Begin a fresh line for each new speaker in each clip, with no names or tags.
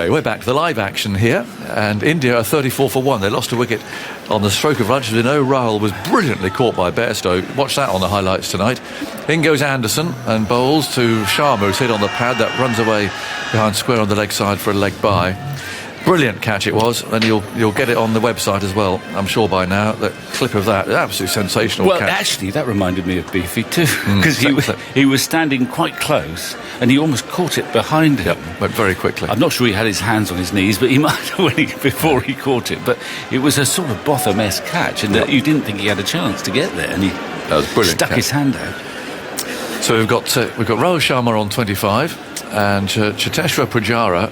Okay, we're back to the live action here, and India are 34 for 1. They lost a wicket on the stroke of lunch. Rahul was brilliantly caught by Bairstow. Watch that on the highlights tonight. In goes Anderson and bowls to Sharma, who's hit on the pad. That runs away behind square on the leg side for a leg bye. Brilliant catch it was, and you'll get it on the website as well, I'm sure by now. That clip of that, absolutely sensational catch.
Well, actually, that reminded me of Beefy too, because he was standing quite close, and he almost caught it behind him.
Yep, went very quickly.
I'm not sure he had his hands on his knees, but he might have before he caught it. But it was a sort of Botham-esque catch, and you didn't think he had a chance to get there, and he stuck his hand out.
So we've got Rohit Sharma on 25, and Cheteshwar Pujara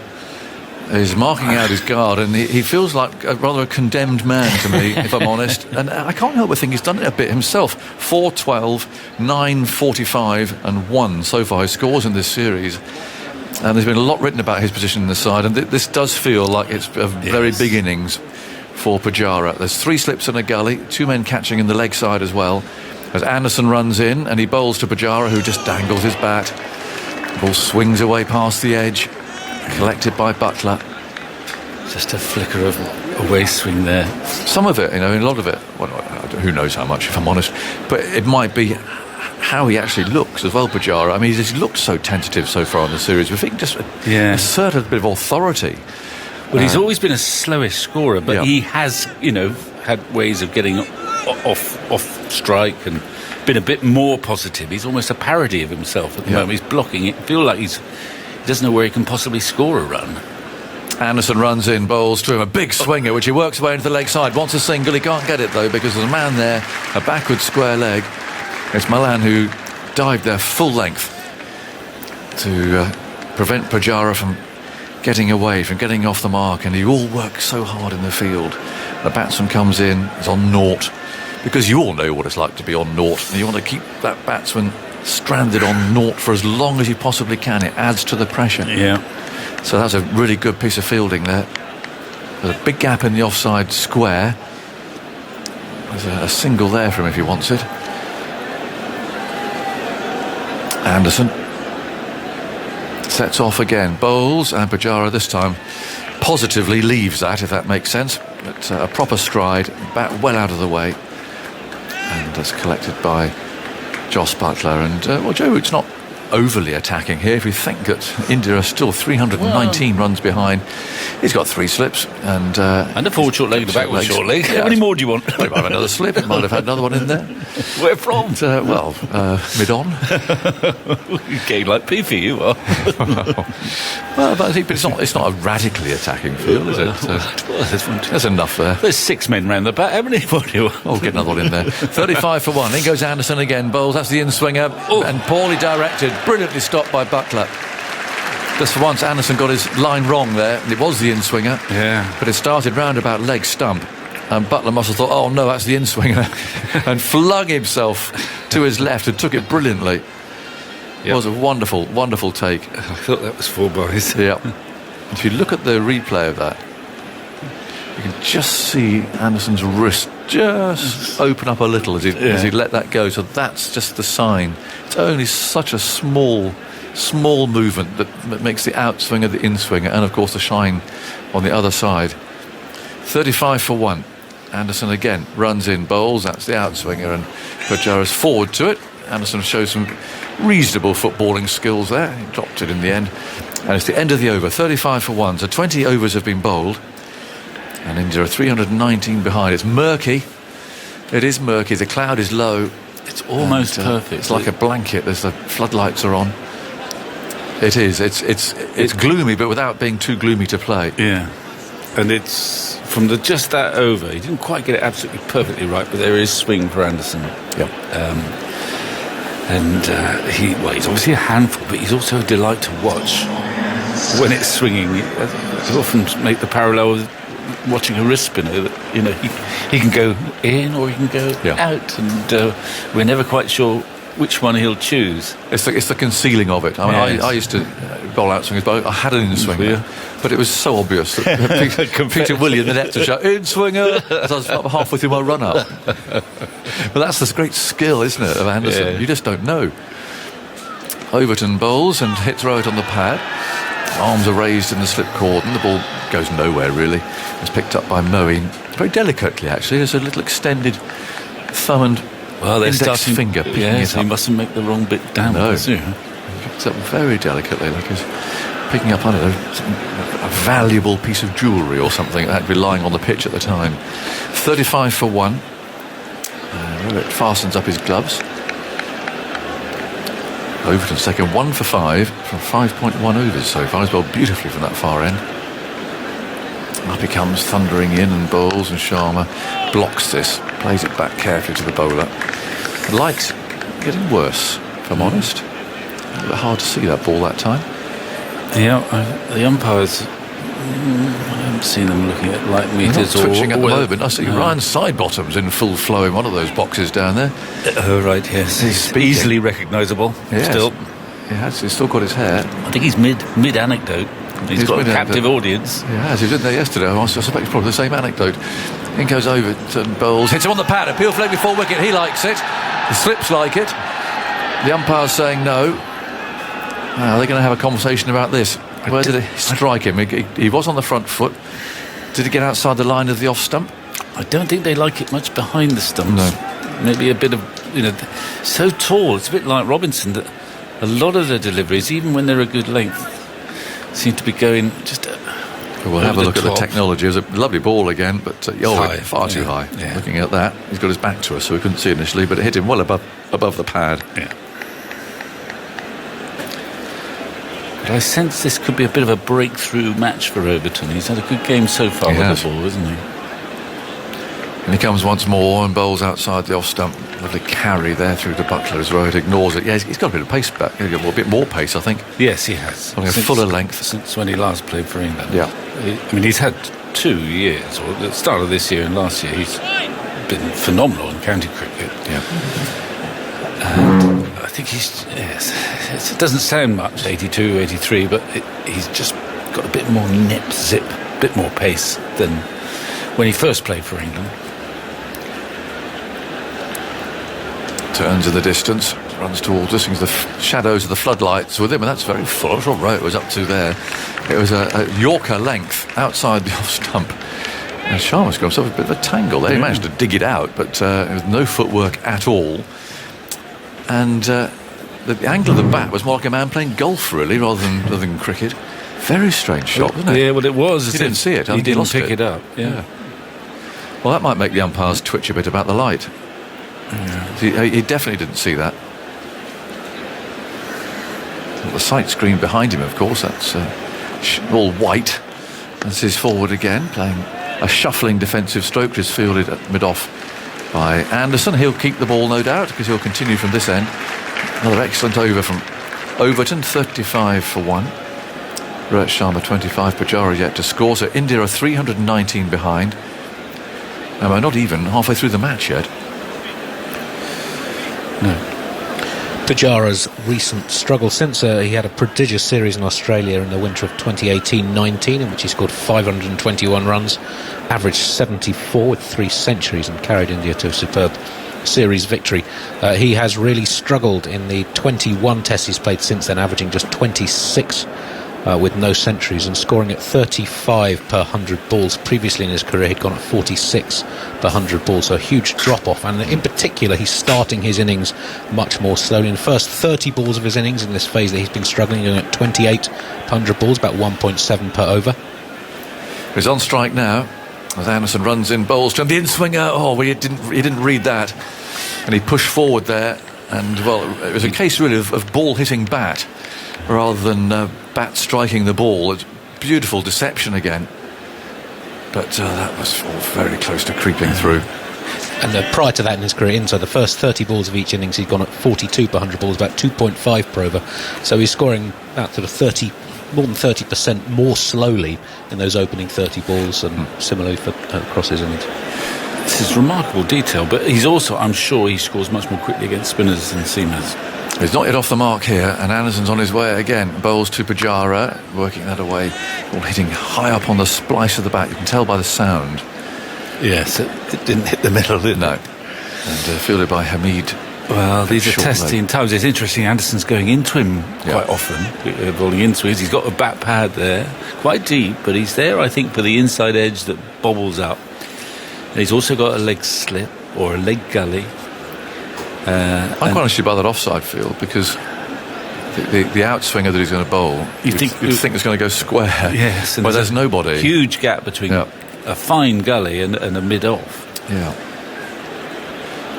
is marking out his guard, and he feels like rather a condemned man to me, if I'm honest. And I can't help but think he's done it a bit himself. 4-12, 9-45 and 1 so far his scores in this series. And there's been a lot written about his position in the side, and this does feel like it's a very big innings for Pujara. There's 3 slips and a gully, 2 men catching in the leg side as well. As Anderson runs in, and he bowls to Pujara, who just dangles his bat. The ball swings away past the edge. Collected by Butler.
Just a flicker of a waist swing there.
Some of it, a lot of it, well, who knows how much, if I'm honest, but it might be how he actually looks as well, Pujara. I mean, he's looked so tentative so far in the series. We think just assert a bit of authority.
Well, he's always been a slowish scorer, but he has, had ways of getting off strike and been a bit more positive. He's almost a parody of himself at the moment. He's blocking it. Feel like he doesn't know where he can possibly score a run.
Anderson runs in, bowls to him, a big swinger, which he works away into the leg side. Wants a single, he can't get it though, because there's a man there, a backward square leg. It's Malan who dived there full length to prevent Pujara from getting away, from getting off the mark, and he all works so hard in the field. The batsman comes in, he's on naught, because you all know what it's like to be on naught, and you want to keep that batsman stranded on naught for as long as you possibly can. It adds to the pressure. So that's a really good piece of fielding there. There's a big gap in the offside square. There's a single there for him if he wants it. Anderson sets off again, bowls, and Pujara this time positively leaves that, if that makes sense. But a proper stride, bat well out of the way, and that's collected by Jos Buttler. And Joe Root's not overly attacking here. If you think that India are still 319 runs behind, he's got 3 slips and
a forward short leg, the backward short leg. How many more do you want?
He might have another slip. He might have had another one in there.
Where from?
Mid-on.
You're getting like Peefy, you are.
Well, but it's not a radically attacking field, is it? There's enough there.
There's 6 men round the bat. How many more do you want?
Oh, get another one in there. 35 for 1. In goes Anderson again. Bowls. That's the in-swinger. And poorly directed. Brilliantly stopped by Butler. Just for once, Anderson got his line wrong there. It was the in-swinger. But it started round about leg stump. And Butler must have thought, oh no, that's the in-swinger. And flung himself to his left and took it brilliantly. It was a wonderful, wonderful take.
I thought that was 4 boys.
If you look at the replay of that, you can just see Anderson's wrist just open up a little as he let that go. So that's just the sign. It's only such a small movement that makes the outswinger the in-swinger, and of course the shine on the other side. 35 for 1. Anderson again runs in, bowls. That's the outswinger, and Pujara's forward to it. Anderson shows some reasonable footballing skills there. He dropped it in the end, and it's the end of the over. 35 for 1. So 20 overs have been bowled, and India are 319 behind. It's murky. It is murky. The cloud is low.
It's almost perfect.
It's like a blanket. The floodlights are on. It is. It's gloomy, but without being too gloomy to play.
And it's from just that over. He didn't quite get it absolutely perfectly right, but there is swing for Anderson. He's obviously a handful, but he's also a delight to watch when it's swinging. I often make the parallel with watching a wrist spinner. He can go in or he can go out, and we're never quite sure which one he'll choose.
It's the concealing of it. I mean, I used to bowl out swingers, but I had an in-swinger, but it was so obvious that Peter William, the net to shout in-swinger as I was halfway through my run-up. But that's the great skill, isn't it, of Anderson? You just don't know. Overton bowls and hits Rohit on the pad. arms are raised in the slip cordon. The ball goes nowhere really. It's picked up by Moeen very delicately. Actually, there's a little extended thumb and index finger picking it up.
He mustn't make the wrong bit down.
No, he picks up very delicately, like he's picking up, I don't know, a valuable piece of jewellery or something that had to be lying on the pitch at the time. 35 for 1. Rohit fastens up his gloves. Overton second, 1 for 5 from 5.1 overs so far. He's bowled beautifully from that far end. Up he comes, thundering in, and bowls, and Sharma blocks this, plays it back carefully to the bowler. The light's getting worse, if I'm honest. A little bit hard to see that ball that time.
Yeah, the umpires, I haven't seen them looking at light meters
or twitching at the moment. I see
no.
Ryan Sidebottom's in full flow in one of those boxes down there.
Oh, right, yes. He's easily recognisable.
Yes.
Still.
He's still got his hair.
I think he's mid-anecdote. He's got a captive audience.
He has. He was in there yesterday. I suspect it's probably the same anecdote. In goes Overton, bowls, hits him on the pad. Appeal flag before wicket. He likes it. The slips like it. The umpire's saying no. Are they going to have a conversation about this? Where did he strike him? He was on the front foot. Did he get outside the line of the off stump?
I don't think they like it much behind the stumps.
No.
Maybe a bit of, so tall. It's a bit like Robinson, that a lot of the deliveries, even when they're a good length, seem to be going just.
We'll have a look at the technology. It was a lovely ball again, but far too high.
Yeah.
Looking at that, he's got his back to us, so we couldn't see initially, but it hit him well above the pad.
Yeah. But I sense this could be a bit of a breakthrough match for Overton. He's had a good game so far with the ball, hasn't he?
And he comes once more and bowls outside the off stump. Lovely carry there through to Buckler as Rohit ignores it. Yeah, he's got a bit of pace back. He's got a bit more pace, I think.
Yes, he has.
Having a fuller length.
Since when he last played for England.
Yeah.
I mean, he's had 2 years, or the start of this year and last year, he's been phenomenal in county cricket.
Yeah.
And I think it doesn't sound much, 82, 83, but he's just got a bit more zip, a bit more pace than when he first played for England.
Turns in the distance, runs towards us, the shadows of the floodlights with him, and that's very full. I'm sure Rohit was up to there. It was a Yorker length outside the off stump. And Sharma's got himself a bit of a tangle there. He managed to dig it out, but with no footwork at all. And the angle of the bat was more like a man playing golf, really, rather than cricket. Very strange shot, wasn't it?
Yeah, well, it was.
He didn't see it.
He didn't pick it up. Yeah.
Well, that might make the umpires twitch a bit about the light. Yeah. He definitely didn't see that. Well, the sight screen behind him, of course, that's all white. That's his forward again, playing a shuffling defensive stroke, just fielded at mid-off by Anderson. He'll keep the ball, no doubt, because he'll continue from this end. Another excellent over from Overton, 35 for 1. Rohit Sharma 25, Pujara yet to score. So India are 319 behind. And we're not even halfway through the match yet.
No.
Pujara's recent struggle since he had a prodigious series in Australia in the winter of 2018-19, in which he scored 521 runs, averaged 74 with 3 centuries, and carried India to a superb series victory. He has really struggled in the 21 tests he's played since then, averaging just 26 with no centuries, and scoring at 35 per 100 balls. Previously in his career he'd gone at 46 per 100 balls, so a huge drop off, and in particular he's starting his innings much more slowly. In the first 30 balls of his innings in this phase that he's been struggling, going at 28 per 100 balls, about 1.7 per over.
He's on strike now as Anderson runs in, bowls to him, the in-swinger. He didn't read that, and he pushed forward there, and well, it was a case really of ball hitting bat rather than bat striking the ball. It's beautiful deception again, but that was all very close to creeping through.
And prior to that in his career, so the first 30 balls of each innings he'd gone at 42 per 100 balls, about 2.5 per over, so he's scoring about sort of more than 30% more slowly in those opening 30 balls, and similarly for across his innings.
This is remarkable detail, but he's also, I'm sure, he scores much more quickly against spinners than seamers.
He's not yet off the mark here, and Anderson's on his way again. Bowls to Pujara, working that away, all hitting high up on the splice of the bat. You can tell by the sound.
Yes, it didn't hit the middle, did it?
No. And fielded by Hamid
Well, these are
Short
testing
leg.
times. It's interesting. Anderson's going into him quite
Yeah.
often, bowling into it. He's got a back pad there, quite deep, but he's there, I think, for the inside edge that bobbles up. And he's also got a leg slip or a leg gully.
I'm quite honest about that offside field because the outswinger that he's going to bowl, you'd think it's going to go square.
Yes, and
but there's nobody.
Huge gap between
Yeah.
a fine gully and a mid-off.
Yeah.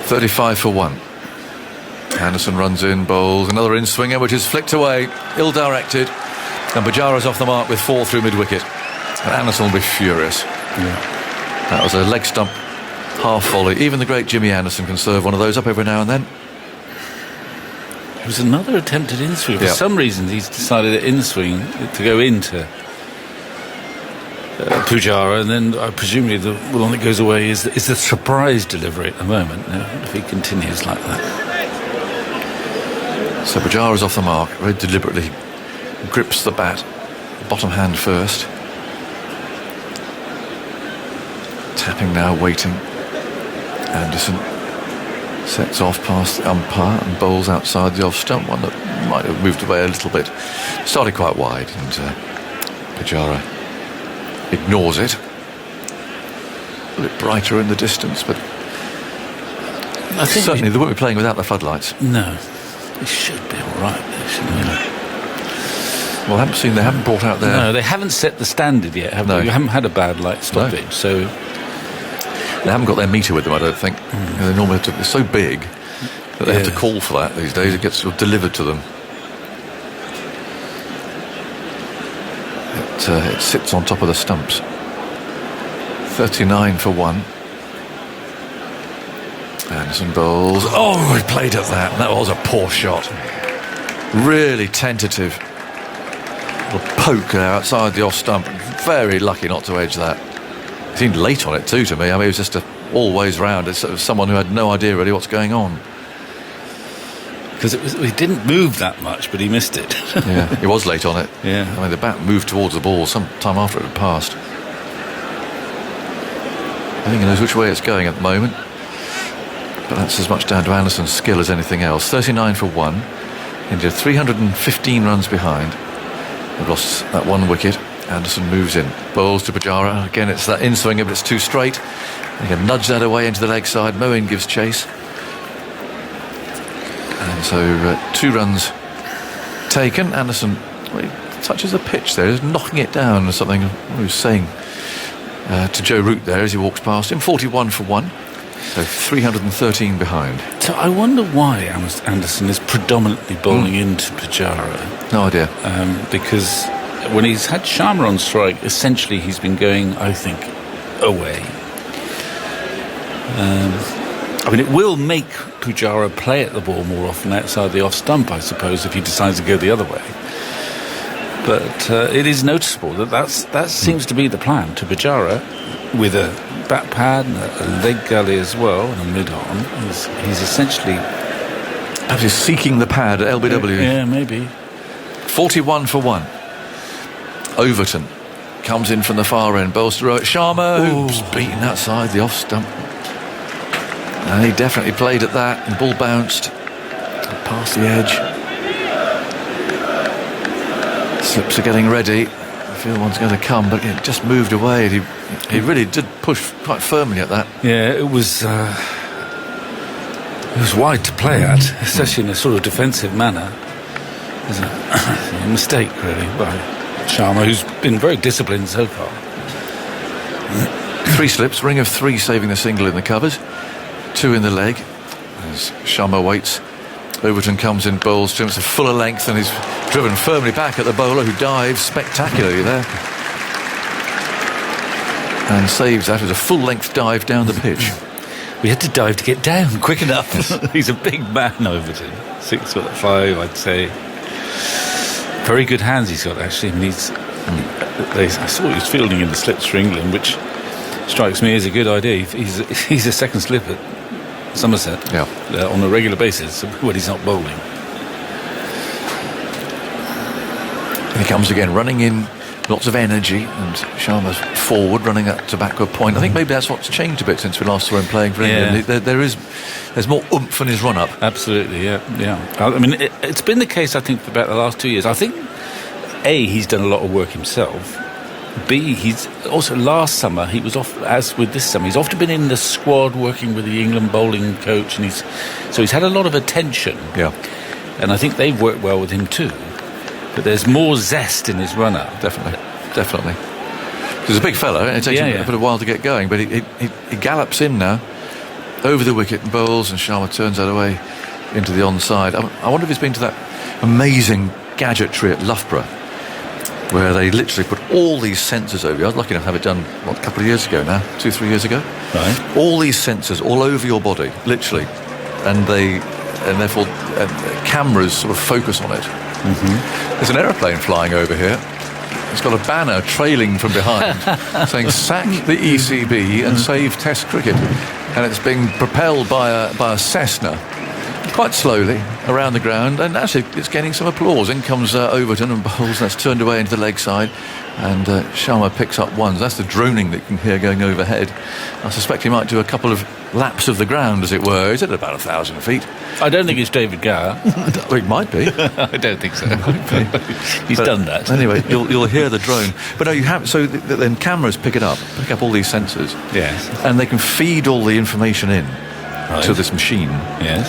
35 for 1. Anderson runs in, bowls another in swinger, which is flicked away, ill-directed, and Pujara's off the mark with 4 through mid-wicket. And Anderson will be furious.
Yeah.
That was a leg stump half volley. Even the great Jimmy Anderson can serve one of those up every now and then.
There was another attempted in-swing. For
Yeah.
some reason, he's decided an in-swing to go into Pujara, and then presumably the one that goes away is the surprise delivery at the moment. If he continues like that.
So Pujara's off the mark, very deliberately grips the bat, bottom hand first. Tapping now, waiting. Anderson sets off past the umpire and bowls outside the off stump, one that might have moved away a little bit. Started quite wide, and Pujara ignores it. A bit brighter in the distance, but
I think
certainly they won't be playing without the floodlights.
No, it should be all right there, shouldn't it?
Well, I haven't seen, they haven't brought out their...
No, they haven't set the standard yet, have
No.
they? We haven't had a bad light stoppage, so...
They haven't got their meter with them, I don't think. They normally have to, they're so big that they have to call for that these days. It gets sort of delivered to them. It sits on top of the stumps. 39 for 1. Anderson bowls. Oh, he played at that. That was a poor shot. Really tentative. A poke outside the off stump. Very lucky not to edge that. He seemed late on it too to me. I mean, it was just always round. It's sort of someone who had no idea really what's going on.
Because he didn't move that much, but he missed it.
Yeah, he was late on it.
Yeah.
I mean, the bat moved towards the ball some time after it had passed. I think he knows which way it's going at the moment. But that's as much down to Anderson's skill as anything else. 39 for 1. India 315 runs behind. They've lost that 1 wicket. Anderson moves in. Bowls to Pujara. Again, it's that in-swinger, but it's too straight. He can nudge that away into the leg side. Moeen gives chase. And so 2 runs taken. Anderson, well, he touches the pitch there. He's knocking it down or something. He was saying to Joe Root there as he walks past him. 41 for 1. So 313 behind.
So I wonder why Anderson is predominantly bowling into Pujara.
No idea.
Because when he's had Sharma on strike, essentially he's been going, I think, away. I mean, it will make Pujara play at the ball more often outside the off stump, I suppose, if he decides to go the other way. But it is noticeable that seems to be the plan to Pujara, with a back pad and a leg gully as well, and a mid-on. He's essentially...
Perhaps he's seeking the pad at LBW.
Yeah, maybe.
41 for 1. Overton comes in from the far end. Bowls to Rohit Sharma, who's beaten outside the off stump. And he definitely played at that. The ball bounced past the edge. Slips are getting ready. The field one's going to come, but it just moved away. He really did push quite firmly at that.
Yeah, it was wide to play at, especially in a sort of defensive manner. It was a mistake, really, by Sharma, who's been very disciplined so far.
3 slips, ring of 3 saving the single in the covers. 2 in the leg as Sharma waits. Overton comes in, bowls to him. It's a fuller length and he's driven firmly back at the bowler, who dives spectacularly there and saves that. It was a full length dive down the pitch.
We had to dive to get down quick enough. He's a big man, Overton. 6'5", I'd say. Very good hands he's got, actually. I mean, I saw he was fielding in the slips for England, which strikes me as a good idea. He's a second slip at Somerset on a regular basis when he's not bowling.
He comes again, running in lots of energy, and Sharma's forward, running up to backward point. I think maybe that's what's changed a bit since we last saw him playing for England. There's more oomph in his run-up.
Absolutely, yeah. I mean, it's been the case, I think, for about the last 2 years. I think, A, he's done a lot of work himself. B, he's also, last summer, he was off, as with this summer, he's often been in the squad working with the England bowling coach, and he's had a lot of attention.
Yeah.
And I think they've worked well with him too. But there's more zest in his run-up.
Definitely. He's a big fella, and it takes him a bit of a while to get going, but he gallops in now, over the wicket and bowls, and Sharma turns that away into the onside. I wonder if he's been to that amazing gadgetry at Loughborough, where they literally put all these sensors over you. I was lucky enough to have it done, a couple of years ago now, 2-3 years ago.
Right.
All these sensors all over your body, literally, and therefore cameras sort of focus on it. Mm-hmm. There's an aeroplane flying over here. It's got a banner trailing from behind saying "Sack the ECB and save Test cricket," and it's being propelled by a Cessna quite slowly around the ground, and actually it's getting some applause. In comes Overton and bowls. That's turned away into the leg side, and Sharma picks up ones. That's the droning that you can hear going overhead. I suspect he might do a couple of laps of the ground, as it were. He's at about 1,000 feet.
I don't think it's David Gower.
Well, it might be.
I don't think so. He's done that.
Anyway, you'll hear the drone. But no, you have. So then cameras pick up all these sensors.
Yes.
And they can feed all the information in to this machine.
Yes.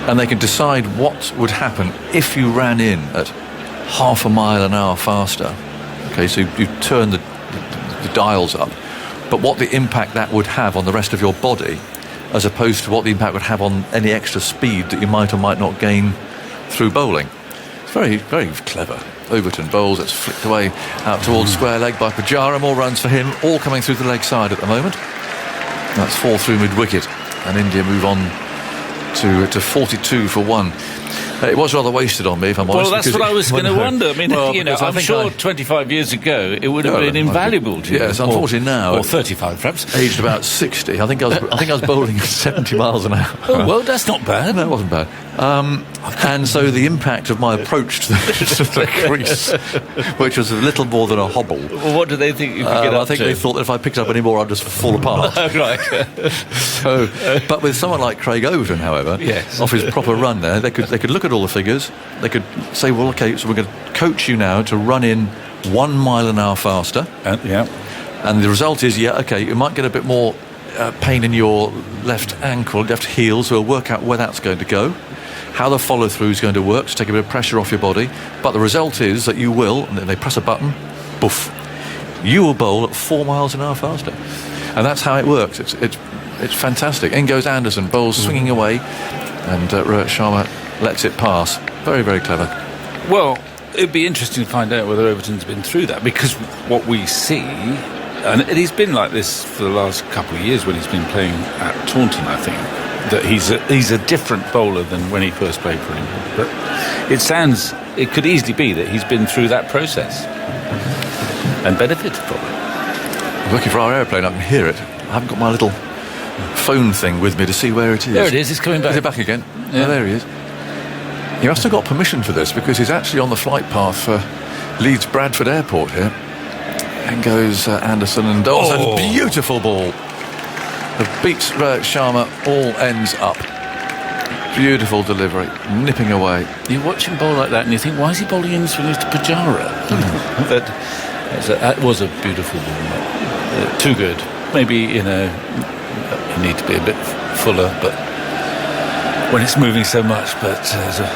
And they can decide what would happen if you ran in at half a mile an hour faster. Okay, so you turn the dials up, but what the impact that would have on the rest of your body, as opposed to what the impact would have on any extra speed that you might or might not gain through bowling. It's very, very clever. Overton bowls, it's flicked away out towards square leg by Pujara. More runs for him, all coming through the leg side at the moment. That's 4 through mid-wicket, and India move on to 42 for 1. It was rather wasted on me, if I'm honest.
Well, that's what I was going to wonder. I mean, I'm sure 25 years ago it would have been invaluable to you.
Yes, unfortunately now,
or 35 perhaps,
aged about 60. I think I was bowling at 70 miles an hour.
Oh, well, that's not bad.
No, it wasn't bad. And so the impact of my approach to the crease, which was a little more than a hobble.
Well, what do they think you could get up
I think
to?
they thought that if I picked up any more, I'd just fall apart.
Right.
But with someone like Craig Overton, however,
yes,
off his proper run there, they could look at all the figures. They could say, well, okay, so we're going to coach you now to run in 1 mile an hour faster. And the result is, okay, you might get a bit more pain in your left ankle, left heel, so we'll work out where that's going to go, how the follow-through is going to work to take a bit of pressure off your body. But the result is that you will, and then they press a button, poof, you will bowl at 4 miles an hour faster. And that's how it works. It's fantastic. In goes Anderson, bowls swinging away, and Rohit Sharma lets it pass. Very, very clever.
Well, it'd be interesting to find out whether Overton's been through that, because what we see, and he's been like this for the last couple of years when he's been playing at Taunton, I think, that he's a different bowler than when he first played for England. But it could easily be that he's been through that process and benefited from it.
I'm looking for our aeroplane. I can hear it. I haven't got my little phone thing with me to see where it is.
There it is. It's coming back.
Is it back again?
Yeah.
Oh, there he is. He must have got permission for this, because he's actually on the flight path for Leeds Bradford Airport here. And goes Anderson, and a beautiful ball. The beats Rohit Sharma, all ends up. Beautiful delivery, nipping away.
You watch him bowl like that and you think, why is he bowling in swings to Pujara? That was a beautiful ball. Too good. Maybe, you need to be a bit fuller, but when it's moving so much, but it's an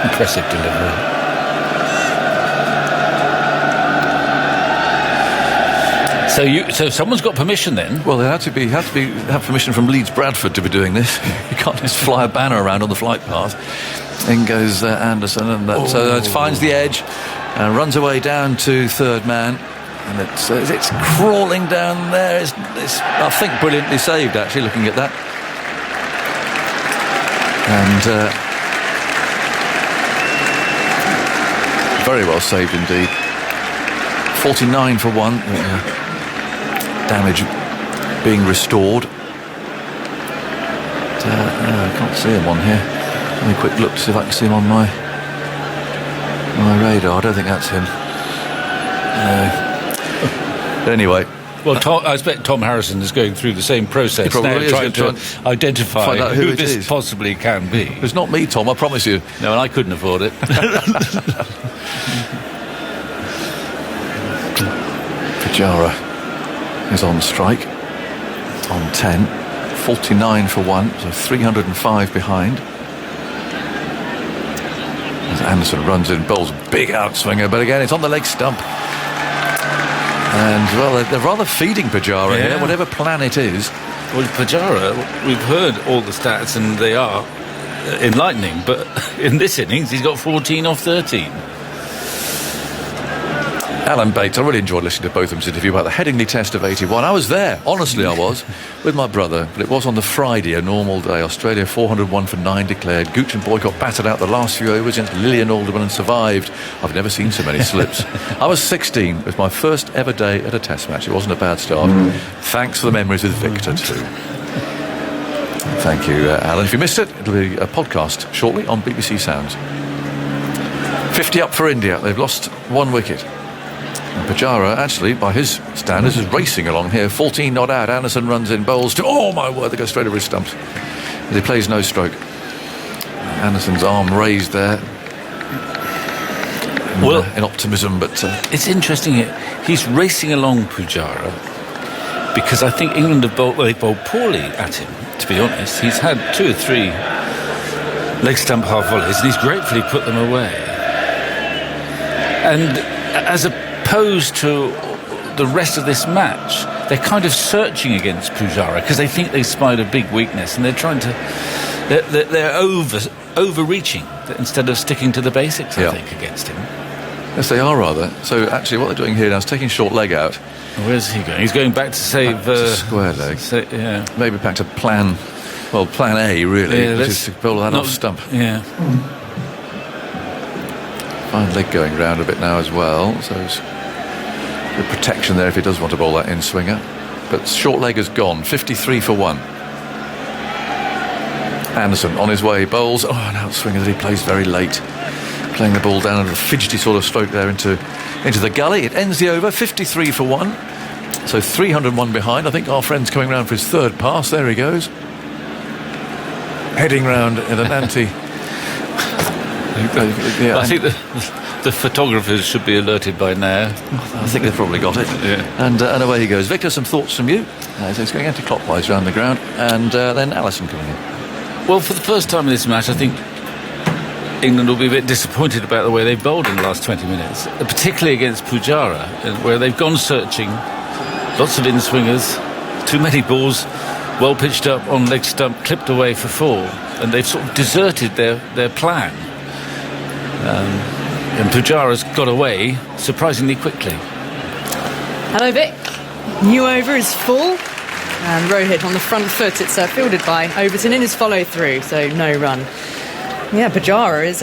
impressive delivery. So someone's got permission then?
Well, they have to have permission from Leeds Bradford to be doing this. You can't just fly a banner around on the flight path. In goes Anderson, and so it finds the edge and runs away down to third man. And it's crawling down there. It's I think brilliantly saved, actually, looking at that. And very well saved indeed. 49 for 1. Damage being restored. I can't see him on here. Let me quick look to see if I can see him on my radar. I don't think that's him. Anyway.
Well, I expect Tom Harrison is going through the same process
He probably
now,
is,
trying to identify
find out who it
this
is.
possibly can be.
It's not me, Tom, I promise you.
No, and I couldn't afford it.
Pujara is on strike, on 10, 49 for 1, so 305 behind. As Anderson runs in, bowls a big outswinger, but again, it's on the leg stump. And, well, they're rather feeding Pujara here, whatever plan it is.
Well, Pujara, we've heard all the stats, and they are enlightening, but in this innings, he's got 14 off 13.
Alan Bates, I really enjoyed listening to both of them's interview about the Headingley Test of 81. I was there, honestly I was, with my brother, but it was on the Friday, a normal day. Australia 401 for 9 declared. Gooch and Boycott battered out the last few overs against Lillian Alderman and survived. I've never seen so many slips. I was 16. It was my first ever day at a Test match. It wasn't a bad start. Thanks for the memories with Victor too. Thank you, Alan. If you missed it, it'll be a podcast shortly on BBC Sounds. 50 up for India. They've lost 1 wicket. And Pujara, actually, by his standards, is racing along here. 14 not out. Anderson runs in, bowls to... Oh, my word, they go straight over his stumps. As he plays no stroke. Anderson's arm raised there. In optimism, but...
It's interesting here. He's racing along Pujara because I think England have bowled poorly at him, to be honest. He's had 2 or 3 leg stump half volleys, and he's gratefully put them away. And as opposed to the rest of this match, they're kind of searching against Pujara because they think they spied a big weakness, and they're trying to... They're overreaching instead of sticking to the basics, I think, against him.
Yes, they are, rather. So, actually, what they're doing here now is taking short leg out.
Where's he going? He's going back to save...
Back to square leg. Maybe back to plan A, really, which is to bowl that off stump.
Yeah.
Fine leg going round a bit now as well, so there's good protection there if he does want to bowl that in-swinger. But short leg has gone, 53 for 1. Anderson on his way, bowls. Oh, an outswinger that he plays very late. Playing the ball down at a fidgety sort of stroke there into the gully. It ends the over, 53 for 1. So 301 behind. I think our friend's coming round for his 3rd pass. There he goes. Heading round in an anti...
I think the photographers should be alerted by now.
I think they've probably got it. And away he goes. Victor, some thoughts from you? So he's going anti-clockwise around the ground, and then Allison coming in.
Well, for the first time in this match, I think England will be a bit disappointed about the way they've bowled in the last 20 minutes, particularly against Pujara, where they've gone searching, lots of in-swingers, too many balls well pitched up on leg stump, clipped away for 4, and they've sort of deserted their plan. And Pujara's got away surprisingly quickly.
Hello, Vic. New over is full. And Rohit on the front foot. It's fielded by Overton in his follow-through, so no run. Yeah, Pujara has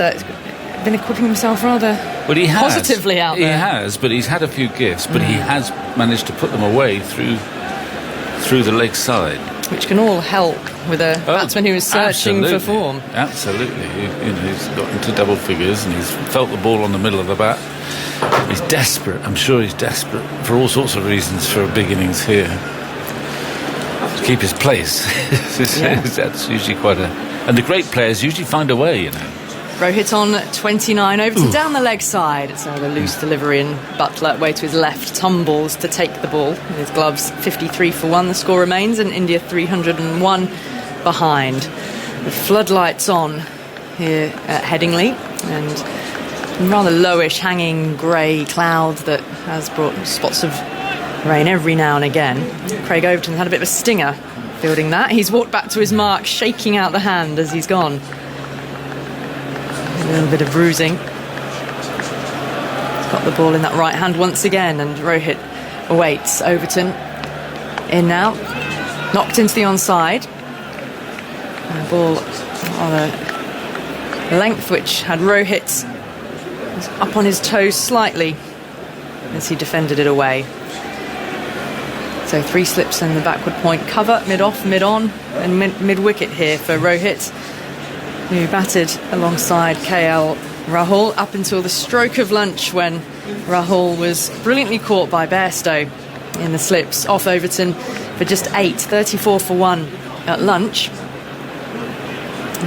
been equipping himself rather positively out there.
He has, but he's had a few gifts, but he has managed to put them away through the leg side. Which
can all help with a batsman who is searching for form.
Absolutely. He's got into double figures and he's felt the ball on the middle of the bat. He's desperate. I'm sure he's desperate for all sorts of reasons for a big innings here. To keep his place. That's usually quite a... And the great players usually find a way,
Rohit on 29, over to down the leg side. It's the loose delivery, and Butler, way to his left, tumbles to take the ball. With his gloves, 53 for 1. The score remains, and India 301 behind. The floodlights on here at Headingley, and rather lowish, hanging grey cloud that has brought spots of rain every now and again. Craig Overton had a bit of a stinger fielding that. He's walked back to his mark, shaking out the hand as he's gone. A little bit of bruising. He's got the ball in that right hand once again, and Rohit awaits. Overton in now, knocked into the onside. And the ball on a length which had Rohit up on his toes slightly as he defended it away. So 3 slips and the backward point cover, mid-off, mid-on, and mid-wicket here for Rohit, who batted alongside KL Rahul up until the stroke of lunch when Rahul was brilliantly caught by Bairstow in the slips off Overton for just 8, 34 for 1 at lunch.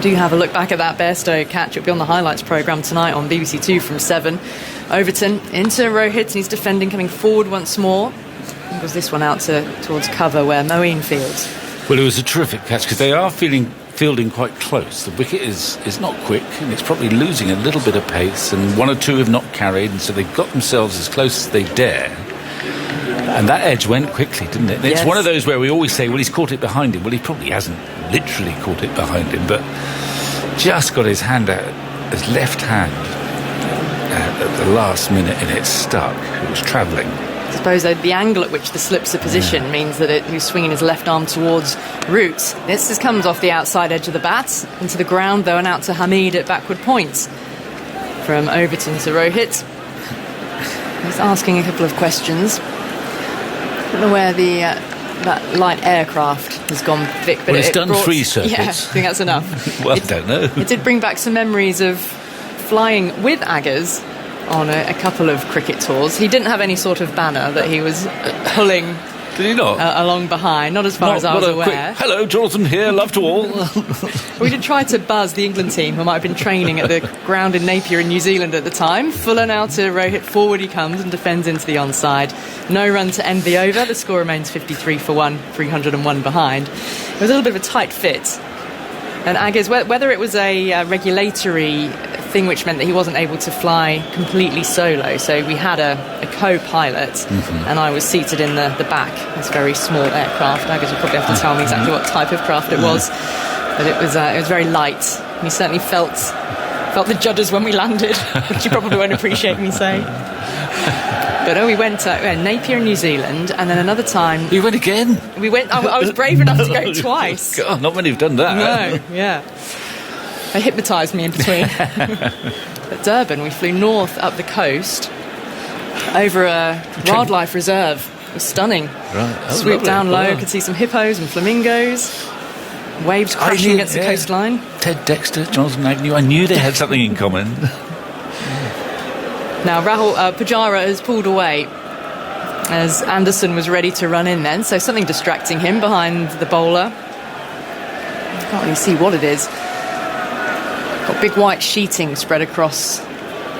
Do have a look back at that Bairstow catch. It'll be on the highlights programme tonight on BBC Two from 7. Overton into Rohit, and he's defending, coming forward once more. He was this one out towards cover where Moeen fields.
Well, it was a terrific catch because they are fielding quite close. The wicket is not quick, and it's probably losing a little bit of pace, and one or two have not carried, and so they've got themselves as close as they dare. And that edge went quickly, didn't it? It's one of those where we always say, well, he's caught it behind him. Well, he probably hasn't literally caught it behind him, but just got his hand out, his left hand, at the last minute, and it stuck. It was travelling.
I suppose the angle at which the slips are positioned means that he's swinging his left arm towards Roots. This just comes off the outside edge of the bat, into the ground though, and out to Hamid at backward points. From Overton to Rohit. He's asking a couple of questions. I don't know where that light aircraft has gone, Vic. But
well, it's done 3 circuits.
Yeah, I think that's enough.
Well, I don't know.
It did bring back some memories of flying with Aggers on a couple of cricket tours. He didn't have any sort of banner that he was pulling.
Did he not?
Along behind, not as far as I was aware.
Hello, Jonathan here, love to all.
We did try to buzz the England team, who might have been training at the ground in Napier in New Zealand at the time. Fuller now to Rohit, forward he comes and defends into the onside. No run to end the over. The score remains 53 for 1, 301 behind. It was a little bit of a tight fit. And Aggers, whether it was a regulatory thing which meant that he wasn't able to fly completely solo, so we had a co-pilot, and I was seated in the back, this very small aircraft. Aggers will probably have to tell me exactly what type of craft it was, but it was very light. He certainly felt the judders when we landed, which you probably won't appreciate me saying. But no, we went to Napier in New Zealand, and then another time...
You went again?
We went. I was brave enough to go twice.
God, not many have done that.
No, yeah. They hypnotised me in between. At Durban, we flew north up the coast over a wildlife reserve. It was stunning.
Right.
Swooped down low, could see some hippos and flamingos. Waves crashing against the coastline.
Ted Dexter, Jonathan Agnew, I knew they had something in common.
Now, Rahul Pujara has pulled away as Anderson was ready to run in then, so something distracting him behind the bowler. Can't really see what it is. Got big white sheeting spread across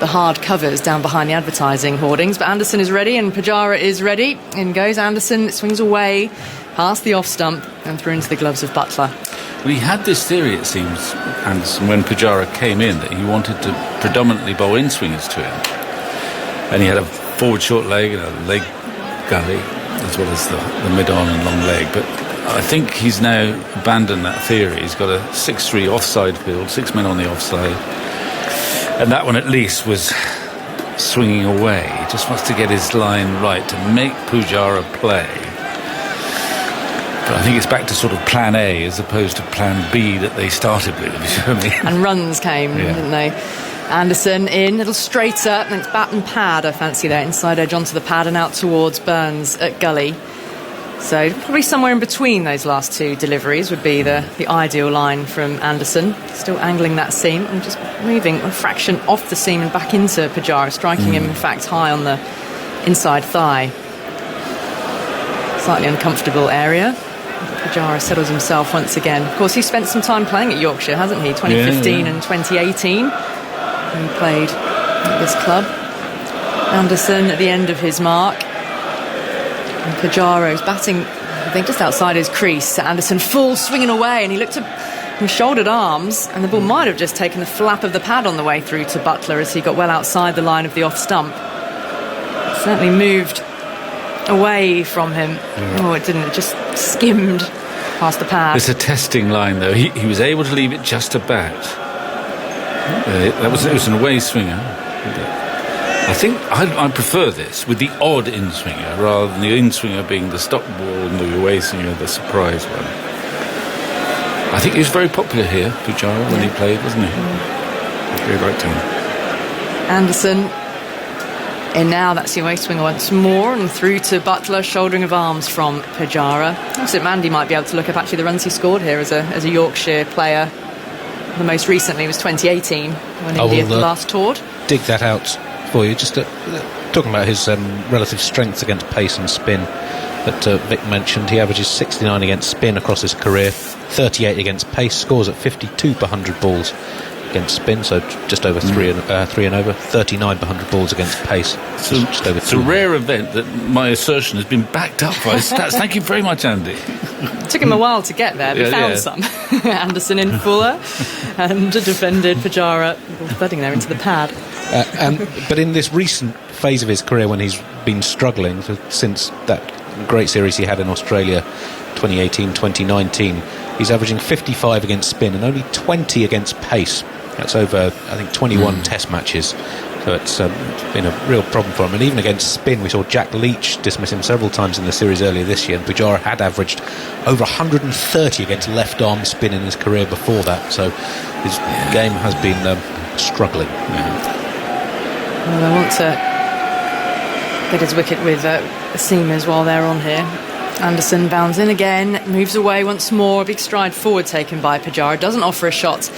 the hard covers down behind the advertising hoardings, but Anderson is ready and Pujara is ready. In goes Anderson, swings away past the off stump and through into the gloves of Buttler.
Well, he had this theory, it seems, Anderson, when Pujara came in, that he wanted to predominantly bowl in swingers to him. And he had a forward short leg and a leg gully, as well as the mid-on and long leg. But I think he's now abandoned that theory. He's got a 6-3 offside field, 6 men on the offside. And that one at least was swinging away. He just wants to get his line right to make Pujara play. But I think it's back to sort of plan A as opposed to plan B that they started with, if you see what I mean.
And runs came, didn't they? Anderson in, a little straighter, and it's bat and pad, I fancy there, inside edge onto the pad and out towards Burns at gully. So probably somewhere in between those last two deliveries would be the ideal line from Anderson. Still angling that seam and just moving a fraction off the seam and back into Pujara, striking him in fact high on the inside thigh. Slightly uncomfortable area. Pujara settles himself once again. Of course, he's spent some time playing at Yorkshire, hasn't he? 2015 and 2018. He played at this club. Anderson at the end of his mark. And Pujaro's batting, I think, just outside his crease. Anderson full swinging away, and he looked at his shouldered arms, and the ball might have just taken the flap of the pad on the way through to Buttler as he got well outside the line of the off stump. It certainly moved away from him. Oh, it didn't. It just skimmed past the pad.
It's a testing line, though. He was able to leave it just about. It was an away swinger. I think I prefer this with the odd in-swinger rather than the in-swinger being the stop ball and the away swinger the surprise one. I think he was very popular here, Pujara, when he played, wasn't he? Very liked him.
Anderson in now, that's the away swinger once more, and through to Buttler, shouldering of arms from Pujara. Looks like Mandy might be able to look up actually the runs he scored here as a Yorkshire player. The most recently was 2018 when India last toured.
Dig that out for you. Just Talking about his relative strengths against pace and spin that Vic mentioned, he averages 69 against spin across his career, 38 against pace, scores at 52 per 100 balls against spin, so just over 3 and over, 39 per 100 balls against pace.
So
just over
it's a rare event that my assertion has been backed up by stats. Thank you very much, Andy.
It took him a while to get there, but found some. Anderson in fuller and defended Pujara, thudding there into the pad.
But in this recent phase of his career, when he's been struggling since that great series he had in Australia 2018-2019, he's averaging 55 against spin and only 20 against pace. That's over, I think, 21 test matches. So it's been a real problem for him. And even against spin, we saw Jack Leach dismiss him several times in the series earlier this year, and Pujara had averaged over 130 against left-arm spin in his career before that. So his game has been struggling.
Well, I want to get his wicket with seamers while they're on here. Anderson bounds in again, moves away once more. A big stride forward taken by Pujara, doesn't offer a shot,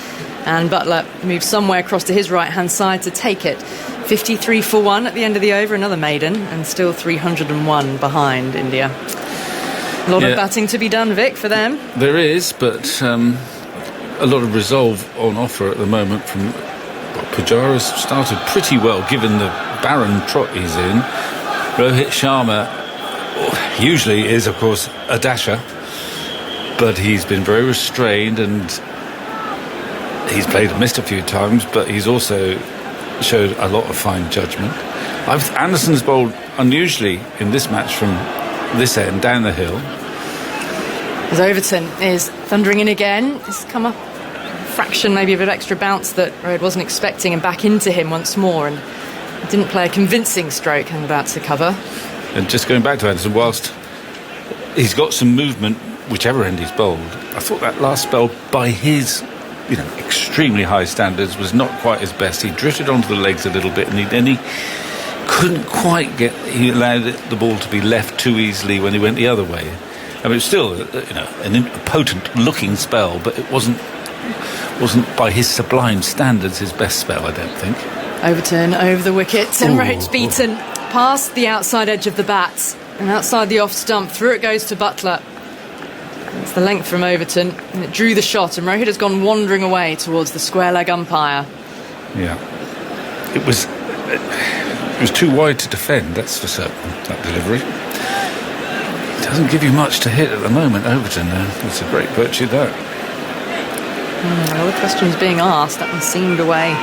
and Buttler moves somewhere across to his right-hand side to take it. 53 for 1 at the end of the over, another maiden, and still 301 behind India. A lot of batting to be done, Vic, for them.
There is, but a lot of resolve on offer at the moment from Pujara's started pretty well, given the barren trot he's in. Rohit Sharma usually is, of course, a dasher, but he's been very restrained, and he's played and missed a few times, but he's also showed a lot of fine judgment. Anderson's bowled unusually in this match from this end, down the hill.
As Overton is thundering in again, he's come up a fraction maybe of an extra bounce that Rohit wasn't expecting, and back into him once more, and didn't play a convincing stroke and about to cover.
And just going back to Anderson, whilst he's got some movement whichever end he's bowled, I thought that last spell, by his extremely high standards, was not quite his best. He drifted onto the legs a little bit, and he couldn't quite he allowed the ball to be left too easily when he went the other way. I mean, it was still a potent looking spell, but it wasn't by his sublime standards his best spell, I don't think.
Overton over the wicket, and Rohit's beaten past the outside edge of the bat and outside the off stump. Through it goes to Buttler. It's the length from Overton, and it drew the shot, and Rohit has gone wandering away towards the square leg umpire.
Yeah, it was too wide to defend, that's for certain, that delivery. It doesn't give you much to hit at the moment, Overton. It's a great virtue, that.
A lot of questions being asked. That one seemed away.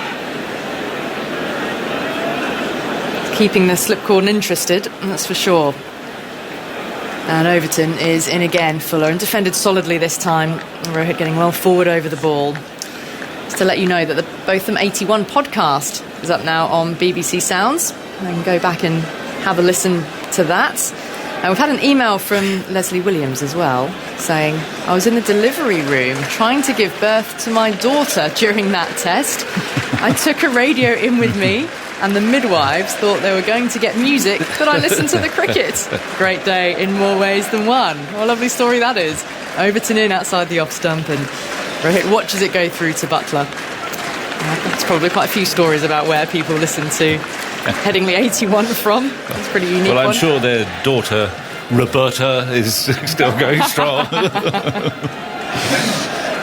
Keeping the slip cordon interested, that's for sure. And Overton is in again, fuller, and defended solidly this time. Rohit getting well forward over the ball. Just to let you know that the Botham 81 podcast is up now on BBC Sounds. You can go back and have a listen to that. And we've had an email from Leslie Williams as well, saying, I was in the delivery room trying to give birth to my daughter during that test. I took a radio in with me, and the midwives thought they were going to get music, but I listened to the cricket. Great day in more ways than one. What a lovely story that is. Overton in outside the off stump, and Rohit watches it go through to Buttler. There's probably quite a few stories about where people listen to Headingley 81 from. It's pretty unique.
Well, I'm sure their daughter Roberta is still going strong.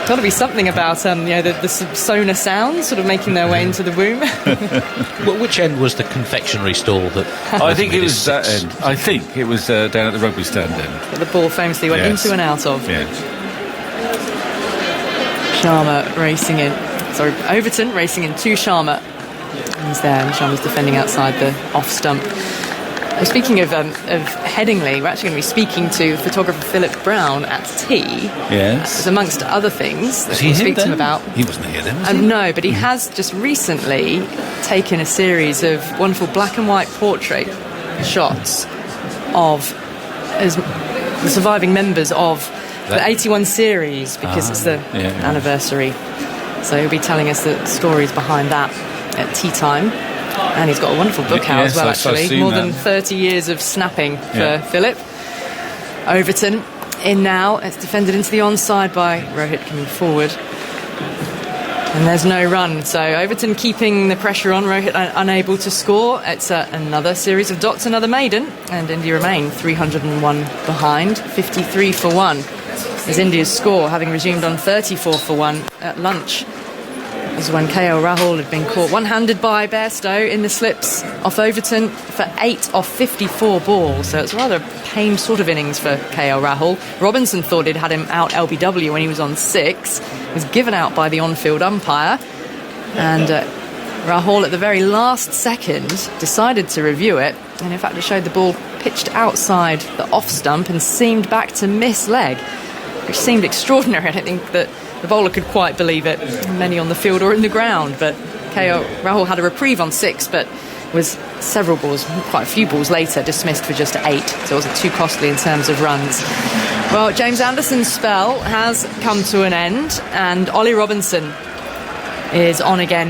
Got to be something about the sonar sounds sort of making their way into the womb.
Well, which end was the confectionery stall that?
I think it was that end. I think it was down at the rugby stand end.
That the ball famously went into and out of.
Yes.
Sharma racing in. Sorry, Overton racing in to Sharma. He's there, and Sharma's defending outside the off stump. Speaking of Headingley, we're actually going to be speaking to photographer Philip Brown at tea.
Yes.
As amongst other things that
he
we'll speak to him about.
He wasn't here then, was he?
No, but he has just recently taken a series of wonderful black and white portrait shots of the surviving members of the 81 series, because it's the anniversary. So he'll be telling us the stories behind that at tea time. And he's got a wonderful book out as well, actually. More than 30 years of snapping for Philip. Overton in now. It's defended into the onside by Rohit coming forward. And there's no run, so Overton keeping the pressure on, Rohit unable to score. It's another series of dots, another maiden, and India remain 301 behind, 53 for 1 is India's score, having resumed on 34 for 1 at lunch. This is when KL Rahul had been caught one-handed by Bairstow in the slips off Overton for 8 off 54 balls, so it's rather a pained sort of innings for KL Rahul. Robinson thought he'd had him out LBW when he was on 6, was given out by the on-field umpire, and Rahul at the very last second decided to review it, and in fact it showed the ball pitched outside the off stump and seemed back to miss leg, which seemed extraordinary. I don't think that the bowler could quite believe it, many on the field or in the ground, but KL Rahul had a reprieve on 6, but was several balls, quite a few balls later, dismissed for just 8, so it wasn't too costly in terms of runs. Well, James Anderson's spell has come to an end, and Ollie Robinson is on again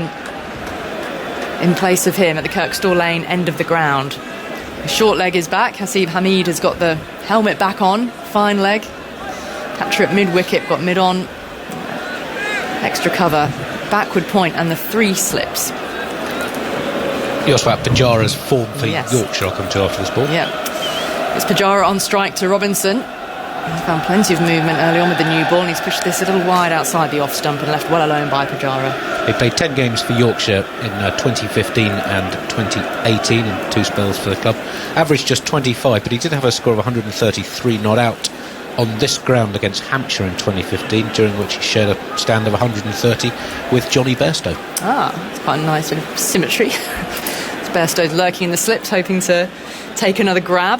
in place of him at the Kirkstall Lane end of the ground. The short leg is back. Hasib Hamid has got the helmet back on, fine leg. Catcher at mid-wicket, got mid-on, extra cover, backward point, and the 3 slips.
You asked about Pujara's form for Yorkshire. I'll come to after this ball.
Yeah, it's Pujara on strike to Robinson. He found plenty of movement early on with the new ball, and he's pushed this a little wide outside the off stump and left well alone by Pujara.
He played 10 games for Yorkshire in 2015 and 2018 in 2 spells for the club. Averaged just 25, but he did have a score of 133 not out on this ground against Hampshire in 2015, during which he shared a stand of 130 with Johnny Bairstow. It's
quite a nice bit of symmetry. Bairstow's lurking in the slips, hoping to take another grab.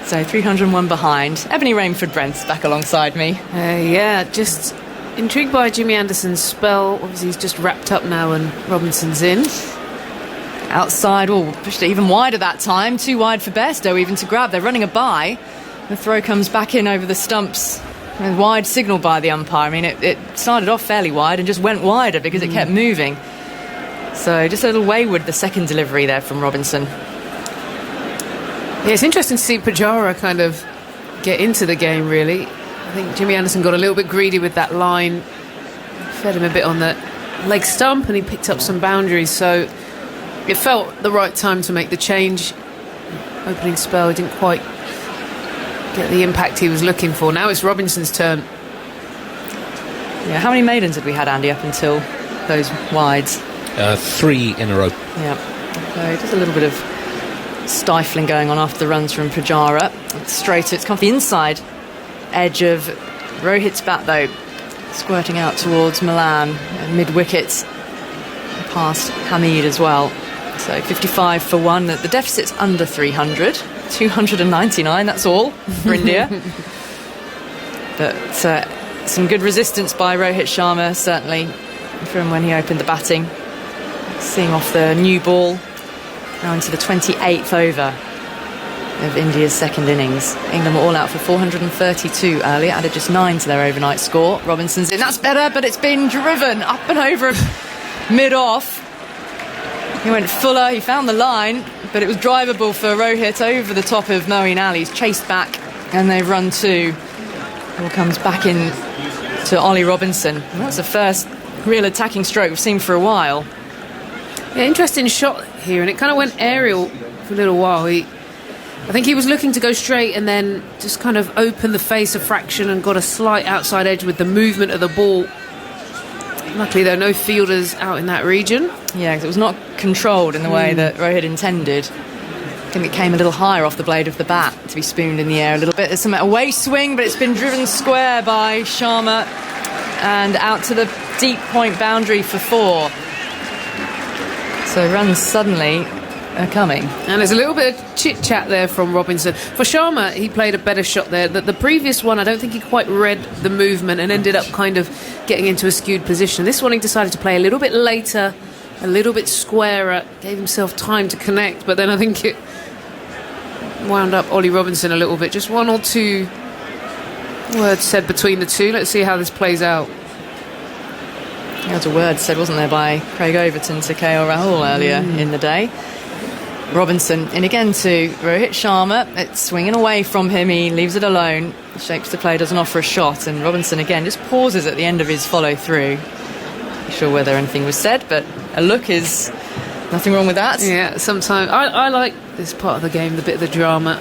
So 301 behind. Ebony Rainford-Brent's back alongside me.
Just intrigued by Jimmy Anderson's spell. Obviously he's just wrapped up now and Robinson's in.
Outside, pushed it even wider that time. Too wide for Bairstow even to grab. They're running a bye. The throw comes back in over the stumps. A wide signal by the umpire. I mean, it started off fairly wide and just went wider because it kept moving. So just a little wayward, the second delivery there from Robinson.
Yeah, it's interesting to see Pujara kind of get into the game, really. I think Jimmy Anderson got a little bit greedy with that line. Fed him a bit on the leg stump and he picked up some boundaries. So it felt the right time to make the change. Opening spell, he didn't quite get the impact he was looking for. Now it's Robinson's turn.
Yeah, how many maidens had we had, Andy, up until those wides?
3 in a row.
Yeah, so just a little bit of stifling going on after the runs from Pujara. It's come off the inside edge of Rohit's bat, though, squirting out towards Milan, mid-wicket, past Hamid as well. So 55 for 1. The deficit's under 300. 299, that's all for India. But some good resistance by Rohit Sharma, certainly, from when he opened the batting. Seeing off the new ball now into the 28th over of India's second innings. England were all out for 432 earlier, added just 9 to their overnight score. Robinson's in, that's better, but it's been driven up and over mid-off. He went fuller, he found the line, but it was drivable for Rohit over the top of Moeen Ali. He's chased back, and they've run 2. Ball comes back in to Ollie Robinson. And that's the first real attacking stroke we've seen for a while.
Yeah, interesting shot here, and it kind of went aerial for a little while. I think he was looking to go straight and then just kind of open the face a fraction and got a slight outside edge with the movement of the ball. Luckily, there are no fielders out in that region.
Yeah, because it was not controlled in the way that Rohit intended. I think it came a little higher off the blade of the bat to be spooned in the air a little bit. There's some away swing, but it's been driven square by Sharma and out to the deep point boundary for 4. So runs suddenly are coming.
And there's a little bit of chit-chat there from Robinson. For Sharma, he played a better shot there. The previous one, I don't think he quite read the movement and ended up kind of getting into a skewed position. This one he decided to play a little bit later, a little bit squarer, gave himself time to connect, but then I think it wound up Ollie Robinson a little bit. Just 1 or 2 words said between the two. Let's see how this plays out.
There was a word said, wasn't there, by Craig Overton to KL Rahul earlier in the day. Robinson in again to Rohit Sharma. It's swinging away from him. He leaves it alone. Shapes the play, doesn't offer a shot. And Robinson again just pauses at the end of his follow through. sure whether anything was said, but a look is nothing wrong with that.
Yeah, sometimes I like this part of the game, the bit of the drama.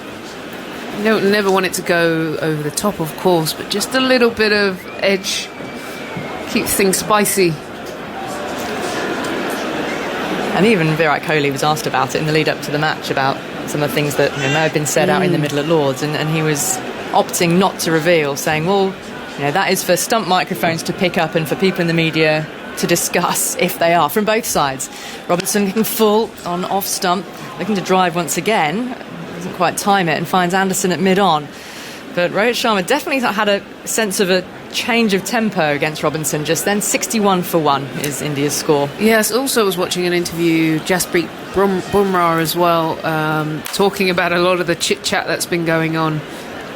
You don't never want it to go over the top, of course, but just a little bit of edge keeps things spicy.
And even Virat Kohli was asked about it in the lead up to the match, about some of the things that may have been said out in the middle at Lords, and he was opting not to reveal, saying, well, that is for stump microphones to pick up and for people in the media to discuss, if they are, from both sides. Robinson looking full on off stump, looking to drive once again, doesn't quite time it, and finds Anderson at mid-on. But Rohit Sharma definitely had a sense of a change of tempo against Robinson just then. 61 for 1 is India's score.
Yes, also was watching an interview, Jasprit Bumrah as well, talking about a lot of the chit-chat that's been going on.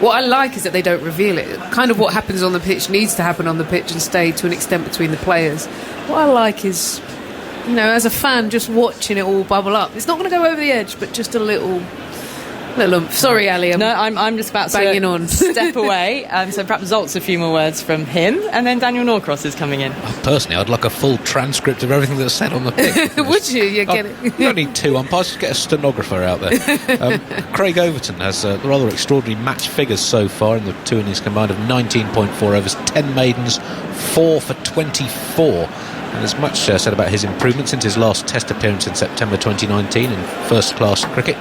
What I like is that they don't reveal it. Kind of what happens on the pitch needs to happen on the pitch and stay to an extent between the players. What I like is, as a fan, just watching it all bubble up. It's not going to go over the edge, but just a little sorry, Ali.
I'm just about
banging
to
on.
step away. So perhaps Zolt's a few more words from him, and then Daniel Norcross is coming in.
Personally, I'd like a full transcript of everything that's said on the pitch.
Would you? You get it.
You don't need 2 umpires, just get a stenographer out there. Craig Overton has rather extraordinary match figures so far in the 2 innings combined of 19.4 overs, 10 maidens, 4 for 24. And there's much said about his improvement since his last Test appearance in September 2019 in first-class cricket.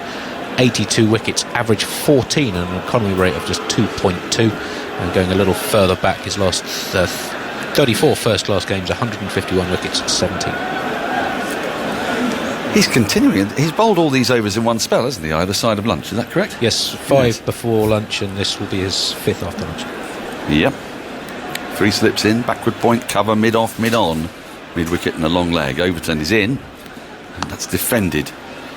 82 wickets, average 14 and an economy rate of just 2.2. And going a little further back, his last 34 first-class games, 151 wickets, 17.
He's continuing. He's bowled all these overs in one spell, hasn't he, either side of lunch? Is that correct?
Yes, 5 before lunch, and this will be his 5th after lunch.
Yep. 3 slips in, backward point, cover, mid-off, mid-on. Mid-wicket and a long leg. Overton is in, and that's defended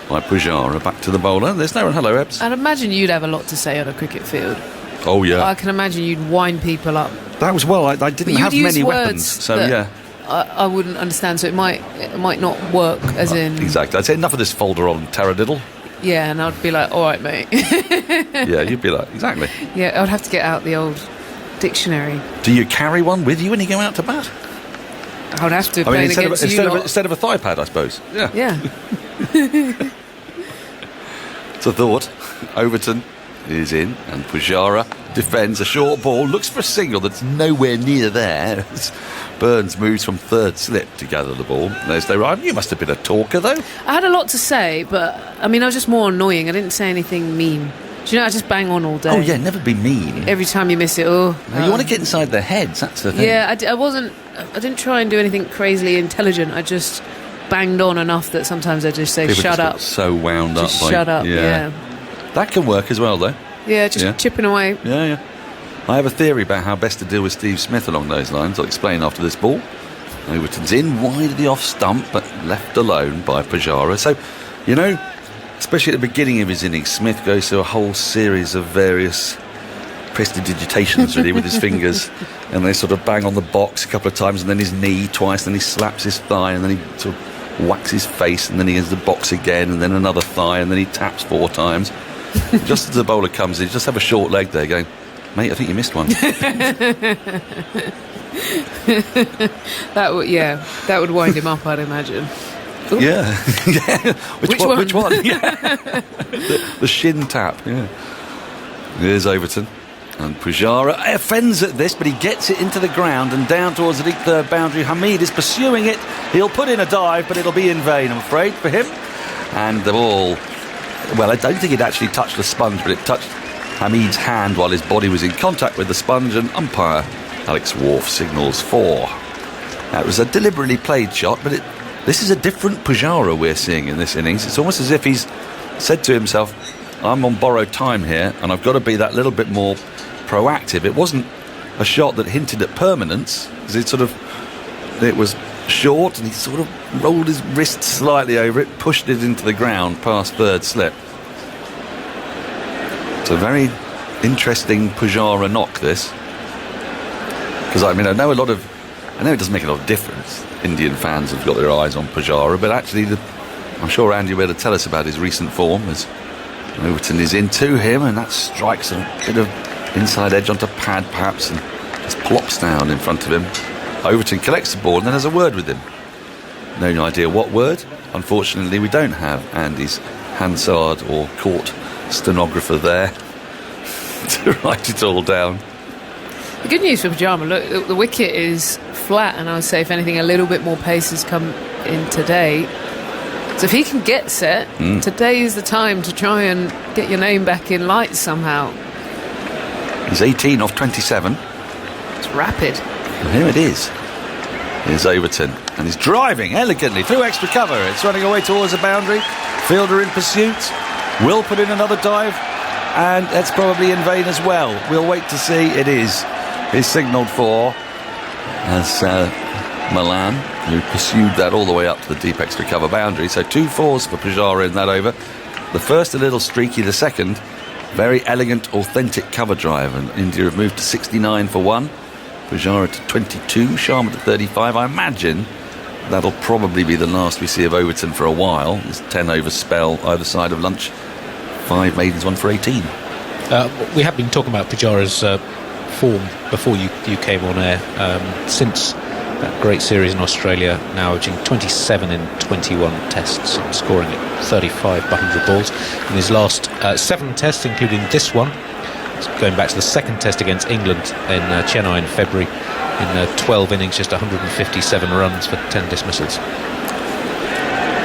by Pujara. Back to the bowler. There's no one. Hello, Ebbs.
I'd imagine you'd have a lot to say on a cricket field.
Oh, yeah.
I can imagine you'd wind people up.
That was I didn't have many weapons, so yeah.
I wouldn't understand, so it might not work, as in...
Exactly. I'd say enough of this folder on taradiddle.
Yeah, and I'd be like, all right, mate.
Yeah, you'd be like, exactly.
Yeah, I'd have to get out the old dictionary.
Do you carry one with you when you go out to bat?
I would have to,
instead of a thigh pad, I suppose. Yeah.
Yeah.
It's a thought. Overton is in, and Pujara defends a short ball, looks for a single that's nowhere near there. Burns moves from third slip to gather the ball. There's no rhyme. You must have been a talker, though.
I had a lot to say, but I was just more annoying. I didn't say anything mean. Do you know, I just bang on all day.
Oh, yeah, never be mean.
Every time you miss it,
No, you want to get inside their heads, that's the thing.
Yeah, I didn't try and do anything crazily intelligent. I just banged on enough that sometimes I just say,
People
shut
just
up.
Get so wound up.
Just shut up, yeah.
That can work as well, though.
Yeah, just chipping away.
Yeah. I have a theory about how best to deal with Steve Smith along those lines. I'll explain after this ball. Overton's in, wide of the off stump, but left alone by Pujara. So, especially at the beginning of his innings, Smith goes through a whole series of various prestidigitations, really, with his fingers, and they sort of bang on the box a couple of times, and then his knee twice, then he slaps his thigh, and then he sort of whacks his face, and then he has the box again, and then another thigh, and then he taps 4 times. Just as the bowler comes in, you just have a short leg there going, mate, I think you missed one.
That would wind him up, I'd imagine. Ooh.
Yeah. Which one? Which one? Yeah. the shin tap. Yeah. Here's Overton. And Pujara offends at this, but he gets it into the ground and down towards the deep third boundary. Hamid is pursuing it. He'll put in a dive, but it'll be in vain, I'm afraid, for him. And the ball... Well, I don't think it actually touched the sponge, but it touched Hamid's hand while his body was in contact with the sponge, and umpire Alex Wharf signals 4. Now, it was a deliberately played shot, but this is a different Pujara we're seeing in this innings. It's almost as if he's said to himself, I'm on borrowed time here, and I've got to be that little bit more proactive. It wasn't a shot that hinted at permanence, because it was short, and he sort of rolled his wrist slightly over it, pushed it into the ground past third slip. It's a very interesting Pujara knock, this. Because I know it doesn't make a lot of difference. Indian fans have got their eyes on Pujara, but actually I'm sure Andy will be able to tell us about his recent form, as Overton is into him, and that strikes a bit of inside edge onto pad perhaps, and just plops down in front of him.
Overton collects the ball and then has a word with him. No idea what word. Unfortunately, we don't have Andy's Hansard or court stenographer there to write it all down.
The good news for Pujara, look, the wicket is flat, and I would say, if anything, a little bit more pace has come in today. So if he can get set, today is the time to try and get your name back in lights somehow.
He's 18 off 27.
It's rapid.
And here it is. Here's Overton, and he's driving elegantly through extra cover. It's running away towards the boundary. Fielder in pursuit. Will put in another dive, and that's probably in vain as well. We'll wait to see. It is. He's signalled for as Milan, who pursued that all the way up to the deep extra cover boundary. So 2 fours for Pujara in that over. The first a little streaky, the second very elegant, authentic cover drive, and India have moved to 69 for 1. Pujara to 22, Sharma to 35. I imagine that'll probably be the last we see of Overton for a while. This 10 over spell either side of lunch. 5 maidens, 1 for 18.
We have been talking about Pujara's form before you came on air. Since that great series in Australia, now averaging 27 in 21 tests, and scoring at 35 per 100 balls. In his last 7 tests, including this one, going back to the second test against England in Chennai in February, in 12 innings, just 157 runs for 10 dismissals.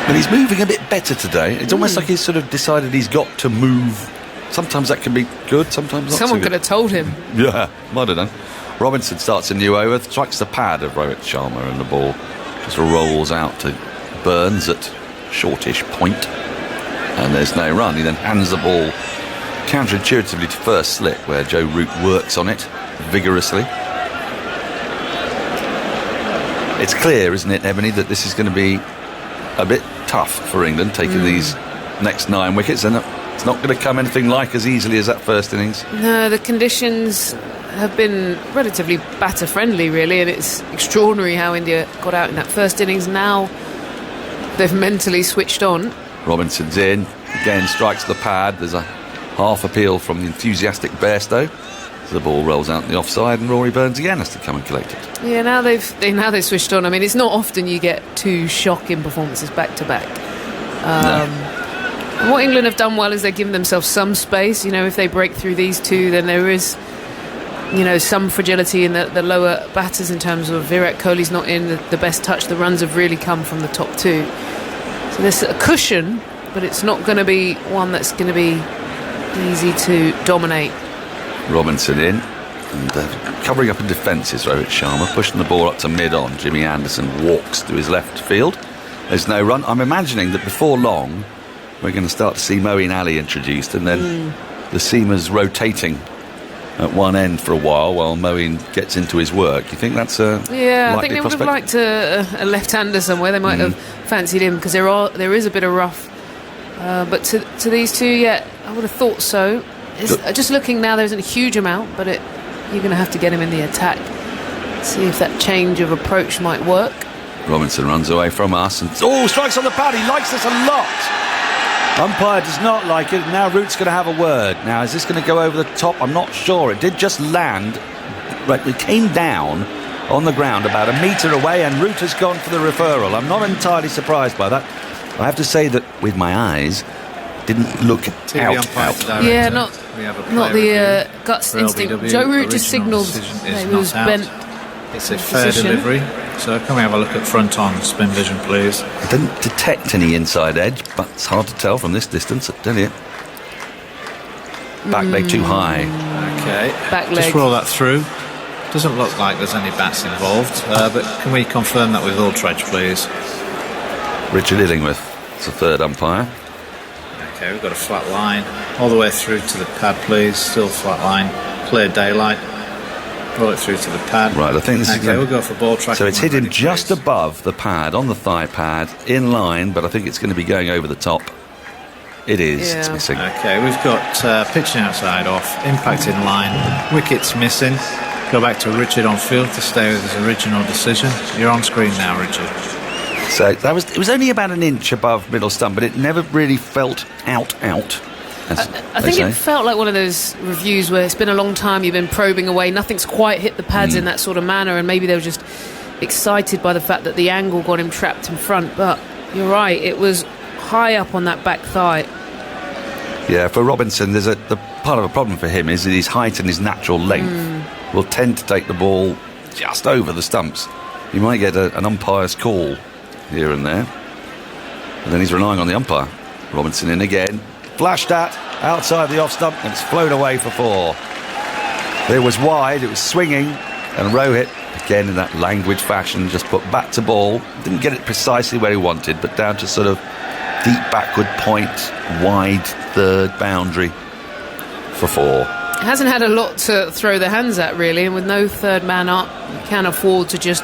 But he's moving a bit better today. It's almost like he's sort of decided he's got to move. Sometimes that can be good, sometimes not.
Someone
so
could
good.
have told him.
Yeah, might have done. Robinson starts a new over, strikes the pad of Rohit Sharma, and the ball just rolls out to Burns at shortish point. And there's no run. He then hands the ball counterintuitively to first slip, where Joe Root works on it vigorously. It's clear, isn't it, Ebony, that this is going to be a bit tough for England, taking these next 9 wickets, and it's not going to come anything like as easily as that first innings.
No, the conditions have been relatively batter friendly, really, and it's extraordinary how India got out in that first innings. Now they've mentally switched on.
Robinson's in, again strikes the pad. There's a half appeal from the enthusiastic Bairstow. So the ball rolls out the offside, and Rory Burns again has to come and collect it.
Yeah, now they've switched on. I mean, it's not often you get 2 shocking performances back to back. And what England have done well is they've given themselves some space. You know, if they break through these 2, then there is, you know, some fragility in the lower batters in terms of Virat Kohli's not in the best touch. The runs have really come from the top 2. So there's a cushion, but it's not going to be one that's going to be easy to dominate.
Robinson in, and covering up in defence is Rohit Sharma, pushing the ball up to mid-on. Jimmy Anderson walks to his left field. There's no run. I'm imagining that before long we're going to start to see Moeen Ali introduced, and then the seamers rotating at one end for a while Moeen gets into his work. You think that's a
I think they would
prospect?
have liked a left-hander somewhere. They might have fancied him, because there is a bit of rough. But to these 2, I would have thought so. Just looking now, there isn't a huge amount, but you're going to have to get him in the attack. See if that change of approach might work.
Robinson runs away from us and strikes on the pad. He likes this a lot. Umpire does not like it. Now Root's going to have a word. Now, is this going to go over the top? I'm not sure. It did just land. Right, it came down on the ground about a metre away, and Root has gone for the referral. I'm not entirely surprised by that. I have to say that with my eyes, didn't look out.
Yeah, not the guts instinct. Joe Root just signalled that he was bent.
It's a fair delivery. So can we have a look at front on spin vision, please?
I didn't detect any inside edge, but it's hard to tell from this distance, I tell you. Back leg too high.
Okay.
Back leg.
Just roll that through. Doesn't look like there's any bats involved, but can we confirm that with Aldridge, please?
Richard Illingworth, it's the third umpire.
Okay, we've got a flat line all the way through to the pad, please. Still flat line. Clear daylight. Roll it through to the pad.
Right, I think this is
okay, we'll go for ball tracking.
So it's hidden just above the pad, on the thigh pad, in line, but I think it's going to be going over the top. It is. It's missing.
Okay, we've got pitching outside off, impact in line, wickets missing. Go back to Richard on field to stay with his original decision. You're on screen now, Richard.
So it was only about an inch above middle stump, but it never really felt out.
I think it felt like one of those reviews where it's been a long time, you've been probing away, nothing's quite hit the pads in that sort of manner, and maybe they were just excited by the fact that the angle got him trapped in front. But you're right, it was high up on that back thigh.
Yeah, for Robinson, the part of a problem for him is that his height and his natural length will tend to take the ball just over the stumps. You might get an umpire's call here and there. And then he's relying on the umpire. Robinson in again. Flashed at, outside the off stump, and it's flown away for 4. It was wide, it was swinging, and Rohit, again in that languid fashion, just put bat to ball. Didn't get it precisely where he wanted, but down to sort of deep backward point, wide third boundary for 4.
Hasn't had a lot to throw their hands at, really, and with no third man up, you can afford to just,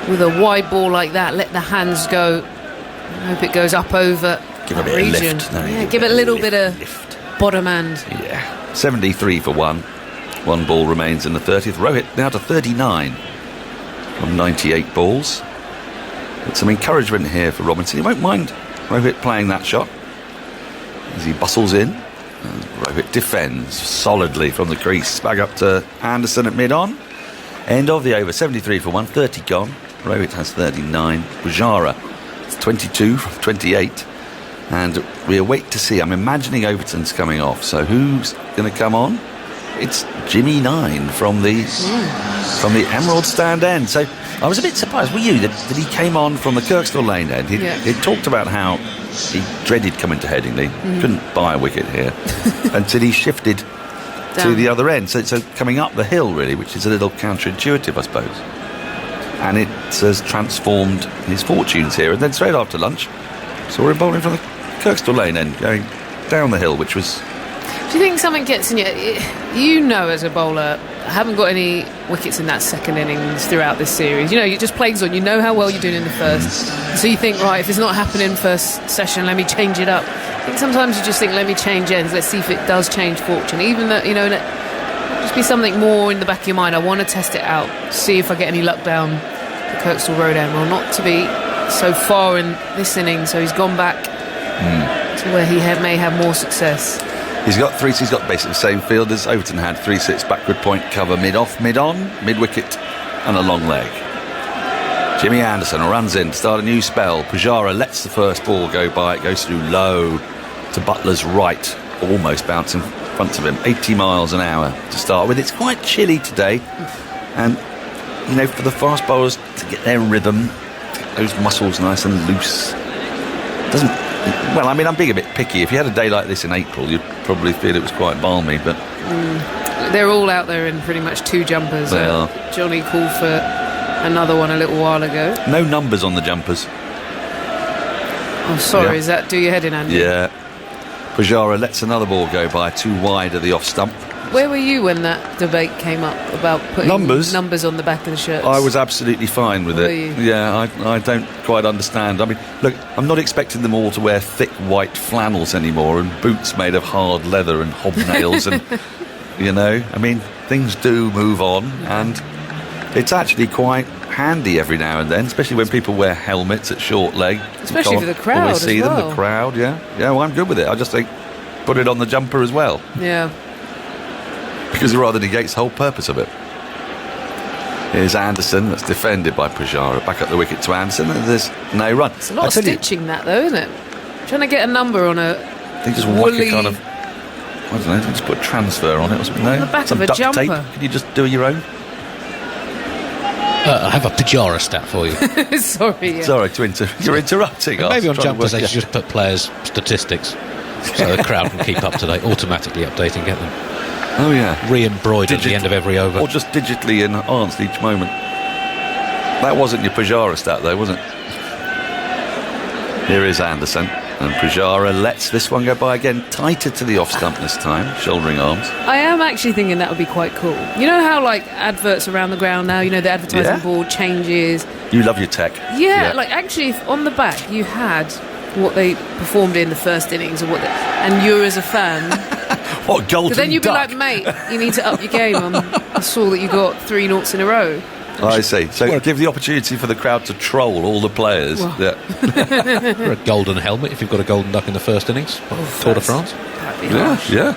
with a wide ball like that, let the hands go. I hope it goes up over
Give a
that
bit
region.
of lift. No,
yeah, give it a little bit of bottom end.
Yeah, 73 for 1. 1 ball remains in the 30th. Rohit now to 39 from 98 balls. But some encouragement here for Robinson. He won't mind Rohit playing that shot as he bustles in. And Rohit defends solidly from the crease. Back up to Anderson at mid-on. End of the over. 73 for 1. 30 gone. Rohit has 39. Pujara 22 from 28. And we await to see. I'm imagining Overton's coming off. So who's going to come on? It's Jimmy 9 from the Emerald Stand end. So I was a bit surprised, were you, that he came on from the Kirkstall Lane end. He talked about how he dreaded coming to Headingley. Couldn't buy a wicket here until he shifted to the other end. So coming up the hill, really, which is a little counterintuitive, I suppose. And it has transformed his fortunes here. And then straight after lunch, saw him bowling from the Kirkstall Lane end, going down the hill, which was...
Do you think something gets in you? You know, as a bowler, I haven't got any wickets in that second innings throughout this series. You know, it just plagues on. You know how well you're doing in the first. So you think, right, if it's not happening first session, let me change it up. I think sometimes you just think, let me change ends. Let's see if it does change fortune. Even that, you know, just be something more in the back of your mind. I want to test it out, see if I get any luck down the Kirkstall Road end. Well, not to be so far in this inning, so he's gone back to where he may have more success.
He's got basically the same field as Overton had. 3-6 backward point cover, mid-off, mid-on, mid-wicket and a long leg. Jimmy Anderson runs in to start a new spell. Pujara lets the first ball go by. It goes through low to Butler's right, almost bouncing in front of him. 80 miles an hour to start with. It's quite chilly today, and you know, for the fast bowlers to get their rhythm, those muscles nice and loose, well, I mean, I'm being a bit picky. If you had a day like this in April, you'd probably feel it was quite balmy, but...
They're all out there in pretty much 2 jumpers.
They are.
Johnny called for another one a little while ago.
No numbers on the jumpers.
Oh, sorry, Is that do your head in, Andy?
Yeah. Pujara lets another ball go by, too wide of the off stump.
Where were you when that debate came up about putting numbers on the back of the shirts?
I was absolutely fine with
Were
it.
you?
Yeah, I don't quite understand. I mean, look, I'm not expecting them all to wear thick white flannels anymore and boots made of hard leather and hobnails and, you know, I mean, things do move on, and it's actually quite handy every now and then, especially when people wear helmets at short leg.
Especially for the crowd
always see
as well.
them, the crowd, yeah. Yeah, well, I'm good with it. I just think put it on the jumper as well.
Yeah.
Because it rather negates the whole purpose of it. Here's Anderson, that's defended by Pujara. Back up the wicket to Anderson, and there's no run.
It's a lot of stitching that, though, isn't it? Trying to get a number on a
They just whack a kind of, I don't know, just put a transfer on it or something. No,
on the back
some
of a
duct
jumper.
tape. Can you just do your own?
I have a Pujara stat for you.
Sorry, yeah.
Sorry you're interrupting us.
Maybe on jumpers they should just put players' statistics so the crowd can keep up to date, automatically updating, get them
Oh yeah,
re-embroidered at the end of every over.
or just digitally enhanced each moment. That wasn't your Pujara stat though, was it? Here is Anderson, and Pujara lets this one go by again, tighter to the off stump this time, shouldering arms.
I am actually thinking that would be quite cool. You know how, like, adverts around the ground now, you know, the advertising board changes.
You love your tech.
Yeah, like, actually, if on the back you had what they performed in the first innings, and you're as a fan...
What, golden
But then you'd be
duck?
like, mate, you need to up your game. I saw that you got 3 noughts in a row.
I see. So give the opportunity for the crowd to troll all the players.
Well.
Yeah.
Or a golden helmet if you've got a golden duck in the first innings. Tour de France.
That'd be
Yeah,
harsh.
yeah.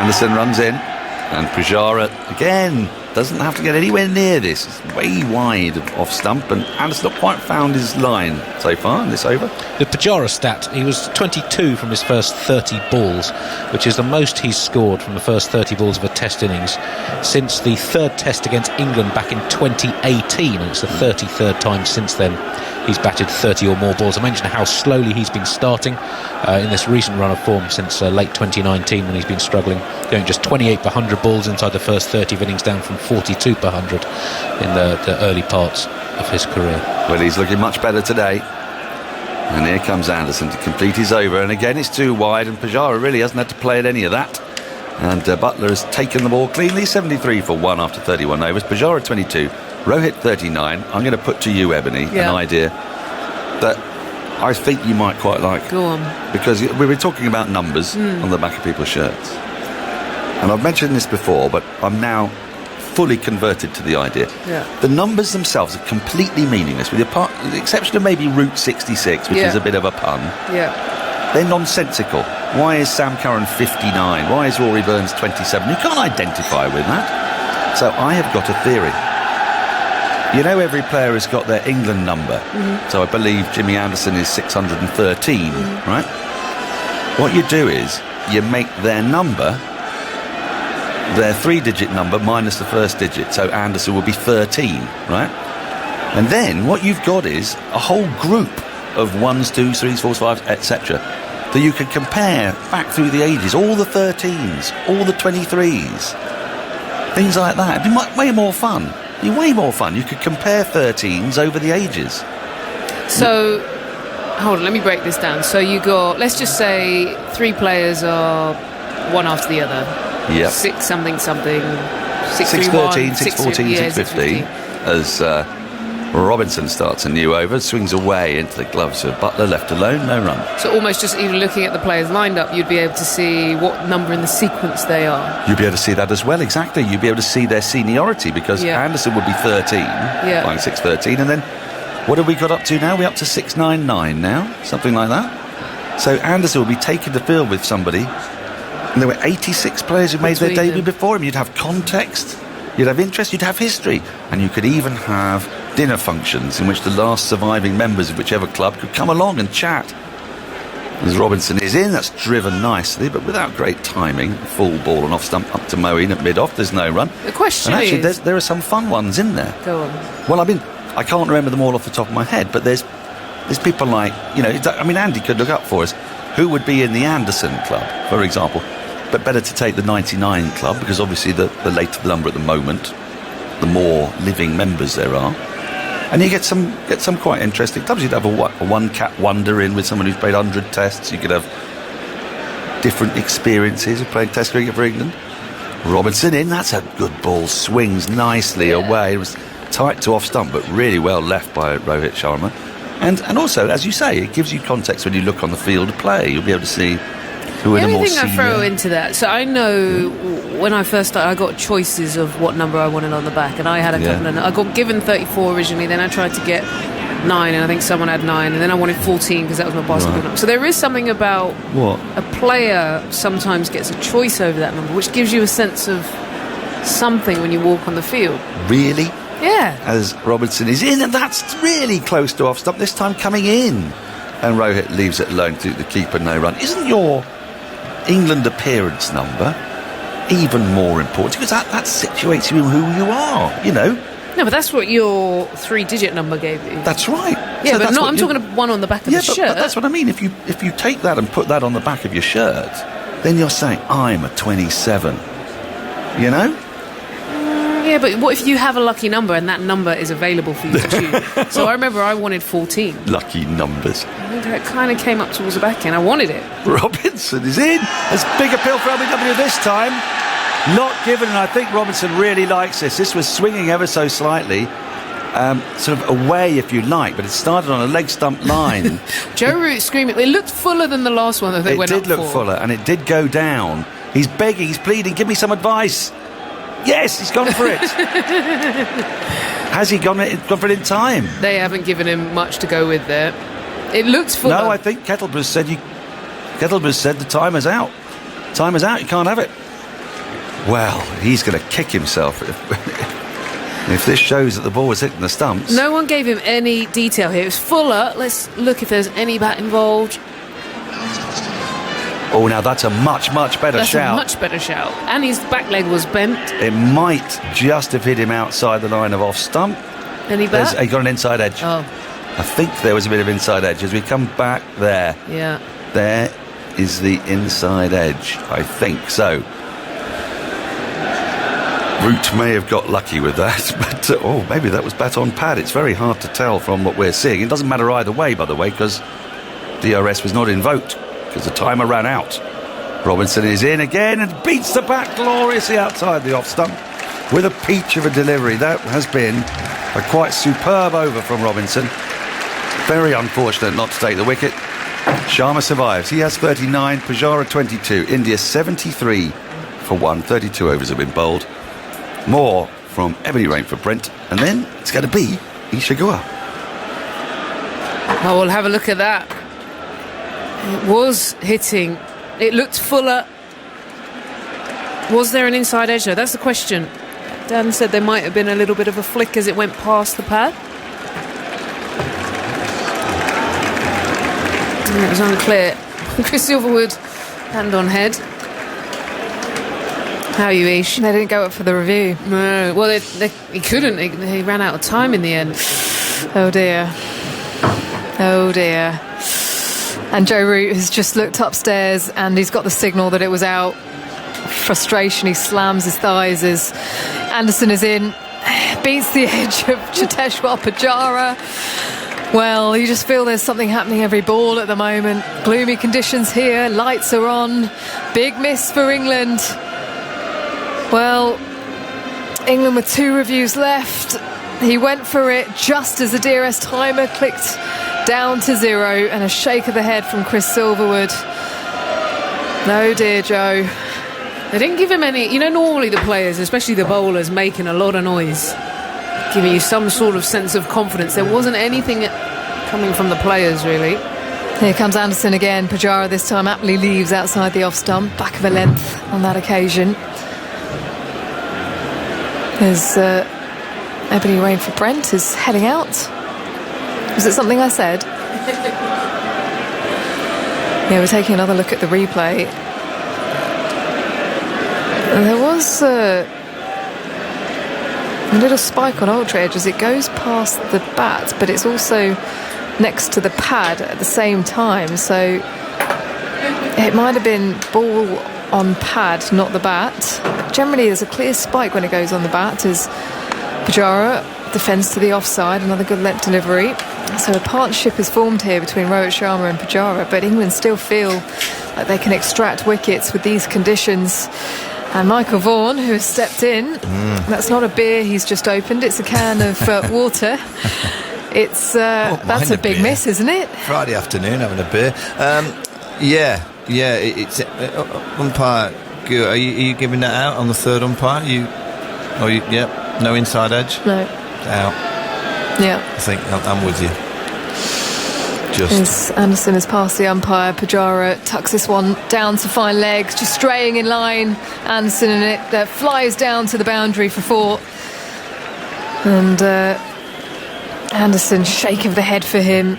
Anderson runs in, and Pujara again doesn't have to get anywhere near this. It's way wide off stump, and Anderson not quite found his line so far in this over.
The Pujara stat, he was 22 from his first 30 balls, which is the most he's scored from the first 30 balls of a test innings since the third test against England back in 2018, and it's the 33rd time since then he's batted 30 or more balls. I mentioned how slowly he's been starting in this recent run of form since late 2019, when he's been struggling, going just 28 per 100 balls inside the first 30 of innings, down from 42 per 100 in the early parts of his career.
Well, he's looking much better today. And here comes Anderson to complete his over, and again it's too wide, and Pujara really hasn't had to play at any of that. And Butler has taken the ball cleanly, 73 for 1 after 31 overs. Pujara 22, Rohit 39. I'm going to put to you, Ebony, an idea that I think you might quite like.
Go on.
Because we were talking about numbers on the back of people's shirts. And I've mentioned this before, but I'm now fully converted to the idea.
Yeah.
The numbers themselves are completely meaningless, with the exception of maybe Route 66, which is a bit of a pun.
Yeah.
They're nonsensical. Why is Sam Curran 59? Why is Rory Burns 27? You can't identify with that. So I have got a theory. You know, every player has got their England number. So I believe Jimmy Anderson is 613, right? What you do is you make their number their 3-digit number minus the first digit, so Anderson will be 13, right? And then what you've got is a whole group of 1s, 2s, 3s, 4s, 5s, etc. that you can compare back through the ages, all the 13s, all the 23s, things like that. It'd be way more fun. It'd be way more fun. You could compare 13s over the ages.
So, hold on, let me break this down. So you got, let's just say 3 players are one after the other.
Yep.
6 something something,
6-13, 6-14, 6-15. As Robinson starts a new over, swings away into the gloves of Butler, left alone, no run.
So almost just even looking at the players lined up, you'd be able to see what number in the sequence they are.
You'd be able to see that as well, exactly. You'd be able to see their seniority, because Anderson would be 13, playing 6-13, and then what have we got up to now? We're up to 6-9-9 now, something like that. So Anderson will be taking the field with somebody. And there were 86 players who made their debut before him. You'd have context, you'd have interest, you'd have history, and you could even have dinner functions in which the last surviving members of whichever club could come along and chat. As Robinson is in, that's driven nicely, but without great timing. Full ball and off stump up to Moeen at mid-off. There's no run.
The question
and actually,
is...
there are some fun ones in there.
Go on.
Well, I can't remember them all off the top of my head, but there's people like, Andy could look up for us. Who would be in the Anderson club, for example? But better to take the 99 club, because obviously the later the number at the moment, the more living members there are. And you get some quite interesting clubs. You'd have a one-cat wonder in with someone who's played 100 tests. You could have different experiences of playing test cricket for England. Robinson in, that's a good ball, swings nicely away. It was tight to off stump, but really well left by Rohit Sharma. And also, as you say, it gives you context when you look on the field of play. You'll be able to see who are the more senior.
I throw into that, so I know when I first started, I got choices of what number I wanted on the back, and I had a couple of, I got given 34 originally, then I tried to get 9, and I think someone had 9, and then I wanted 14 because that was my basketball number. So there is something about a player sometimes gets a choice over that number, which gives you a sense of something when you walk on the field.
Really?
Yeah.
As Robinson is in, and that's really close to off stump, this time coming in. And Rohit leaves it alone to the keeper, no run. Isn't your England appearance number even more important? Because that situates you in who you are, you know.
No, but that's what your 3-digit number gave you.
That's right.
Yeah,
so
but I'm talking about one on the back of the shirt.
But that's what I mean. If you take that and put that on the back of your shirt, then you're saying, I'm a 27. You know?
Yeah, but what if you have a lucky number and that number is available for you to choose? So I remember I wanted 14.
Lucky numbers.
I think it kind of came up towards the back end. I wanted it.
Robinson is in. There's big appeal for LBW this time. Not given, and I think Robinson really likes this. This was swinging ever so slightly. Sort of away, if you like, but it started on a leg stump line.
Joe Root screaming. It looked fuller than the last one that they went up for.
It did look fuller, and it did go down. He's begging, he's pleading, give me some advice. Yes, he's gone for it. Has he gone for it in time?
They haven't given him much to go with there. It looks fuller.
No, I think Kettlebrew said the timer's out. Timer's out, you can't have it. Well, he's going to kick himself if If this shows that the ball was hitting the stumps...
No one gave him any detail here. It was Fuller. Let's look if there's any bat involved.
Oh, now that's a much, much better
That's
shout.
a much better shout. And his back leg was bent.
It might just have hit him outside the line of off stump.
Any bat?
He got an inside edge.
Oh,
I think there was a bit of inside edge. As we come back there,
yeah.
there is the inside edge. I think so. Root may have got lucky with that, but maybe that was bat on pad. It's very hard to tell from what we're seeing. It doesn't matter either way, by the way, because DRS was not invoked because the timer ran out. Robinson is in again and beats the bat gloriously outside the off stump with a peach of a delivery. That has been a quite superb over from Robinson. Very unfortunate not to take the wicket. Sharma survives. He has 39, Pujara 22, India 73 for 1. 32 overs have been bowled. More from Ebony Rain for Brent, and then it's going to be Isha Guha.
Oh, we'll have a look at that. It was hitting. It looked Fuller. Was there an inside edge though? That's the question. Dan said there might have been a little bit of a flick as it went past the pad. And it was unclear. Chris Silverwood, hand on head. How are you, Ish?
They didn't go up for the review.
No, well, he couldn't. He ran out of time in the end.
Oh dear. Oh dear. And Joe Root has just looked upstairs and he's got the signal that it was out. Frustration, he slams his thighs as Anderson is in. Beats the edge of Cheteshwar Pujara. Well, you just feel there's something happening every ball at the moment. Gloomy conditions here, lights are on. Big miss for England. Well, England with 2 reviews left. He went for it just as the DRS timer clicked down to 0, and a shake of the head from Chris Silverwood. No, dear Joe.
They didn't give him any. You know, normally the players, especially the bowlers, making a lot of noise, giving you some sort of sense of confidence. There wasn't anything coming from the players, really.
Here comes Anderson again. Pujara this time aptly leaves outside the off stump, back of a length on that occasion. There's Ebony Rain for Brent is heading out. Was it something I said? Yeah, we're taking another look at the replay. And there was a little spike on Ultra Edge as it goes past the bat, but it's also next to the pad at the same time, so it might have been ball on pad, not the bat. Generally there's a clear spike when it goes on the bat as Pujara defends to the offside. Another good length delivery. So a partnership is formed here between Rohit Sharma and Pujara, but England still feel like they can extract wickets with these conditions. And Michael Vaughan, who has stepped in, that's not a beer he's just opened, it's a can of water. It's that's a big miss, isn't it?
Friday afternoon having a beer. Yeah, it's umpire. Are you giving that out on the third umpire? No inside edge.
No.
Out.
Yeah.
I think I'm with you.
As Anderson has passed the umpire, Pujara tucks this one down to fine legs, just straying in line. Anderson and it flies down to the boundary for 4. And Anderson, shake of the head for him.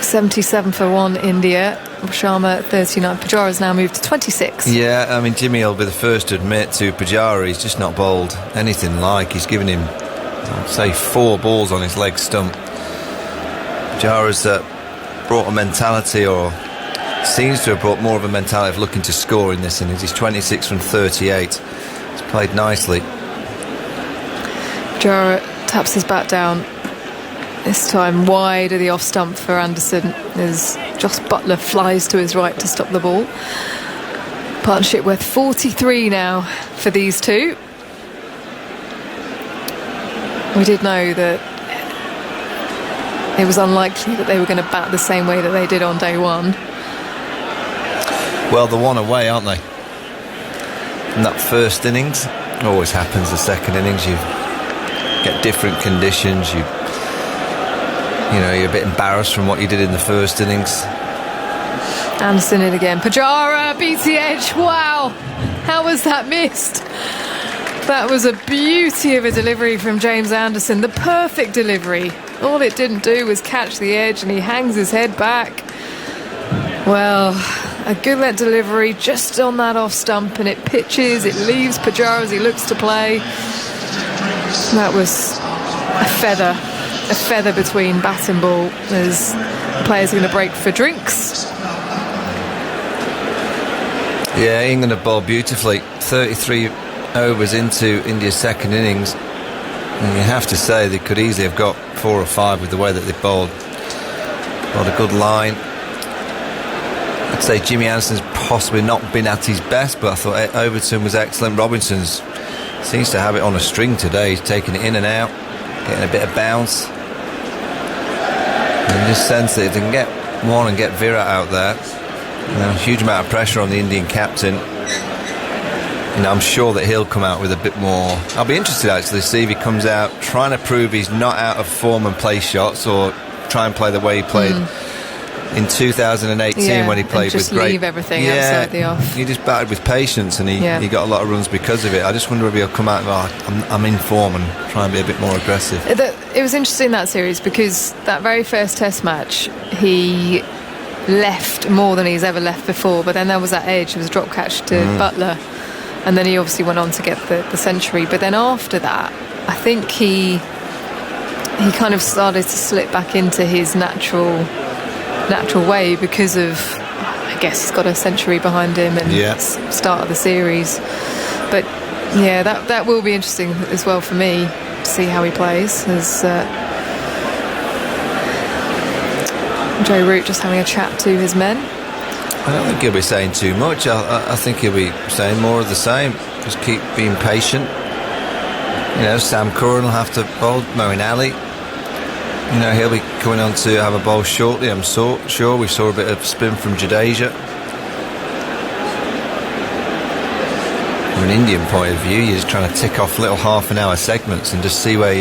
77 for 1 India. Sharma 39. Pujara's now moved to 26.
Yeah, I mean, Jimmy will be the first to admit to Pujara he's just not bowled anything like. He's given him, I'd say, 4 balls on his leg stump. Pujara's brought a mentality, or seems to have brought more of a mentality of looking to score in this innings. He's 26 from 38. He's played nicely.
Pujara taps his bat down. This time wide of the off stump for Anderson as Joss Buttler flies to his right to stop the ball. Partnership worth 43 now for these two. We did know that it was unlikely that they were going to bat the same way that they did on day one.
Well, they're one away, aren't they? In that first innings, it always happens. The second innings, you get different conditions. You're a bit embarrassed from what you did in the first innings.
Anderson in again. Pujara beats the edge. Wow, how was that missed? That was a beauty of a delivery from James Anderson. The perfect delivery. All it didn't do was catch the edge, and he hangs his head back. Well, a good let delivery just on that off stump, and it pitches, it leaves Pujara as he looks to play. That was a feather between bat and ball as the players are going to break for drinks.
Yeah, England have bowled beautifully. 33 overs into India's second innings. And you have to say they could easily have got 4 or 5 with the way that they bowled. Got a good line. I'd say Jimmy Anderson's possibly not been at his best, but I thought Overton was excellent. Robinson's seems to have it on a string today. He's taking it in and out, getting a bit of bounce. And just sense that if they can get one and get Virat out there, a huge amount of pressure on the Indian captain. I'm sure that he'll come out with a bit more. I'll be interested actually to see if he comes out trying to prove he's not out of form and play shots, or try and play the way he played in 2018 when he played with great.
Leave everything outside the off.
He just batted with patience, and he got a lot of runs because of it. I just wonder if he'll come out and I'm in form and try and be a bit more aggressive.
It was interesting, that series, because that very first Test match he left more than he's ever left before, but then there was that edge. It was a drop catch to Butler, and then he obviously went on to get the century. But then after that, I think he kind of started to slip back into his natural way because of, I guess, he's got a century behind him and start of the series. But yeah, that will be interesting as well for me to see how he plays, as Joe Root just having a chat to his men.
I don't think he'll be saying too much. I think he'll be saying more of the same. Just keep being patient. Sam Curran will have to bowl. Moeen Ali, he'll be coming on to have a bowl shortly, I'm sure. We saw a bit of spin from Jadeja. From an Indian point of view, you're just trying to tick off little half-an-hour segments and just see where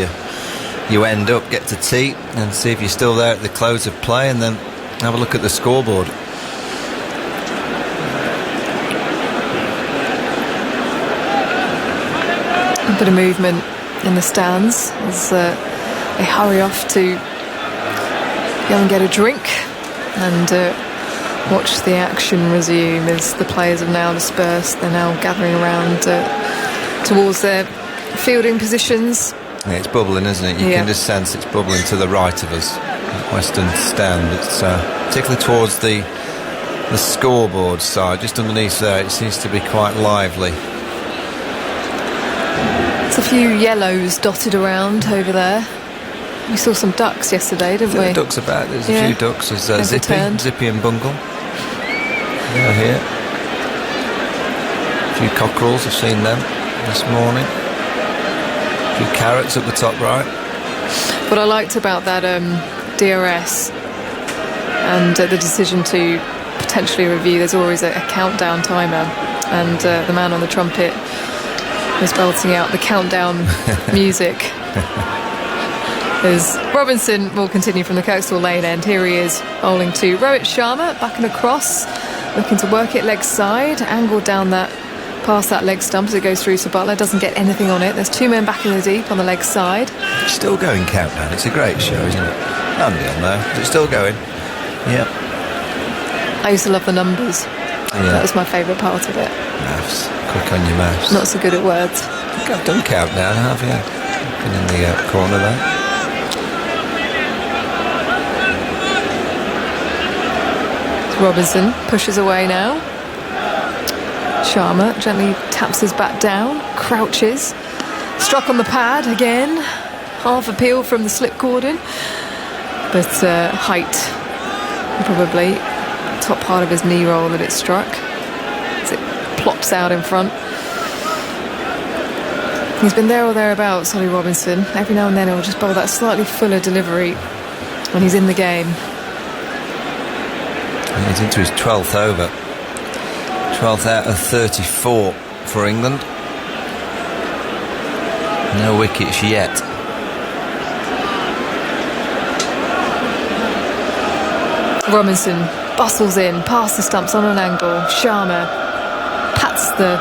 you end up, get to tea, and see if you're still there at the close of play, and then have a look at the scoreboard.
A bit of movement in the stands as they hurry off to go and get a drink and watch the action resume as the players have now dispersed. They're now gathering around towards their fielding positions.
Yeah, it's bubbling, isn't it? You can just sense it's bubbling to the right of us, western stand. It's particularly towards the scoreboard side, just underneath there. It seems to be quite lively.
There's a few yellows dotted around over there. We saw some ducks yesterday, didn't we?
Ducks about. There's a few ducks. There's Zippy and Bungle. They're here. A few cockerels, I've seen them this morning. A few carrots at the top right.
What I liked about that DRS and the decision to potentially review, there's always a countdown timer, and the man on the trumpet was belting out the countdown music. As Robinson will continue from the coastal lane end. Here he is bowling to Rohit Sharma, back and across, looking to work it leg side, angled down past that leg stump as it goes through to Butler, doesn't get anything on it. There's 2 men back in the deep on the leg side.
Still going countdown. It's a great show, isn't it? Handy on there. Is it still going? Yeah.
I used to love the numbers. That was my favourite part of it.
Maths. Quick on your maths.
Not so good at words.
I think I've done countdown, have you? Been in the corner there.
Robinson pushes away now. Sharma gently taps his bat down, crouches, struck on the pad again, half appeal from the slip cordon, but height, probably top part of his knee roll that it struck as it plops out in front. He's been there or thereabouts, Ollie Robinson. Every now and then he'll just bowl that slightly fuller delivery when he's in the game.
And he's into his 12th over. 12th out of 34 for England. No wickets yet.
Robinson bustles in, past the stumps on an angle. Sharma pats the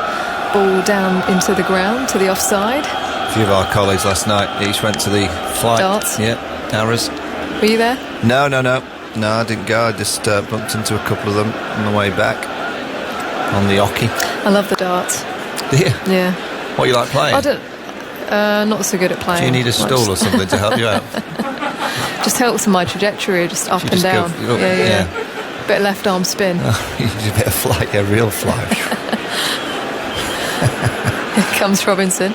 ball down into the ground to the offside.
A few of our colleagues last night each went to the flight.
Darts.
Yeah, arrows.
Were you there?
No, I didn't go. I just bumped into a couple of them on the way back on the hockey.
I love the darts.
Do you?
Yeah.
What you like playing?
I don't. Not so good at playing.
Do you need a stool or something to help you out?
Just helps in my trajectory, just up and
just go-
down.
go-
Yeah. Bit of left arm spin.
You need a bit of flight, a real flight.
Here comes Robinson.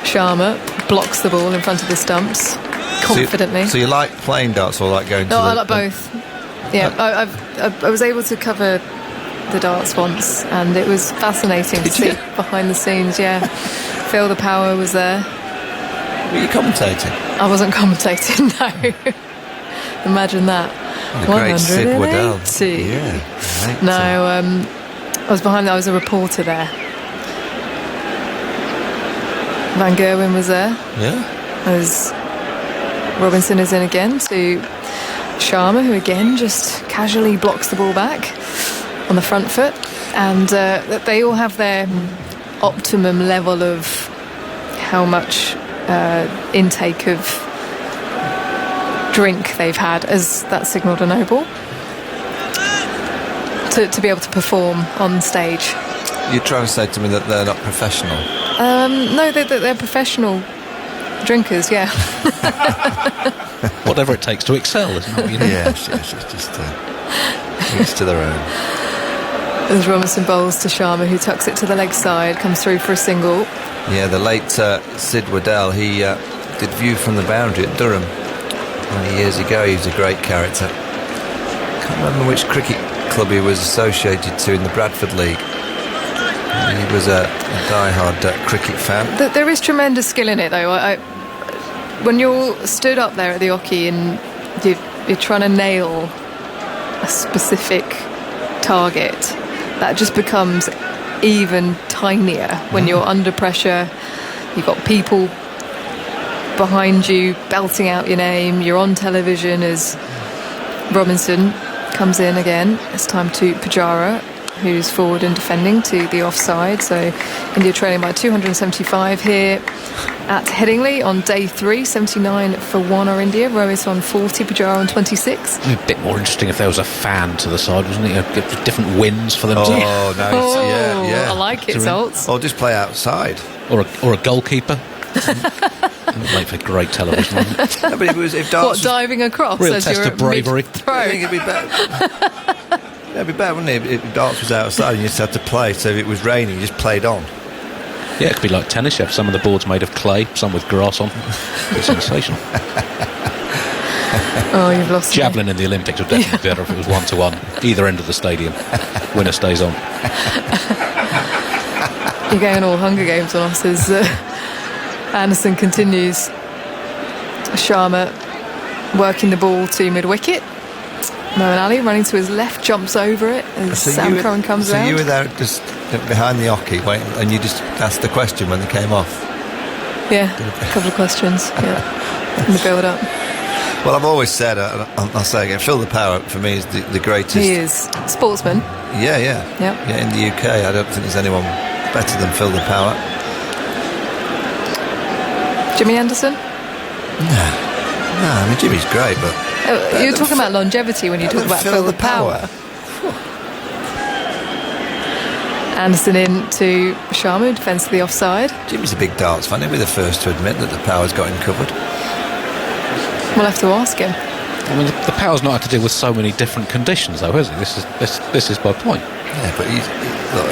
Sharma blocks the ball in front of the stumps confidently.
So you like playing darts or like going to
No,
the...
I like both. Yeah, I was able to cover the darts once, and it was fascinating to see behind the scenes. Yeah, Phil the Power was there.
Were you commentating?
I wasn't commentating. No. Imagine that.
The great Sid Waddell.
180.
Yeah.
No, I was behind. I was a reporter there. Van Gerwen was there.
Yeah.
As Robinson is in again to Sharma, who again just casually blocks the ball back on the front foot, and they all have their optimum level of how much intake of drink they've had, as that signalled a noble, to be able to perform on stage.
You're trying to say to me that they're not professional?
No, they're professional drinkers, yeah.
Whatever it takes to excel, isn't it? You know?
Yes, it's just each to their own.
As Robinson bowls to Sharma, who tucks it to the leg side, comes through for a single.
Yeah, the late Sid Waddell, he did View from the Boundary at Durham many years ago. He was a great character. Can't remember which cricket club he was associated to in the Bradford League. He was a die-hard cricket fan.
There is tremendous skill in it, though. When you're stood up there at the hockey and you're trying to nail a specific target, that just becomes even tinier when you're under pressure. You've got people behind you belting out your name. You're on television as Robinson comes in again. It's time to Pujara, who's forward and defending to the offside. So India trailing by 275 here at Headingley on day 3. 79 for 1 are India. Rohit on 40, Pujara on 26.
A bit more interesting if there was a fan to the side, wasn't it? Different winds for them.
Oh, no, yeah.
I like it, Zoltz.
Or just play outside.
Or a goalkeeper. It would make for great television, wouldn't it?
No, but if darts...
What, diving across?
Real
as
test
you're
of bravery.
mid-throw?
I think it'd be better. It'd be better, wouldn't it, if darts was outside and you just had to play, so if it was raining, you just played on.
Yeah, it could be like tennis. You have some of the boards made of clay, some with grass on. It's sensational.
Oh, you've lost me.
Javelin in the Olympics would definitely be better if it was 1-to-1. Either end of the stadium. Winner stays on.
You're going all Hunger Games on us as Anderson continues. Sharma working the ball to mid-wicket. Moeen Ali running to his left, jumps over it as Sam Curran comes around.
So you were there just behind the hockey waiting, and you just asked the question when they came off?
Yeah, a couple of questions, yeah, in the build-up.
Well, I've always said, I'll say again, Phil the Power for me is the greatest.
He is. Sportsman.
Yeah.
Yep.
Yeah, in the UK, I don't think there's anyone better than Phil the Power.
Jimmy Anderson?
No, I mean, Jimmy's great, but...
You're talking about longevity when you talk about Phil the Power. Anderson in to Sharma, defence to the offside.
Jimmy's a big darts fan. He'll be the first to admit that the Power's got him covered.
We'll have to ask him.
I mean, the Power's not had to deal with so many different conditions, though, has he? This is my point.
Yeah, but look,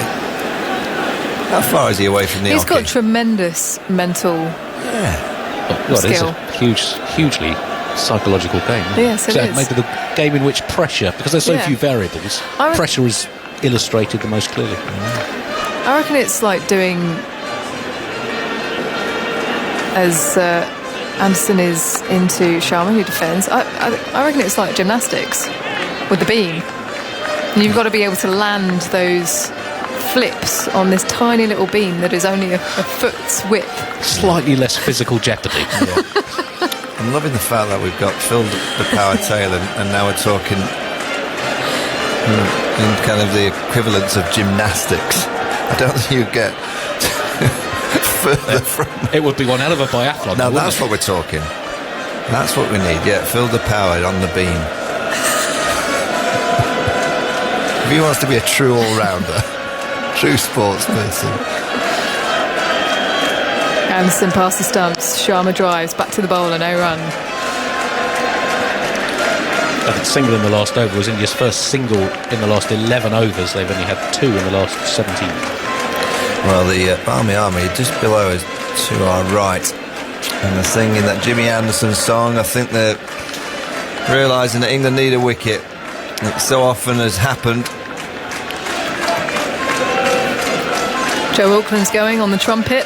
how far is he away from the
He's
hockey?
got tremendous mental
Well, it is
skill.
a hugely psychological game.
Yes, it is.
Maybe the game in which pressure, because there's so few variables, pressure is illustrated the most clearly.
I reckon it's like doing, as Anderson is into Sharma, who defends, I reckon it's like gymnastics with the beam. And you've got to be able to land those flips on this tiny little beam that is only a foot's width.
Slightly less physical jeopardy.
Yeah. I'm loving the fact that we've got Phil the Power Tail and now we're talking in kind of the equivalents of gymnastics. I don't think you get further from.
It would be one hell of a biathlon.
No,
wouldn't
that's
it?
what we're talking. That's what we need. Yeah, Phil the Power on the beam. If he wants to be a true all-rounder, true sports person.
Anderson past the stumps. Sharma drives back to the bowler. No run.
I think single in the last over was India's first single in the last 11 overs. They've only had 2 in the last 17.
Well, the Moeen Ali just below us to our right, and they're singing that Jimmy Anderson song. I think they're realising that England need a wicket. It so often has happened.
Joe Auckland's going on the trumpet.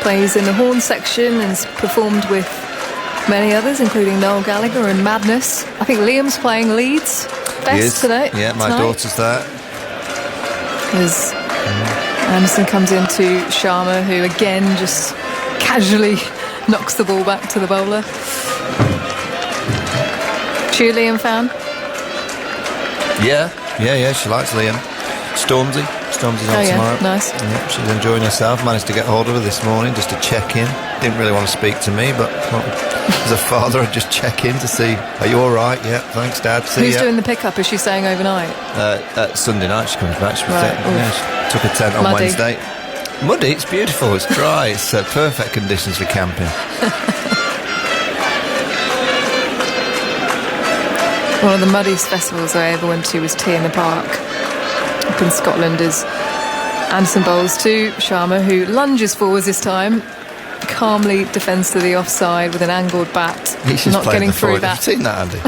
Plays in the horn section and has performed with many others, including Noel Gallagher and Madness. I think Liam's playing leads best today.
Yeah, my daughter's there.
As Anderson comes into Sharma, who again just casually knocks the ball back to the bowler. She a Liam fan?
Yeah, she likes Liam. Stormzy's on tomorrow.
Nice.
Yeah, she's enjoying herself. Managed to get hold of her this morning just to check in. Didn't really want to speak to me, but as a father, I'd just check in to see, are you all right? Yeah, thanks, Dad. See
Who's
ya.
doing the pickup? Is she staying overnight?
Sunday night she comes back. She'll be
Right.
fit. Yeah, she took a tent on
Muddy.
Wednesday. Muddy, it's beautiful. It's dry. It's perfect conditions for camping.
One of the muddiest festivals I ever went to was Tea in the Park up in Scotland. As Anderson bowls to Sharma, who lunges forwards this time, calmly defends to the offside with an angled bat,
He's just
not
playing
getting
the
through
forward.
that.
Have you seen that, Andy?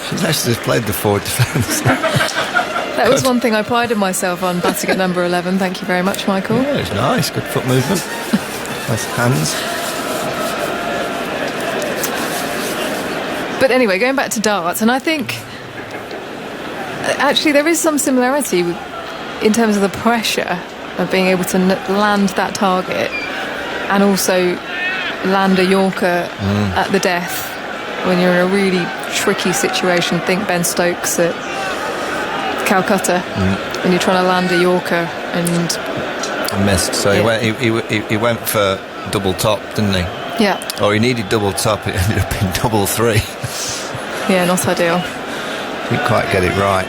She's actually just played the forward defence.
That was one thing I prided myself on, batting at number 11. Thank you very much, Michael.
Yeah, it's nice. Good foot movement. Nice hands.
But anyway, going back to darts, and I think actually there is some similarity in terms of the pressure of being able to land that target and also land a Yorker at the death when you're in a really tricky situation. Think Ben Stokes at Calcutta, when you're trying to land a Yorker and
Missed. So
Yeah.
he went for double top, didn't he?
yeah,
Or he needed double top. It ended up in double 3.
yeah, not ideal.
Didn't quite get it right.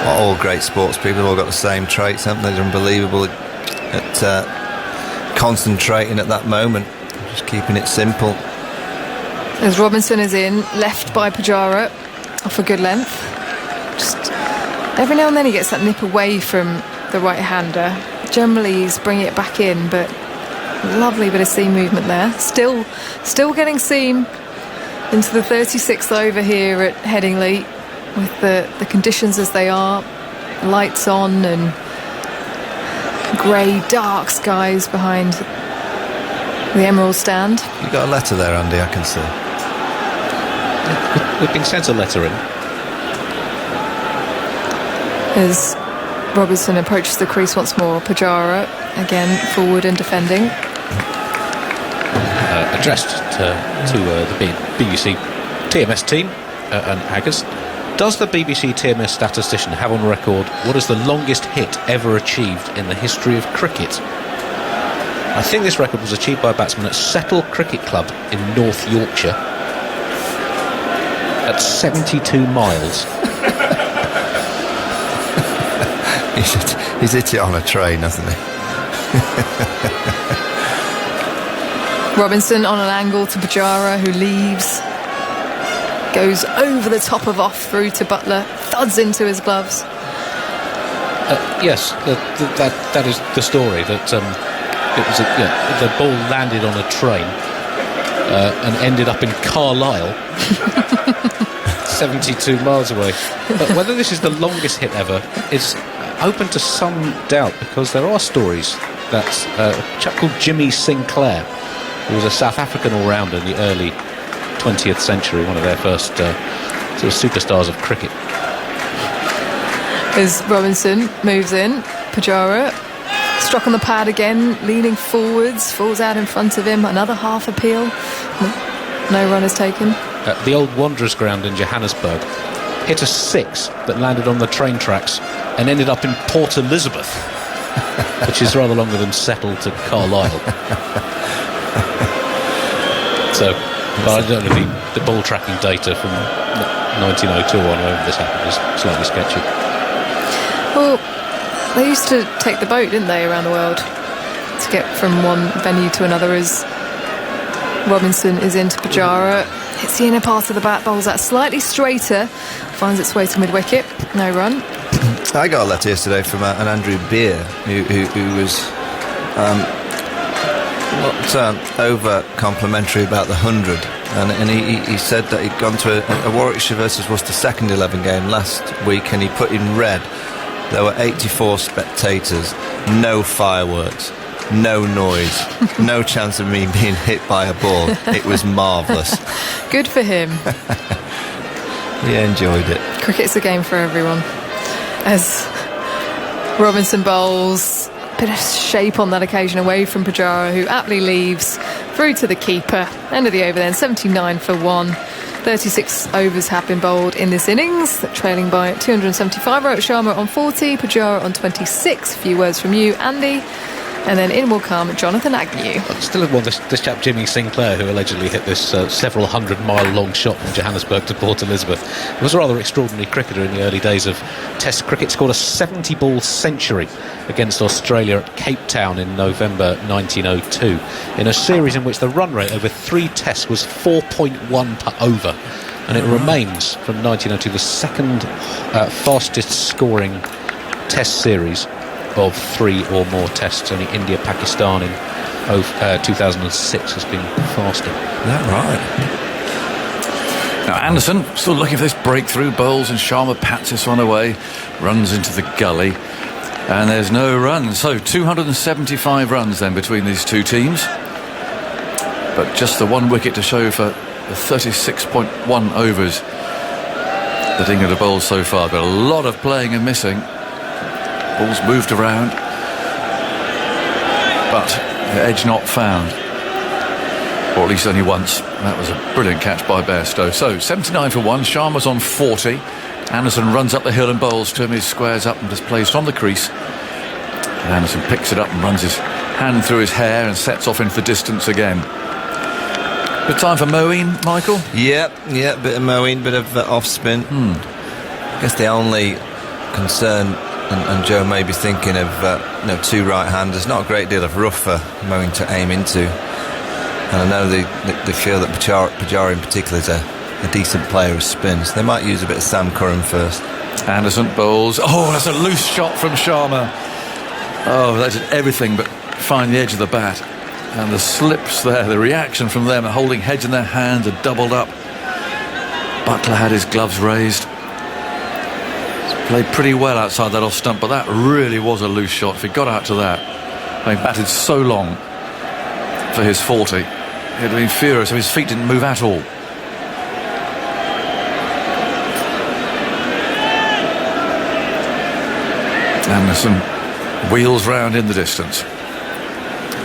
Well, all great sports people have all got the same traits, haven't they? They're unbelievable at concentrating at that moment, just keeping it simple.
As Robinson is in, left by Pujara off a good length. Just every now and then he gets that nip away from the right-hander. Generally he's bringing it back in, but lovely bit of seam movement there. Still getting seam into the 36th over here at Headingley, with the conditions as they are, lights on and grey dark skies behind the Emerald stand.
You got a letter there, Andy, I can see.
We've been sent a letter in.
As Robinson approaches the crease once more, Pujara again forward and defending.
Addressed to the BBC TMS team and Haggers. Does the BBC TMS statistician have on record what is the longest hit ever achieved in the history of cricket? I think this record was achieved by a batsman at Settle Cricket Club in North Yorkshire at 72 miles.
He's hit it on a train, hasn't he?
Robinson on an angle to Pujara, who leaves, goes over the top of off through to Butler, thuds into his gloves.
Yes, that is the story. That it was the ball landed on a train and ended up in Carlisle, 72 miles away. But whether this is the longest hit ever is open to some doubt, because there are stories that a chap called Jimmy Sinclair, who was a South African all-rounder in the early 20th century, one of their first sort of superstars of cricket.
As Robinson moves in, Pujara struck on the pad again, leaning forwards, falls out in front of him, another half appeal. No run is taken.
The old Wanderers ground in Johannesburg hit a 6 that landed on the train tracks and ended up in Port Elizabeth, which is rather longer than Settle to Carlisle. So, but I don't know the ball tracking data from 1902 on whenever this happened is slightly sketchy.
Well, they used to take the boat, didn't they, around the world to get from one venue to another. As Robinson is into Pujara, hits the inner part of the bat, bowls that slightly straighter, finds its way to mid-wicket, no run.
I got a letter yesterday from an Andrew Beer who was not over complimentary about the 100, and he said that he'd gone to a Warwickshire versus Worcester second 11 game last week, and he put in red there were 84 spectators, no fireworks, no noise, no chance of me being hit by a ball. It was marvellous.
Good for him.
He enjoyed it.
Cricket's a game for everyone. As Robinson bowls, a bit of shape on that occasion away from Pujara, who aptly leaves through to the keeper. End of the over then, 79 for 1. 36 overs have been bowled in this innings, trailing by 275. Rohit Sharma on 40, Pujara on 26. A few words from you, Andy. And then in will come Jonathan Agnew.
Still one, this chap Jimmy Sinclair, who allegedly hit this several 100-mile-long shot from Johannesburg to Port Elizabeth. He was a rather extraordinary cricketer in the early days of Test cricket. Scored a 70-ball century against Australia at Cape Town in November 1902, in a series in which the run rate over 3 Tests was 4.1 per over. And it remains, from 1902, the second fastest scoring Test series of 3 or more Tests. Only India-Pakistan in 2006 has been faster.
Is that right?
Now Anderson still looking for this breakthrough, bowls, and Sharma pats this one away, runs into the gully, and there's no run. So 275 runs then between these two teams, but just the 1 wicket to show for the 36.1 overs that England have bowled so far. But a lot of playing and missing. Ball's moved around, but the edge not found, or at least only once. That was a brilliant catch by Bairstow. So 79 for 1. Sharma's on 40. Anderson runs up the hill and bowls to him. He squares up and just plays from the crease. And Anderson picks it up and runs his hand through his hair and sets off into the distance again. Good time for Moeen, Michael?
Yeah, bit of Moeen, bit of off spin. I guess the only concern, and Joe may be thinking of 2 right-handers, not a great deal of rough for Moeen to aim into. And I know they feel that Pujara in particular is a decent player of spin, so they might use a bit of Sam Curran first.
Anderson bowls. Oh, that's a loose shot from Sharma. Oh, that did everything but find the edge of the bat. And the slips there, the reaction from them, holding heads in their hands, are doubled up. Butler had his gloves raised. Played pretty well outside that off stump, but that really was a loose shot. If he got out to that, having batted so long for his 40, he'd have been furious if his feet didn't move at all. Anderson wheels round in the distance.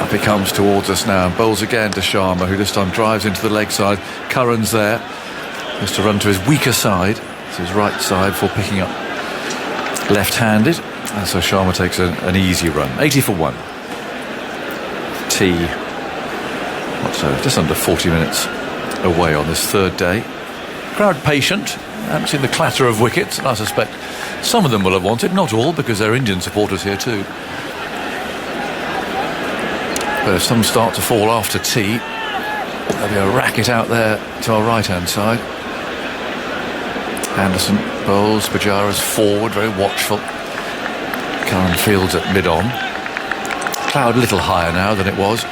Up he comes towards us now and bowls again to Sharma, who this time drives into the leg side. Curran's there. Has to run to his weaker side. It's his right side for picking up left-handed, and so Sharma takes an easy run. 80 for 1. Just under 40 minutes away on this 3rd day. Crowd patient. I haven't seen the clatter of wickets, and I suspect some of them will have wanted, not all, because there are Indian supporters here too. But if some start to fall after tea, there'll be a racket out there to our right-hand side. Anderson bowls, Pujara's forward, very watchful. Curran fields at mid-on. Cloud a little higher now than it was.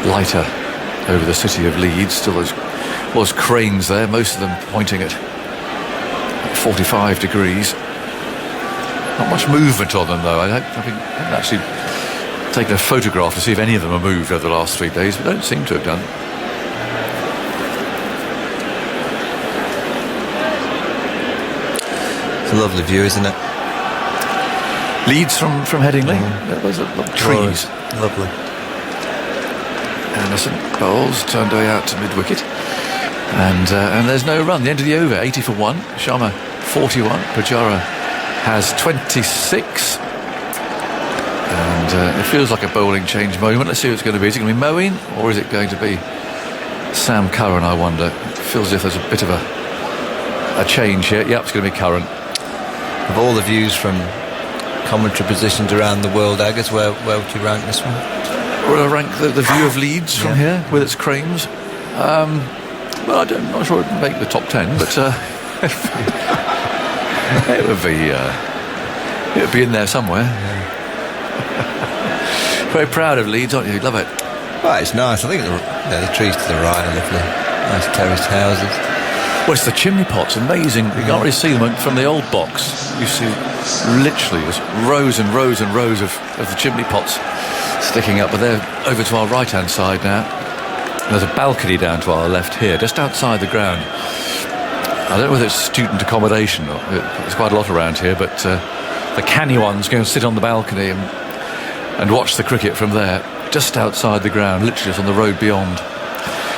Lighter over the city of Leeds. Still was cranes there, most of them pointing at 45 degrees. Not much movement on them though. I haven't actually taken a photograph to see if any of them have moved over the last 3 days, but don't seem to have done.
It's a lovely view, isn't it?
Leeds from Headingley. There was a lot of trees.
Lovely.
Anderson bowls, turned away out to mid-wicket. And there's no run. The end of the over, 80 for 1. Sharma 41. Pujara has 26. And it feels like a bowling change moment. Let's see who it's going to be. Is it going to be Moeen, or is it going to be Sam Curran, I wonder? It feels as if there's a bit of a change here. Yep, it's going to be Curran.
Of all the views from commentary positions around the world, Agus, where would you rank this one?
Would I rank the view of Leeds from here with its cranes? Well, I'm not sure it would make the top 10, but it would be in there somewhere. Very proud of Leeds, aren't you? Love it.
Well, it's nice. I think the trees to the right are lovely. Nice terraced houses.
Well, it's the chimney pots, amazing. You can't really see them from the old box. You see literally just rows and rows and rows of the chimney pots sticking up, but they're over to our right-hand side now. There's a balcony down to our left here, just outside the ground. I don't know whether it's student accommodation or there's quite a lot around here, but the canny ones go and sit on the balcony and watch the cricket from there, just outside the ground, literally just on the road beyond.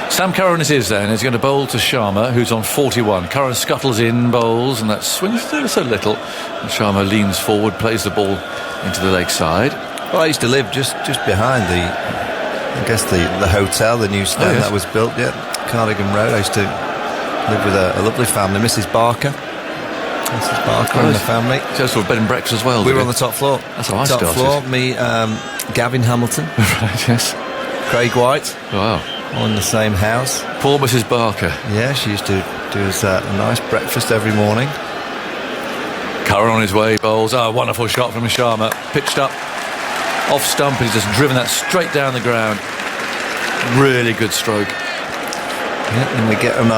Sam Curran it is then. He's going to bowl to Sharma, who's on 41. Curran scuttles in, bowls, and that swings so little. And Sharma leans forward, plays the ball into the leg side.
Well, I used to live just behind the hotel, the new stand that was built, Cardigan Road. I used to live with a lovely family, Mrs. Barker. Mrs. Barker and the family.
So sort of bed and breakfast as well.
We were on the top floor.
That's how I started.
Top floor, me, Gavin Hamilton.
Right, yes.
Craig White.
Wow.
All in the same house.
Poor Mrs. Barker.
Yeah, she used to do us a nice breakfast every morning.
Curran on his way, bowls. Wonderful shot from Sharma. Pitched up, off stump. He's just driven that straight down the ground. Really good stroke.
Yeah, and we get on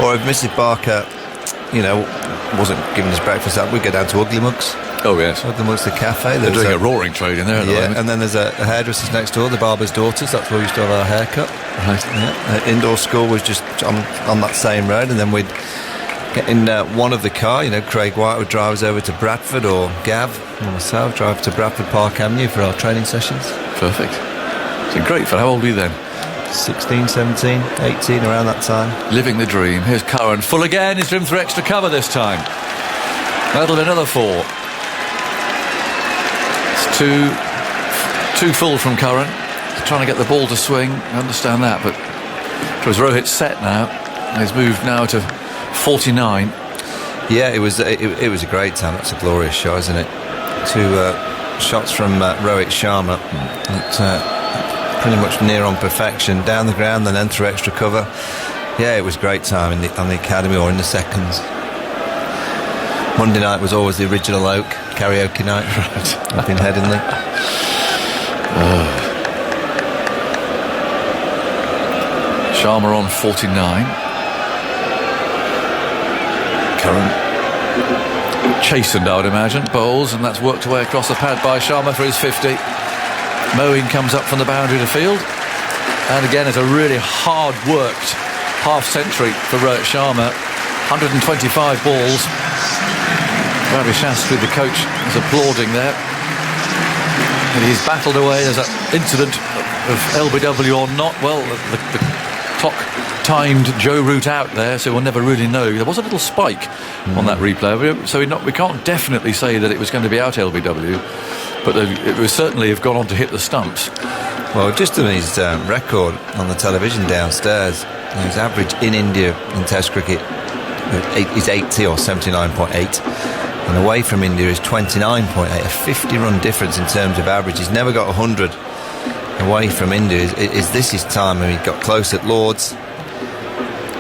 or if Mrs. Barker, wasn't giving us breakfast up, we'd go down to Ugly Mugs.
Oh, yes.
Ugly Mugs, the cafe.
They're doing a roaring trade in there at the moment.
And then there's a hairdresser's next door, the Barber's Daughters. That's where we used to have our haircut.
Right.
Yeah. Indoor school was just on that same road, and then we'd get in one of the car. Craig White would drive us over to Bradford, or Gav or myself drive to Bradford Park Avenue for our training sessions.
Perfect. It's great fun. How old were you then?
16, 17, 18, around that time.
Living the dream. Here's Curran. Full again. He's driven through extra cover this time. That'll be another 4. It's too full from Curran. He's trying to get the ball to swing. I understand that, but it was Rohit's set now. He's moved now to 49.
Yeah, it was a great time. That's a glorious shot, isn't it? 2 shots from Rohit Sharma. Pretty much near on perfection, down the ground and then through extra cover. Yeah, it was great time on the academy or in the seconds. Monday night was always the original Oak karaoke night up in Headingley.
Sharma on 49. Curran chastened, I would imagine, bowls, and that's worked away across the pad by Sharma for his 50. Moeen comes up from the boundary to field, and again it's a really hard-worked half-century for Rohit Sharma. 125 balls. Ravi Shastri, the coach, is applauding there, and he's battled away. There's that incident of LBW or not. Well, the clock timed Joe Root out there, so we'll never really know. There was a little spike on that replay, so we can't definitely say that it was going to be out LBW, but it would certainly have gone on to hit the stumps.
Well, just on his record on the television downstairs, his average in India in Test cricket is 80 or 79.8, and away from India is 29.8, a 50-run difference in terms of average. He's never got 100 away from India. Is this his time? I mean, he got close at Lords.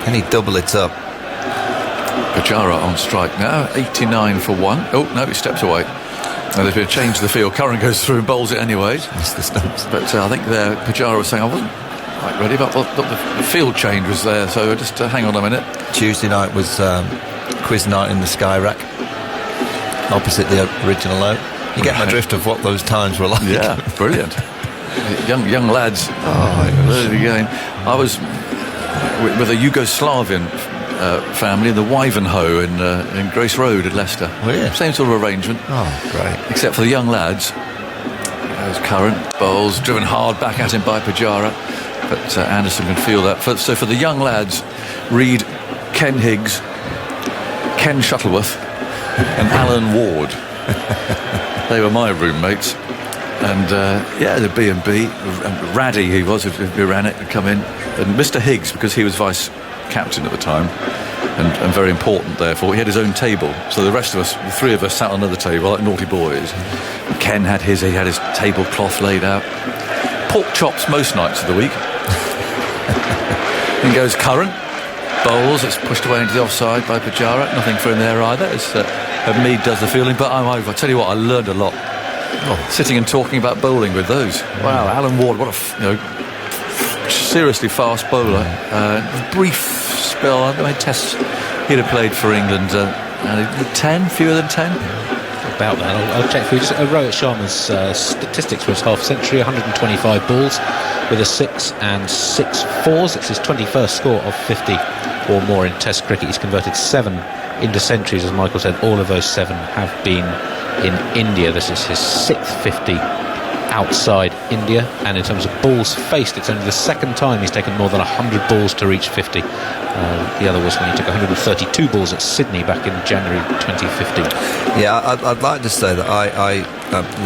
Can he double it up?
Pujara on strike now, 89 for 1. Oh, no, he steps away. Now there's been a change to the field. Curran goes through and bowls it anyway.
Missed the stumps.
But I think Pujara was saying, I wasn't quite ready, but the field change was there, so just hang on a minute.
Tuesday night was quiz night in the Sky Rack, opposite the original Oak. You get my drift of what those times were like.
Yeah, brilliant. young lads early game. I was with a Yugoslavian family in the Wivenhoe in Grace Road at Leicester.
Oh, yeah.
Same sort of arrangement.
Oh, great.
Except for the young lads. There's Curran, bowls, driven hard back at him by Pujara, but Anderson can feel that. So for the young lads, Reed, Ken Higgs, Ken Shuttleworth and Alan Ward. They were my roommates. And the B&B, Raddy he was, if we ran it, would come in. And Mr. Higgs, because he was vice captain at the time, and very important therefore, he had his own table. So the rest of us, the three of us, sat on another table like naughty boys. And Ken had he had his tablecloth laid out. Pork chops most nights of the week. Then goes Curran, bowls, it's pushed away into the offside by Pujara. Nothing for him there either, as Mead does the fielding. But I tell you what, I learned a lot. Sitting and talking about bowling with those. Wow, Alan Ward, what a seriously fast bowler. Brief spell, I mean, tests he'd have played for England. 10, fewer than 10.
About that, I'll check for you. Just Rohit Sharma's statistics for his half century: 125 balls with a 6 and 6 fours. It's his 21st score of 50 or more in Test cricket. He's converted 7 into centuries, as Michael said. All of those 7 have been in India. This is his 6th 50 outside India, and in terms of balls faced, it's only the second time he's taken more than 100 balls to reach 50. The other was when he took 132 balls at Sydney back in January 2015.
Yeah, I'd like to say that I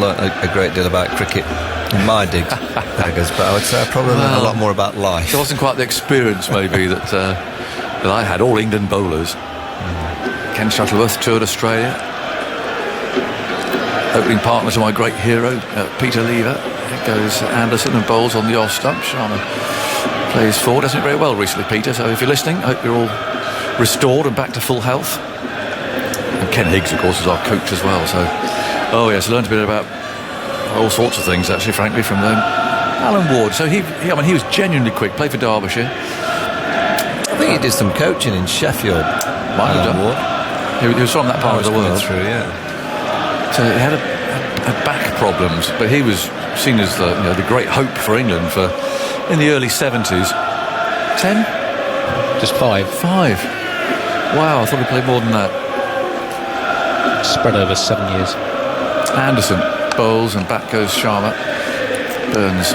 learnt a great deal about cricket in my digs, but I would say I probably learned a lot more about life.
It wasn't quite the experience maybe that I had. All England bowlers. Ken Shuttleworth toured Australia. Opening partner to my great hero, Peter Lever. Here goes Anderson and bowls on the off stump. Sharma plays forward. Hasn't very well recently, Peter. So if you're listening, I hope you're all restored and back to full health. And Ken Higgs, of course, is our coach as well. So, learned a bit about all sorts of things, actually, frankly, from Alan Ward. So he was genuinely quick. Played for Derbyshire.
I think he did some coaching in Sheffield.
Might have done. He was from that part of the world.
Through, yeah.
So he had back problems, but he was seen as the great hope for England in the early 70s. 10?
Just 5.
5. Wow, I thought he played more than that.
Spread over 7 years.
Anderson bowls and back goes Sharma. Burns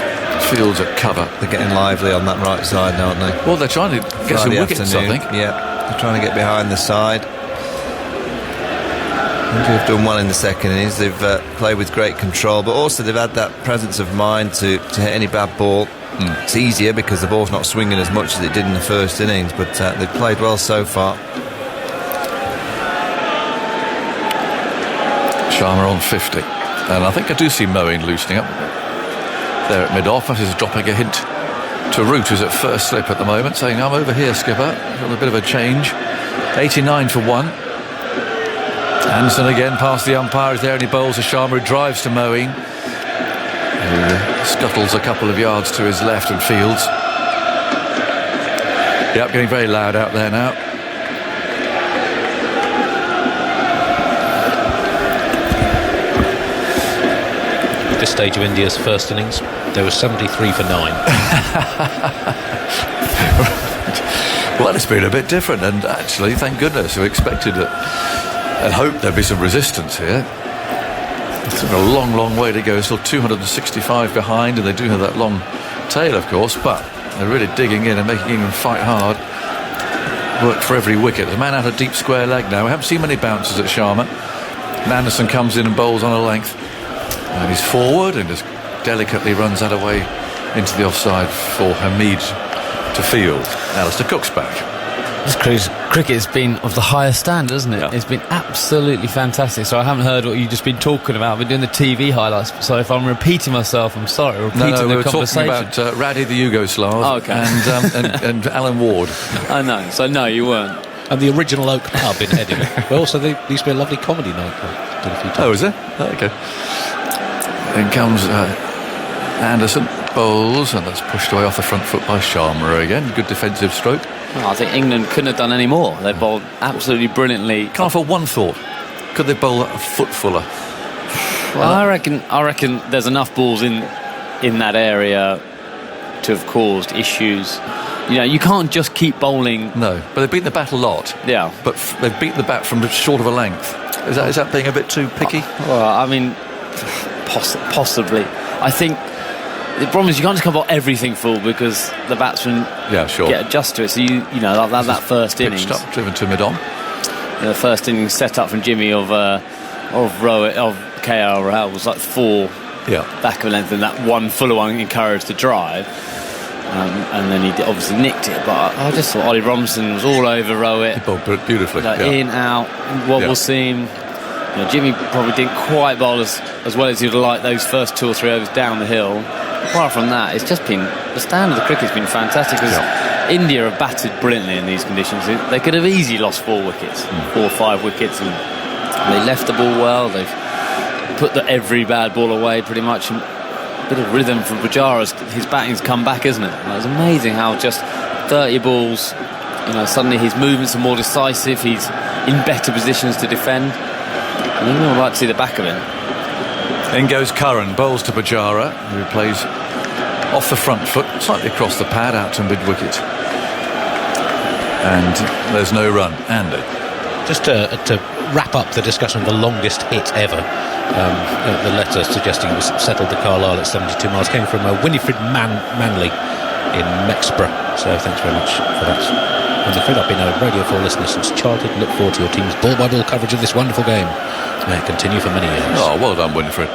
fields at cover.
They're getting lively on that right side now, aren't they?
Well, they're trying to get some wickets, I think.
Yeah, they're trying to get behind the side. They've done well in the second innings. They've played with great control, but also they've had that presence of mind to hit any bad ball. It's easier because the ball's not swinging as much as it did in the first innings, but they've played well so far.
Sharma on 50, and I think I do see Moeen loosening up there at mid-off. This is dropping a hint to Root, who's at first slip at the moment, saying, I'm over here, skipper. Got a bit of a change. 89 for 1. Anderson again past the umpire is there, and he bowls a Sharma, who drives to Moeen, who scuttles a couple of yards to his left and fields. Yep, getting very loud out there now.
At this stage of India's first innings, there was 73 for 9.
Well, it's been a bit different, and actually, thank goodness, we expected it and hoped there'd be some resistance here. It's a long, long way to go. Still 265 behind, and they do have that long tail, of course, but they're really digging in and making England fight hard. Work for every wicket. There's a man out of deep square leg now. We haven't seen many bounces at Sharma. And Anderson comes in and bowls on a length. And he's forward and just delicately runs that away into the offside for Hamid to field. Alistair Cook's back.
This cricket has been of the highest standard, hasn't it?
Yeah.
It's been absolutely fantastic. So I haven't heard what you've just been talking about. I've been doing the TV highlights. So if I'm repeating myself, I'm sorry. Repeating
No, we
the
were
conversation.
talking about Raddy the Yugoslav and Alan Ward.
I know. So no, you weren't.
And the original Oak Pub in Headingley. Well, also, there used to be a lovely comedy night. Did a few times.
Oh, is there? Oh, okay. Then comes Anderson, bowls, and that's pushed away off the front foot by Sharma again. Good defensive stroke.
Well, I think England couldn't have done any more. They bowled absolutely brilliantly.
Can't for one thought. Could they bowl a foot fuller?
Well, I reckon there's enough balls in that area to have caused issues. You know, you can't just keep bowling.
No, but they've beaten the bat a lot.
Yeah,
but they've beaten the bat from short of a length. Is that being a bit too picky?
Well, I mean, possibly. I think the problem is you can't just bowl everything full because the batsmen get adjusted to it. So you know that first innings
up, driven to mid-on.
The first innings set up from Jimmy of Rohit, of KL Rahul was like 4 back of length, and that one fuller one encouraged the drive. And then he obviously nicked it, but I just thought Ollie Robinson was all over Rohit.
He bowled beautifully.
In, out, wobble seam. Jimmy probably didn't quite bowl as well as he'd like those first 2 or 3 overs down the hill. Apart from that, it's just been, the standard of the cricket's been fantastic, because India have batted brilliantly in these conditions. They could have easily lost 4 wickets, 4 or 5 wickets, and they left the ball well. They've put every bad ball away pretty much. And a bit of rhythm from Pujara. His batting's come back, isn't it? It's amazing how just 30 balls, suddenly his movements are more decisive. He's in better positions to defend. And you would like to see the back of him.
In goes Curran, bowls to Pujara, who plays off the front foot, slightly across the pad, out to mid-wicket. And there's no run. Andy.
Just to wrap up the discussion of the longest hit ever, the letter suggesting it was settled to Carlisle at 72 miles came from Winifred Manley in Mexborough. So thanks very much for that. Winifred, I've been a Radio 4 listener since childhood. Look forward to your team's ball-by-ball coverage of this wonderful game. May it continue for many years.
Oh, well done, Winifred.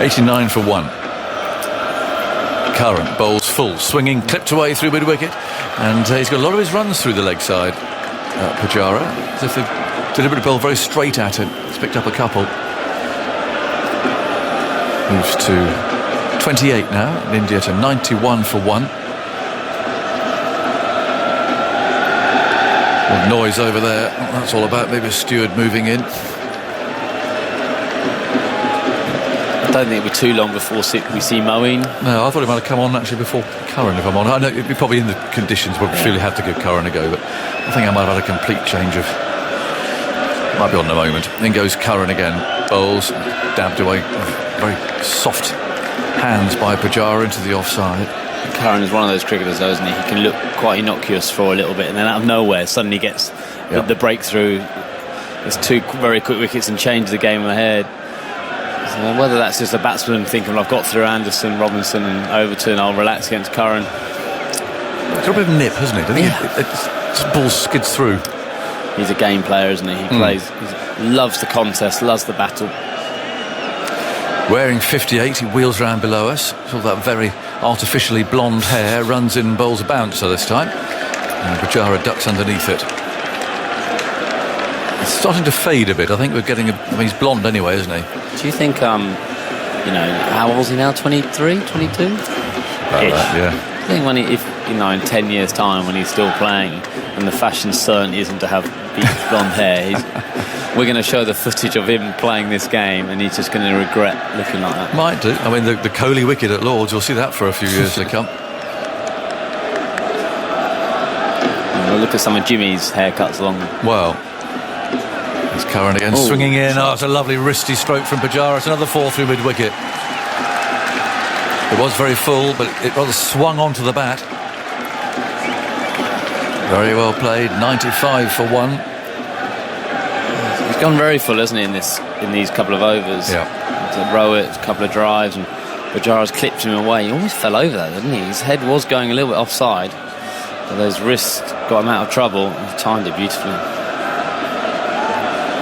89 for 1. Curran bowls full, swinging, clipped away through mid-wicket, and he's got a lot of his runs through the leg side. Pujara, as if they've deliberately bowled very straight at him. He's picked up a couple. Moves to 28 now, and India to 91 for 1. Well, noise over there. That's all about maybe a steward moving in.
I don't think it'll be too long before we see Moeen.
No, I thought he might have come on actually before Curran, if I'm honest. I know it'd be probably in the conditions where we feel you have to give Curran a go, but I think I might have had a complete change of... Might be on the moment. In goes Curran again. Bowls, dabbed away. Very soft hands by Pujara into the offside.
Curran is one of those cricketers, though, isn't he? He can look quite innocuous for a little bit, and then out of nowhere suddenly gets the breakthrough. There's 2 very quick wickets and change the game ahead. So whether that's just a batsman thinking, I've got through Anderson, Robinson and Overton, I'll relax against Curran.
He's got a bit of nip, hasn't he? The ball skids through.
He's a game player, isn't he? He plays, he loves the contest, loves the battle.
Wearing 58, he wheels round below us. All that very artificially blonde hair, runs in, bowls a bouncer this time. And Pujara ducks underneath it. It's starting to fade a bit. I think we're getting he's blonde anyway, isn't he?
Do you think, how old is he now? 23, 22?
Yeah.
I think in 10 years' time, when he's still playing, and the fashion certainly isn't to have big blonde hair, we're going to show the footage of him playing this game, and he's just going to regret looking like that.
Might do. I mean, the Kohli wicket at Lord's, you'll see that for a few years to come.
We'll look at some of Jimmy's haircuts along.
Well, there's Curran again, swinging in. Oh, it's a lovely wristy stroke from Pujara. It's another 4 through mid-wicket. It was very full, but it rather swung onto the bat. Very well played. 95 for 1.
He's gone very full, hasn't he, in these couple of overs?
Yeah.
Rohit, a couple of drives, and Pujara's clipped him away. He almost fell over that, didn't he? His head was going a little bit offside, but those wrists got him out of trouble. He timed it beautifully.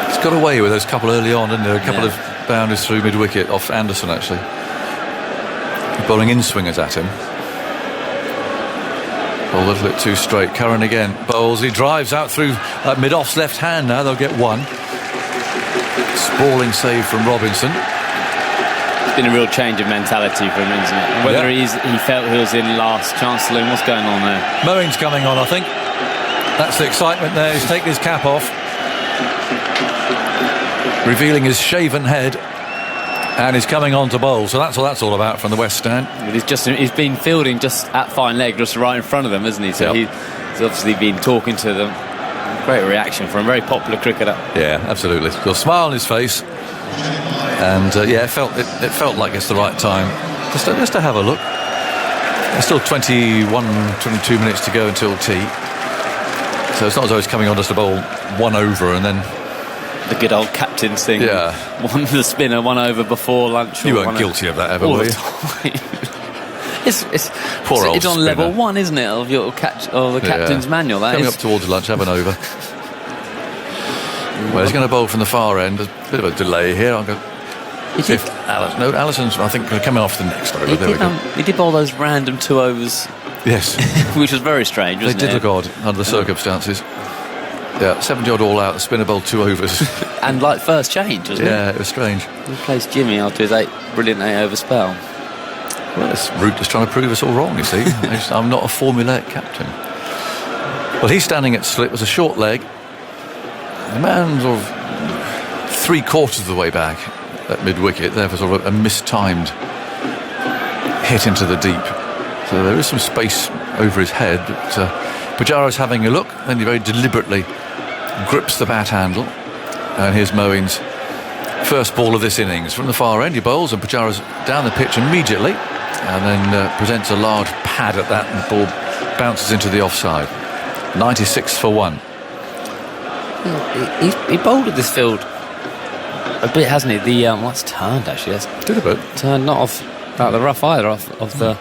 He's got away with those couple early on, didn't there? A couple of boundaries through mid-wicket off Anderson, actually. Bowling in-swingers at him. Bowled a little bit too straight. Curran again bowls. He drives out through mid-off's left hand now. They'll get 1. Sprawling save from Robinson.
It's been a real change of mentality for him, isn't it? Whether he felt he was in last chance saloon, what's going on there?
Moeen's coming on, I think. That's the excitement there. He's taking his cap off, revealing his shaven head, and he's coming on to bowl. So that's what that's all about from the West Stand.
He's been fielding just at fine leg, just right in front of them, isn't he? So he's obviously been talking to them. Great reaction from a very popular cricketer.
Yeah, absolutely. Got a smile on his face, and it felt like it's the right time just to have a look. There's still 22 minutes to go until tea, so it's not as though he's coming on just to bowl 1 over and then
the good old captain's thing.
Yeah,
one the spinner, 1 over before lunch.
You weren't guilty of that ever, were you?
It's on level 1, isn't it, of your the captain's manual? That
coming
is
up towards lunch, have an over. Well, he's going to bowl from the far end. There's a bit of a delay here. I'll go. Allison's, I think, coming off the next over.
He did bowl those random 2 overs.
Yes.
Which was very strange, wasn't it?
They did look odd under the circumstances. Yeah, 70-odd all out, the spinner bowled 2 overs.
And like first change, wasn't it?
Yeah, it was strange.
He replaced Jimmy after his brilliant 8-over spell.
Well, this route is trying to prove us all wrong, you see. I'm not a formulaic captain. Well, he's standing at slip. It was a short leg. The man sort of 3/4 of the way back at mid-wicket, therefore sort of a mistimed hit into the deep. So there is some space over his head. But Pujara's having a look, then he very deliberately grips the bat handle. And here's Moeen's first ball of this innings. From the far end, he bowls, and Pujara's down the pitch immediately, and then presents a large pad at that, and the ball bounces into the offside. 96 for 1.
He bowled at this field a bit, hasn't he? It's turned, actually.
Did a bit.
Turned not off out the rough either, off the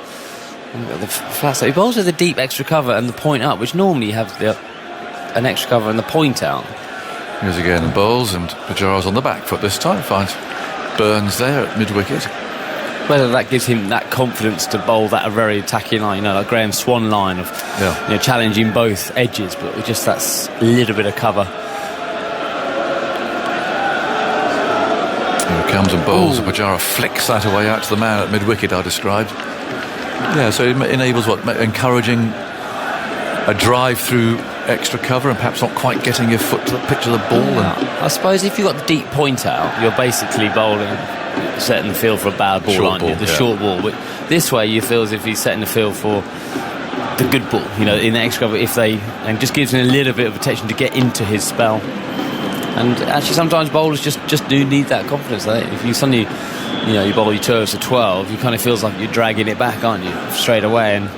flat side. He bowls with a deep extra cover and the point up, which normally you have an extra cover and the point out.
Here's again the bowls, and Pujara's on the back foot this time. Finds Burns there at mid-wicket.
Whether that gives him that confidence to bowl that a very attacking line, like Graham Swan line of challenging both edges, but with just that little bit of cover.
Here it comes and bowls, and Pujara flicks that away out to the man at mid-wicket I described. Yeah, so it enables encouraging a drive through extra cover and perhaps not quite getting your foot to the pitch of the ball.
I suppose if you've got the deep point out, you're basically bowling, setting the field for a bad ball, aren't you? Short ball. But this way you feel as if he's setting the field for the good ball, in the extra cover, and just gives him a little bit of protection to get into his spell. And actually sometimes bowlers just do need that confidence. If you suddenly, you bowl your 2 overs to 12, you kind of feels like you're dragging it back, aren't you? Straight away. And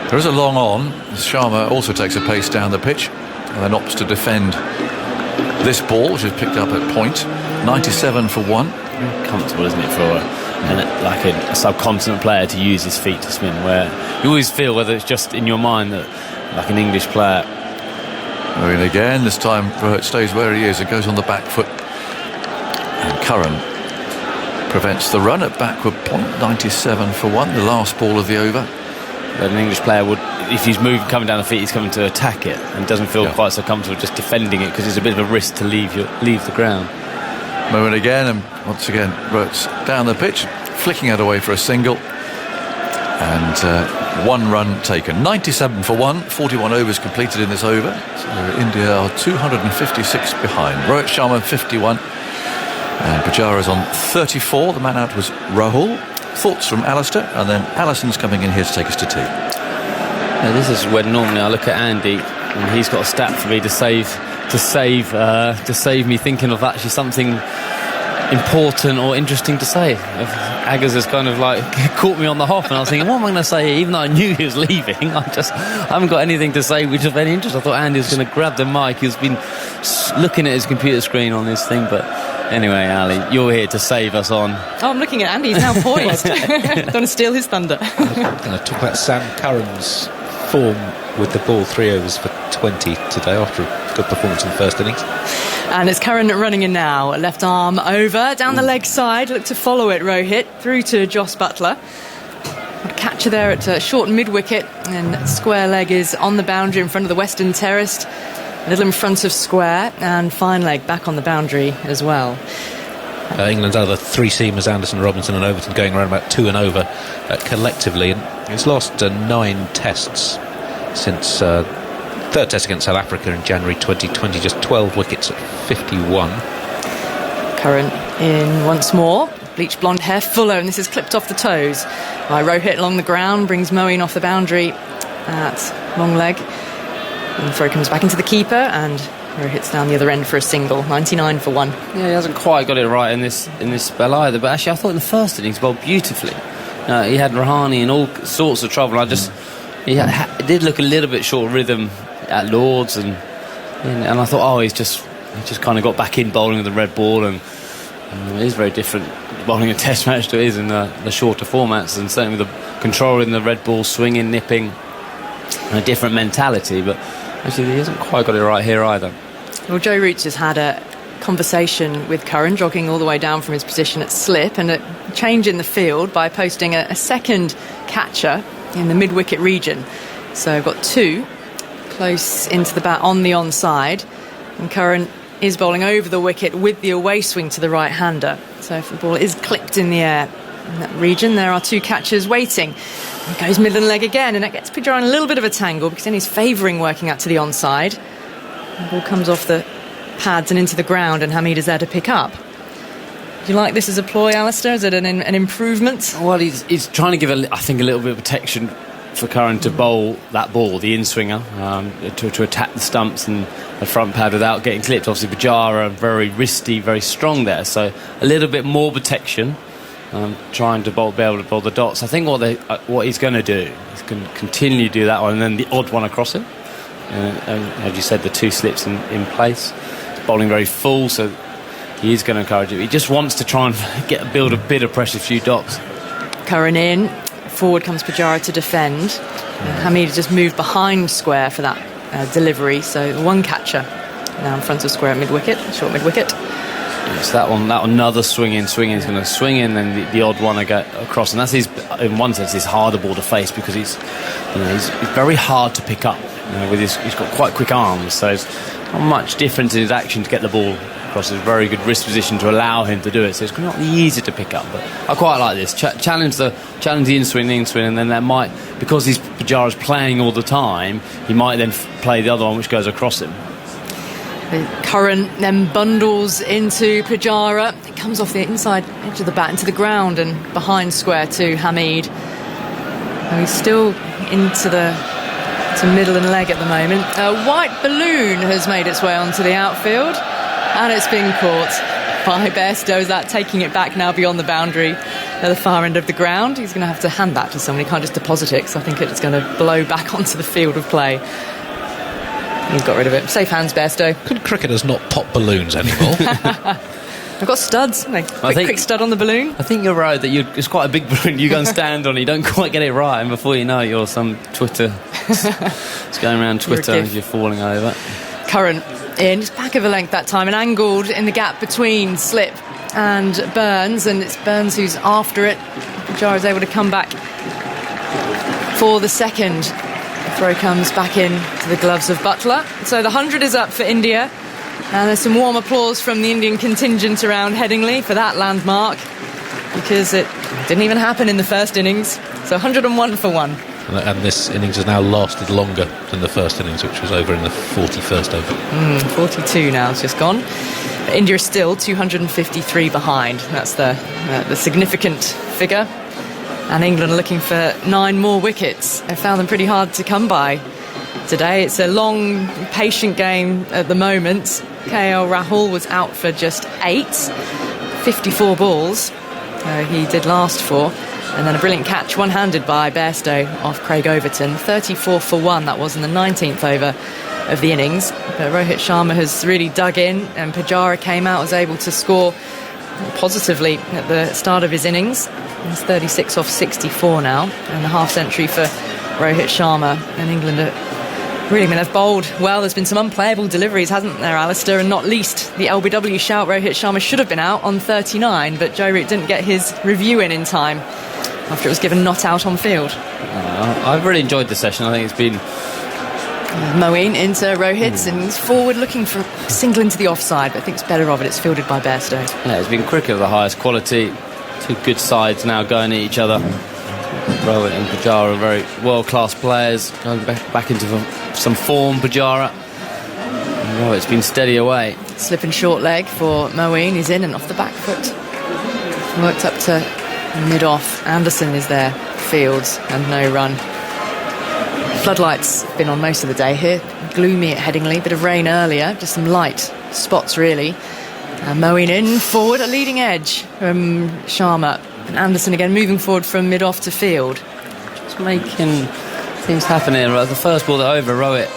there is a long on. Sharma also takes a pace down the pitch and then opts to defend this ball, which is picked up at point. 97 for 1.
Comfortable, isn't it, for a subcontinent player to use his feet to spin, where you always feel, whether it's just in your mind, that like an English player.
And again, this time Rohit stays where he is and goes on the back foot. And Curran prevents the run at backward point. 97 for 1, the last ball of the over.
But an English player would, if he's coming down the feet, he's coming to attack it and doesn't feel quite so comfortable just defending it, because it's a bit of a risk to leave the ground.
Moeen again, and once again Rohit's down the pitch, flicking it away for a single, and 1 run taken. 97 for 1, 41 overs completed in this over. So India are 256 behind. Rohit Sharma 51, and Pujara's on 34. The man out was Rahul. Thoughts from Alistair, and then Allison's coming in here to take us to tea.
Now, this is when normally I look at Andy, and he's got a stat for me to save me thinking of actually something important or interesting to say. Aggers has kind of caught me on the hop, and I was thinking, what am I going to say? Even though I knew he was leaving, I haven't got anything to say which is of any interest. I thought Andy was going to grab the mic. He's been looking at his computer screen on this thing, but anyway, Ali, you're here to save us on.
Oh, I'm looking at Andy. He's now poised. Don't want to steal his thunder.
I'm going to talk about Sam Curran's form with the ball 3 overs for 20 today after a good performance in the first innings.
And it's Curran running in now. Left arm over, down the leg side. Look to follow it, Rohit. Through to Jos Buttler. A catcher there at short mid-wicket. And square leg is on the boundary in front of the Western Terrace. A little in front of square. And fine leg back on the boundary as well.
England's other 3 seamers, Anderson, Robinson and Overton, going around about 2 and over collectively. And he's lost 9 tests since third test against South Africa in January 2020, just 12 wickets at 51.
Curran in once more. Bleach blonde hair, fuller, and this is clipped off the toes by Rohit along the ground, brings Moeen off the boundary at long leg. And the throw comes back into the keeper, and Rohit's down the other end for a single. 99 for 1.
Yeah, he hasn't quite got it right in this spell either, but actually I thought in the first innings he bowled beautifully. He had Rahane in all sorts of trouble. He did look a little bit short rhythm at Lords, and I thought, he just kind of got back in bowling with the red ball, and it is very different bowling a test match to it is in the shorter formats, and certainly with the control in the red ball, swinging, nipping, and a different mentality. But actually he hasn't quite got it right here either.
Well, Joe Root just had a conversation with Curran, jogging all the way down from his position at slip, and a change in the field by posting a second catcher in the mid-wicket region. So I've got 2 close into the bat on the onside, and Curran is bowling over the wicket with the away swing to the right-hander. So if the ball is clipped in the air in that region, there are 2 catchers waiting. He goes midland leg again, and that gets Pujara in a little bit of a tangle because then he's favouring working out to the onside. The ball comes off the pads and into the ground, and Hamid is there to pick up. Do you like this as a ploy, Alistair? Is it an improvement?
Well, he's trying to give, I think, a little bit of protection for Curran to bowl that ball, the in-swinger, to attack the stumps and the front pad without getting clipped. Obviously, Pujara very wristy, very strong there, so a little bit more protection, trying to be able to bowl the dots. I think what he's going to do, he's going to continue to do that one, and then the odd one across him. As you said, the 2 slips in place. He's bowling very full, so he is going to encourage it. He just wants to try and build a bit of pressure, a few dots.
Curran in. Forward comes Pujara to defend. Hamid just moved behind square for that delivery, so 1 catcher now in front of square at mid-wicket, short mid-wicket.
So that another swing in is going to swing in, then the odd one across, and that's in one sense his harder ball to face because he's very hard to pick up. He's got quite quick arms, so it's not much difference in his action to get the ball across. It's a very good wrist position to allow him to do it, so it's not easy to pick up. But I quite like this. Challenge the in-swing, and then that might, because Pujara's playing all the time, he might then play the other one which goes across him.
Curran then bundles into Pujara. It comes off the inside edge of the bat into the ground and behind square to Hamid. And he's still to middle and leg at the moment. A white balloon has made its way onto the outfield, and it's been caught by Bairstow. That taking it back now beyond the boundary at the far end of the ground. He's going to have to hand that to someone. He can't just deposit it, because I think it's going to blow back onto the field of play. He's got rid of it. Safe hands, Bairstow.
Could cricketers not pop balloons anymore?
I've got studs. Quick stud on the balloon.
I think you're right that it's quite a big balloon. You go and stand on it, you don't quite get it right, and before you know it, you're some Twitter. It's going around Twitter as you're falling over.
Curran in, just back of a length that time, and angled in the gap between slip and Burns, and it's Burns who's after it. Pujara is able to come back for the second. The throw comes back in to the gloves of Butler. So the 100 is up for India. And there's some warm applause from the Indian contingent around Headingley for that landmark, because it didn't even happen in the first innings. So 101 for 1.
And this innings has now lasted longer than the first innings, which was over in the 41st over.
42 now, it's just gone. But India is still 253 behind. That's the significant figure. And England are looking for 9 more wickets. They found them pretty hard to come by today. It's a long, patient game at the moment. KL Rahul was out for just 8, 54 balls. He did last for. And then a brilliant catch, one-handed by Bairstow off Craig Overton. 34 for 1, that was in the 19th over of the innings. But Rohit Sharma has really dug in, and Pujara came out, was able to score positively at the start of his innings. He's 36 off 64 now, and a half-century for Rohit Sharma. And England are really, they've bowled well. There's been some unplayable deliveries, hasn't there, Alistair? And not least the LBW shout. Rohit Sharma should have been out on 39, but Joe Root didn't get his review in time after it was given not out on field.
I've really enjoyed the session. I think it's been...
Moeen into Rohit, and he's forward looking for a single into the offside, but thinks better of it. It's fielded by Bairstow.
Yeah, it's been cricket of the highest quality. 2 good sides now going at each other. Rohit and Pujara are very world-class players, going back into some form. Pujara, Rohit's been steady away.
Slip and short leg for Moeen. He's in and off the back foot. Worked up to mid-off. Anderson is there. Fields and no run. Floodlights been on most of the day here. Gloomy at Headingley. Bit of rain earlier. Just some light spots, really. Moeen in forward, a leading edge from Sharma. And Anderson again moving forward from mid-off to field.
Just making things happen here. The first ball over, Rohit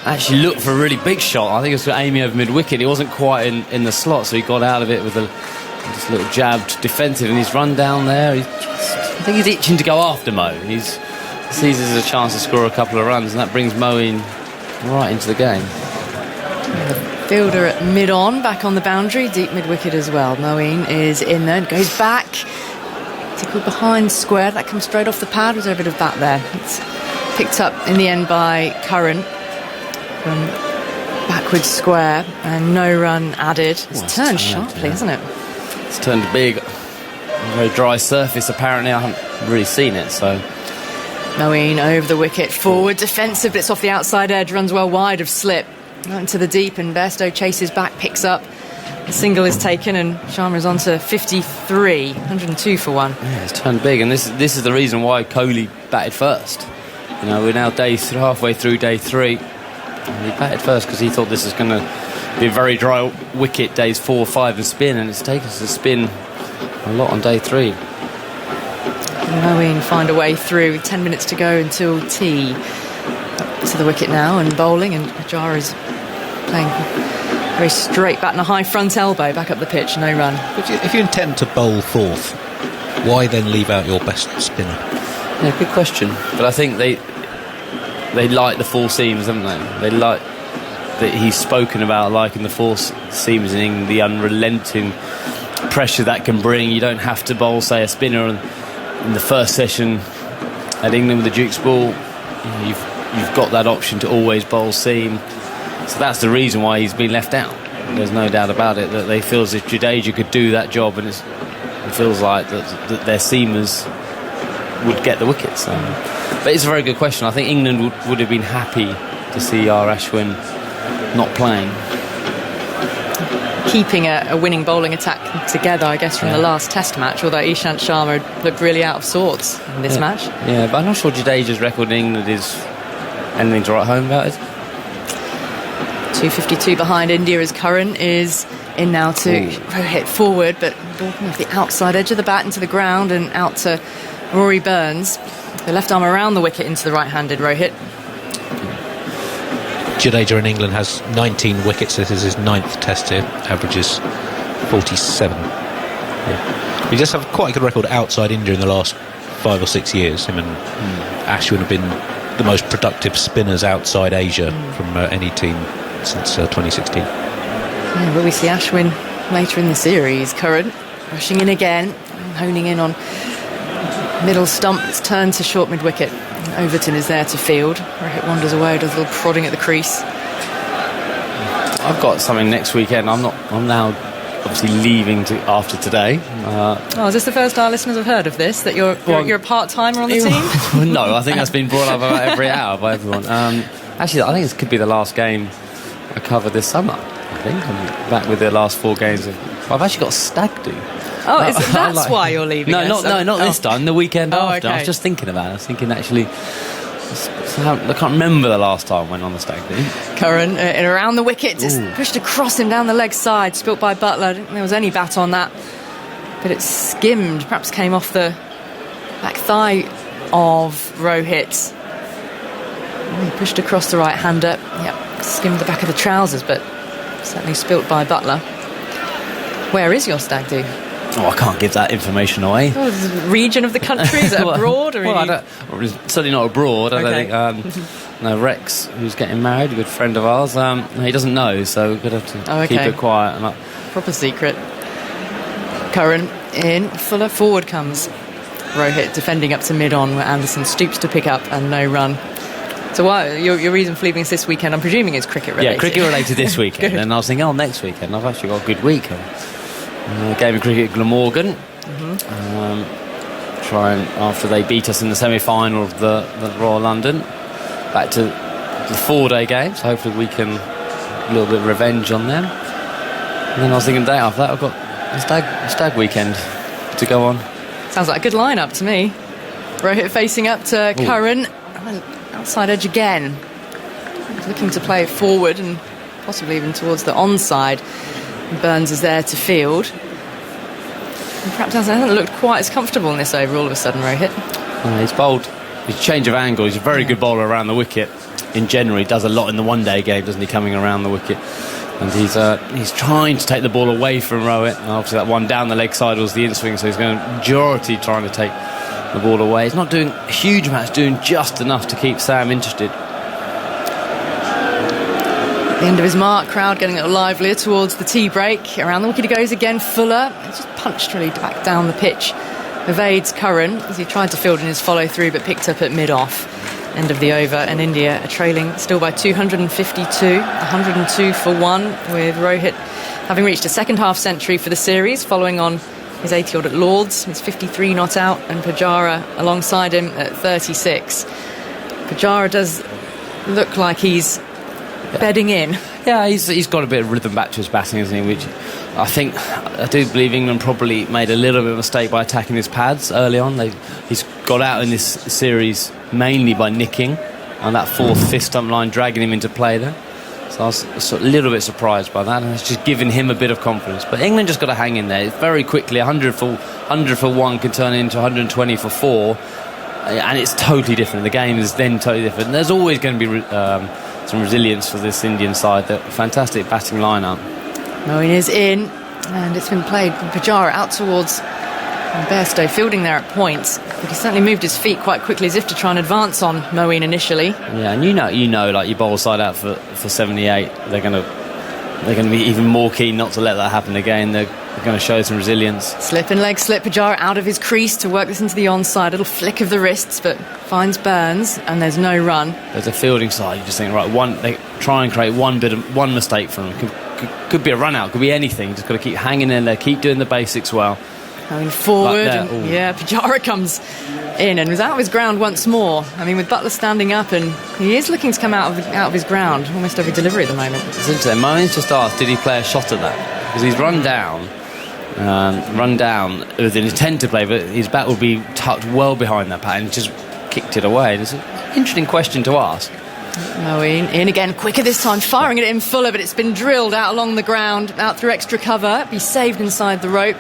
actually looked for a really big shot. I think it was aiming over mid-wicket. He wasn't quite in the slot, so he got out of it with this little jabbed defensive, and he's run down there. I think he's itching to go after Mo. He sees this as a chance to score a couple of runs, and that brings Moeen right into the game.
Fielder at mid-on, back on the boundary, deep mid-wicket as well. Moeen is in there, goes back. Tickled behind square, that comes straight off the pad. Was there a bit of bat there? It's picked up in the end by Curran from backwards square, and no run added. It's turned sharply, hasn't it?
It's turned big. Very dry surface, apparently. I haven't really seen it, so...
Moeen over the wicket, forward, defensive, but it's off the outside edge, runs well wide of slip. Out into the deep, and Bairstow chases back, picks up. The single is taken, and Sharma is on to 53, 102 for one.
Yeah, it's turned big, and this is the reason why Kohli batted first. You know, we're now halfway through day 3. And he batted first because he thought this was going to be a very dry wicket, days 4, 5 and spin, and it's taken us to spin a lot on day 3.
Moeen find a way through with 10 minutes to go until tea. Up to the wicket now and bowling, and Pujara is playing very straight bat and a high front elbow back up the pitch, no run.
But if you intend to bowl fourth, why then leave out your best spinner?
Yeah, good question. But I think they like the four seams, haven't they? They like that he's spoken about liking the four seams in England, the unrelenting pressure that can bring. You don't have to bowl, say, a spinner in the first session at England with the Duke's ball. You know, you've got that option to always bowl seam. So that's the reason why he's been left out. There's no doubt about it that they feel as if Jadeja could do that job, and it feels like that their seamers would get the wickets. But it's a very good question. I think England would have been happy to see our Ashwin not playing.
Keeping a winning bowling attack together, I guess, from the last Test match, although Ishant Sharma looked really out of sorts in this match.
Yeah, but I'm not sure Jadeja's record in England is anything to write home about, is it?
252 behind India as Curran is in now to Rohit forward, but walking off the outside edge of the bat into the ground and out to Rory Burns. The left arm around the wicket into the right-handed Rohit.
Jadeja in England has 19 wickets. This is his 9th Test here. Averages 47. Yeah. He does have quite a good record outside India in the last 5 or 6 years. Him and Ashwin have been the most productive spinners outside Asia from any team since 2016.
Yeah, will we see Ashwin later in the series? Curran rushing in again, honing in on middle stump. It's turned to short mid-wicket. Overton is there to field. Rohit wanders away, does a little prodding at the crease.
I've got something next weekend. I'm now obviously leaving after today.
Is this the first our listeners have heard of this? That you're a part-timer on the team?
No, I think that's been brought up about every hour by everyone. Actually, I think this could be the last game I cover this summer. I think I'm back with the last 4 games. I've actually got a stag do.
Oh, that's why you're leaving?
No, not this time. The weekend after.
Okay.
I was just thinking about it. I was thinking actually, I can't remember the last time I went on the stag do.
Curran in around the wicket, just pushed across him down the leg side, spilt by Butler. I didn't think there was any bat on that, but it skimmed. Perhaps came off the back thigh of Rohit. He pushed across the right-hander. Yep, skimmed the back of the trousers, but certainly spilt by Butler. Where is your stag do?
Oh, I can't give that information away.
Region of the country? Is it abroad?
Certainly not abroad. I don't think. No, Rex, who's getting married, a good friend of ours, he doesn't know, so we're going to have to keep it quiet.
Proper secret. Curran in, Fuller forward comes Rohit, defending up to mid-on, where Anderson stoops to pick up and no run. So your reason for leaving us this weekend, I'm presuming, is cricket related.
Yeah, cricket related this weekend. And I was thinking, next weekend I've actually got a good weekend. Game of cricket at Glamorgan. Trying, after they beat us in the semi-final of the Royal London, back to the 4-day game, so hopefully we can a little bit of revenge on them. And then I was thinking, the day after that I've got a stag weekend to go on.
Sounds like a good lineup to me. Rohit facing up to Curran, outside edge again, looking to play it forward and possibly even towards the onside. Burns is there to field. And perhaps hasn't looked quite as comfortable in this over all of a sudden, Rohit.
He's bowled his change of angle. He's a very good bowler around the wicket. In general, he does a lot in the one-day game, doesn't he, coming around the wicket. And he's trying to take the ball away from Rohit. And obviously that one down the leg side was the in-swing, so he's going to majority trying to take the ball away. He's not doing a huge amount, he's doing just enough to keep Sam interested.
the end of his mark, crowd getting a little livelier towards the tea break. Around the wicket he goes again. Fuller, he's just punched really back down the pitch. Evades Curran as he tried to field in his follow-through but picked up at mid-off. End of the over, and India are trailing still by 252, 102 for 1, with Rohit having reached a second half century for the series, following on his 80 odd at Lords. He's 53 not out, and Pujara alongside him at 36. Pujara does look like he's bedding in.
Yeah, he's got a bit of rhythm back to his batting, isn't he? Which I do believe England probably made a little bit of a mistake by attacking his pads early on. He's got out in this series mainly by nicking on that fourth, fifth stump line, dragging him into play there. So I was a little bit surprised by that, and it's just giving him a bit of confidence. But England just got to hang in there. Very quickly, 100 for 1 can turn into 120 for 4, and it's totally different. The game is then totally different. There's always going to be some resilience for this Indian side. That fantastic batting lineup.
Moeen is in, and it's been played. Pujara out towards Bairstow, fielding there at points, but he certainly moved his feet quite quickly as if to try and advance on Moeen initially.
Yeah, and you know, like your bowl side out for 78, they're going to be even more keen not to let that happen again. They're going to show some resilience.
Slip and leg slip. Pujara out of his crease to work this into the onside. Little flick of the wrists, but finds Burns, and there's no run.
There's a fielding side. You just think, right, they try and create one mistake from him. Could be a run out, could be anything. Just got to keep hanging in there, keep doing the basics well.
Going forward,
like
Pujara comes in and was out of his ground once more. I mean, with Buttler standing up, and he is looking to come out of his ground almost every delivery at the moment.
It's interesting. Moeen's just asked, did he play a shot at that? Because he's run down with an intent to play, but his bat would be tucked well behind that bat and just kicked it away. And it's an interesting question to ask.
Moeen in again, quicker this time, firing it in Fuller, but it's been drilled out along the ground, out through extra cover. Be saved inside the rope.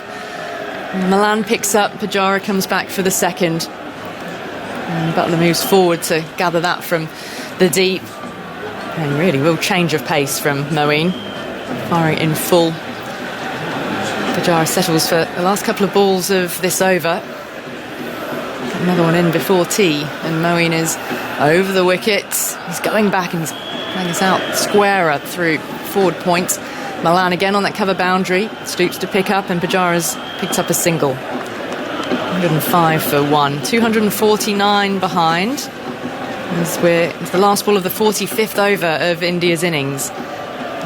Malan picks up, Pujara comes back for the second. And Buttler moves forward to gather that from the deep. And really real change of pace from Moeen. Firing in full. Pujara settles for the last couple of balls of this over. Another one in before tea, and Moeen is over the wicket. He's going back and he's playing this out squarer through forward point. Malan again on that cover boundary, stoops to pick up, and Pujara's picked up a single. 105 for 1, 249 behind. As it's the last ball of the 45th over of India's innings.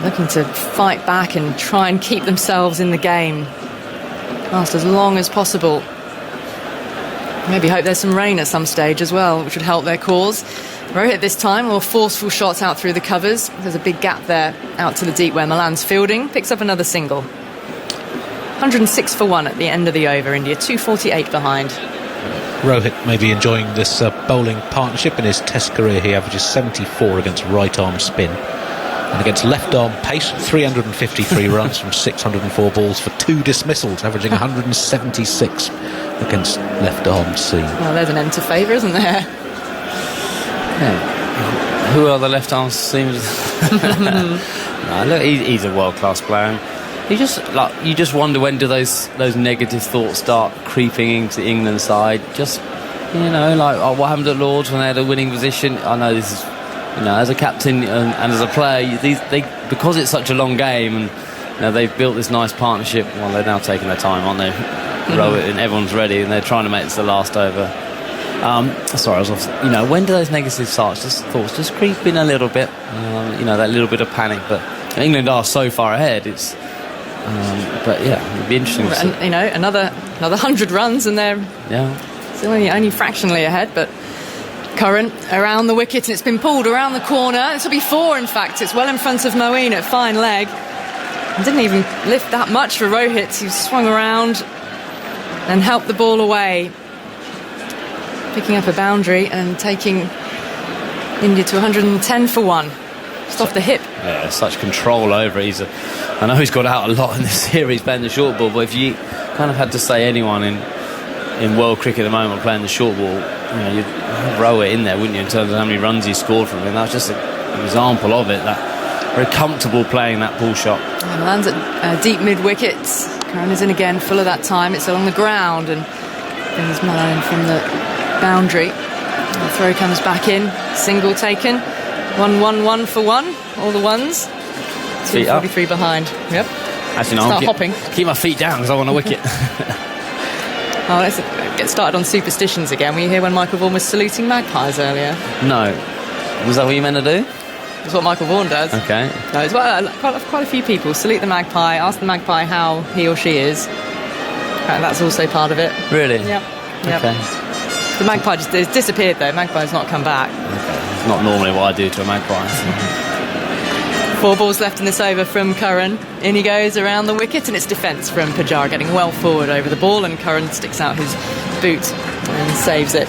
Looking to fight back and try and keep themselves in the game. Last as long as possible. Maybe hope there's some rain at some stage as well, which would help their cause. Rohit this time, more forceful shots out through the covers. There's a big gap there out to the deep where Malan's fielding. Picks up another single. 106 for 1 at the end of the over. India 248 behind.
Rohit may be enjoying this bowling partnership. In his Test career, he averages 74 against right-arm spin. And against left-arm pace, 353 runs from 604 balls for 2 dismissals, averaging 176 against left-arm seam.
Well, there's an end to favour, isn't there?
Yeah. Who are the left-arm seamers? No, look, he's a world-class player. You just wonder, when do those negative thoughts start creeping into England's side? Just, what happened at Lords when they had a winning position? I know this is, as a captain and as a player, because it's such a long game, and they've built this nice partnership. Well, they're now taking their time, aren't they? Rohit and everyone's ready, and they're trying to make this the last over. Sorry, I was off. When do those negative thoughts just creep in a little bit? That little bit of panic. But England are so far ahead. It's. But yeah, it'd be interesting.
Another 100 runs, and they're still only fractionally ahead. But Curran around the wicket, and it's been pulled around the corner. This will be 4, in fact. It's well in front of Moeen at fine leg. And didn't even lift that much for Rohit. He swung around and helped the ball away, picking up a boundary and taking India to 110 for 1. Just off the hip.
Yeah, such control over it. I know he's got out a lot in this series playing the short ball, but if you kind of had to say anyone in world cricket at the moment playing the short ball, you'd row it in there, wouldn't you, in terms of how many runs he scored from him. That's just an example of it. That very comfortable playing that pull shot.
And lands at deep mid-wicket. Curran is in again, full of that time. It's along the ground, and brings Malan from the boundary. The throw comes back in, single taken. 1-1-1 for 1, all the ones.
Feet up.
243 behind. Yep.
Actually, no,
Start hopping.
Keep my feet down because I want a wicket.
Oh, let's get started on superstitions again. Were you here when Michael Vaughan was saluting magpies earlier?
No. Was that what you meant to do?
That's what Michael Vaughan does.
Okay.
No, it's quite a few people salute the magpie, ask the magpie how he or she is. And that's also part of it.
Really?
Yep.
Okay.
The magpie just has disappeared though. Magpie's not come back.
Okay. It's not normally what I do to a magpie. So.
4 balls left in this over from Curran. In he goes around the wicket, and it's defence from Pujara, getting well forward over the ball, and Curran sticks out his boot and saves it.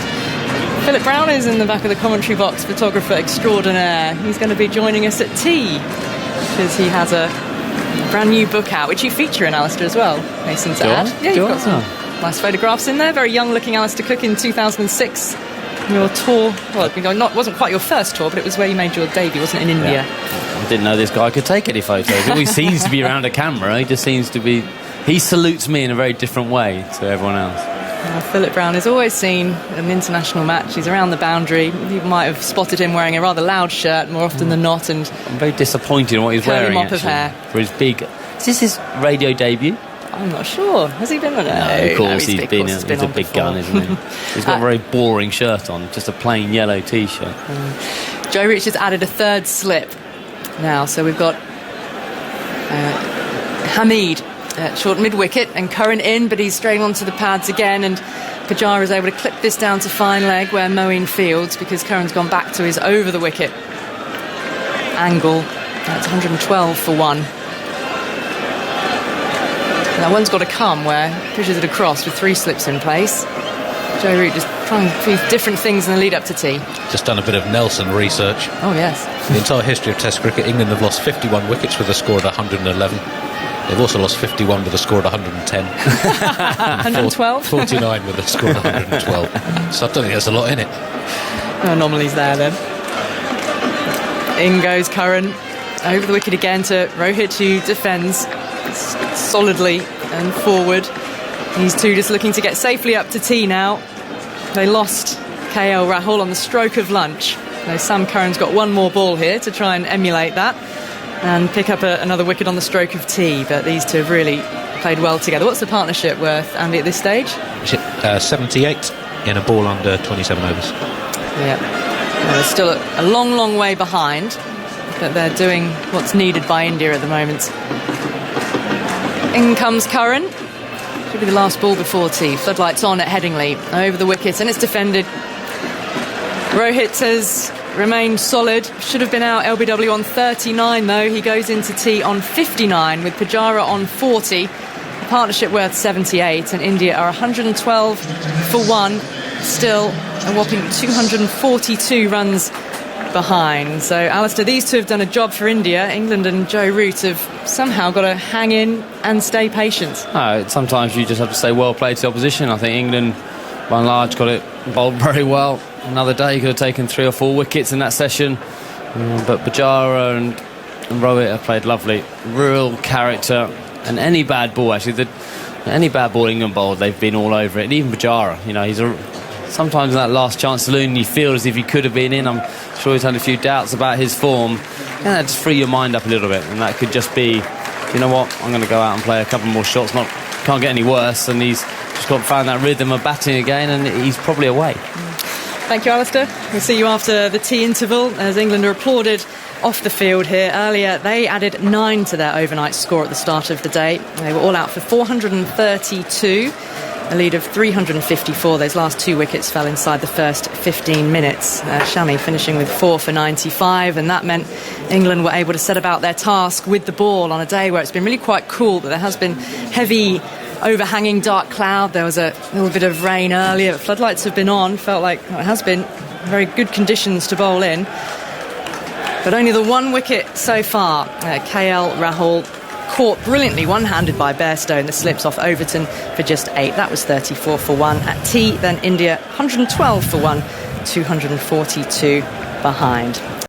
Philip Brown is in the back of the commentary box, photographer extraordinaire. He's going to be joining us at tea, because he has a brand new book out, which you feature in, Alistair, as well, hasten to add. Yeah, you've got some nice photographs in there. Very young looking Alistair Cook in 2006. Your tour, well, it wasn't quite your first tour, but it was where you made your debut, wasn't it, in India?
I didn't know this guy could take any photos. He always seems to be around a camera. He just seems to be... He salutes me in a very different way to everyone else.
Philip Brown is always seen in an international match. He's around the boundary. You might have spotted him wearing a rather loud shirt more often than not. And
I'm very disappointed in what he's wearing,
mop of hair.
For his big... Is this his radio debut?
I'm not sure. Has he been on it?
No, of course he's been. He's a big gun, isn't he? He's got a very boring shirt on, just a plain yellow T-shirt.
Joe Root has added a third slip now, so we've got Hamid short mid-wicket and Curran in, but he's straying onto the pads again, and Pujara is able to clip this down to fine leg where Moeen fields, because Curran's gone back to his over-the-wicket angle. That's 112 for 1. Now one's got to come where he pushes it across with 3 slips in place. Joe Root just trying a few different things in the lead up to tea.
Just done a bit of Nelson research.
Oh, yes.
In the entire history of Test cricket, England have lost 51 wickets with a score of 111. They've also lost 51 with a score of 110.
112?
49 with a score of 112. So I don't think there's a lot in it.
No anomalies there then. In goes Curran. Over the wicket again to Rohit, who defends solidly and forward. These two just looking to get safely up to tea now. They lost KL Rahul on the stroke of lunch. Now Sam Curran's got one more ball here to try and emulate that and pick up another wicket on the stroke of tea, but these two have really played well together. What's the partnership worth, Andy, at this stage?
78 in a ball under 27 overs.
Yeah. Well, they're still a long, long way behind, but they're doing what's needed by India at the moment. In comes Curran. Should be the last ball before tea. Floodlights on at Headingley. Over the wicket, and it's defended. Rohit has remained solid. Should have been out LBW on 39, though. He goes into tea on 59 with Pujara on 40. The partnership worth 78, and India are 112 for 1. Still a whopping 242 runs behind. So, Alistair, these two have done a job for India. England and Joe Root have somehow got to hang in and stay patient.
Sometimes you just have to say well played to the opposition. I think England, by and large, got it bowled very well. Another day could have taken 3 or 4 wickets in that session. But Pujara and Rohit have played lovely. Real character. And any bad ball, actually, any bad ball England bowled, they've been all over it. And even Pujara, he's sometimes in that last chance saloon, you feel as if he could have been in. I'm sure he's had a few doubts about his form. And that just free your mind up a little bit. And that could just be, you know what, I'm going to go out and play a couple more shots. Can't get any worse. And he's just found that rhythm of batting again, and he's probably away.
Thank you, Alistair. We'll see you after the tea interval as England are applauded off the field here. Earlier, they added 9 to their overnight score at the start of the day. They were all out for 432. A lead of 354. Those last 2 wickets fell inside the first 15 minutes. Shami finishing with 4 for 95, and that meant England were able to set about their task with the ball on a day where it's been really quite cool, but there has been heavy overhanging dark cloud. There was a little bit of rain earlier, but floodlights have been on. Felt like it has been very good conditions to bowl in. But only the 1 wicket so far. KL Rahul caught brilliantly one-handed by Bairstow, the slips off Overton for just 8. That was 34 for 1 at tea. Then India 112 for 1, 242 behind.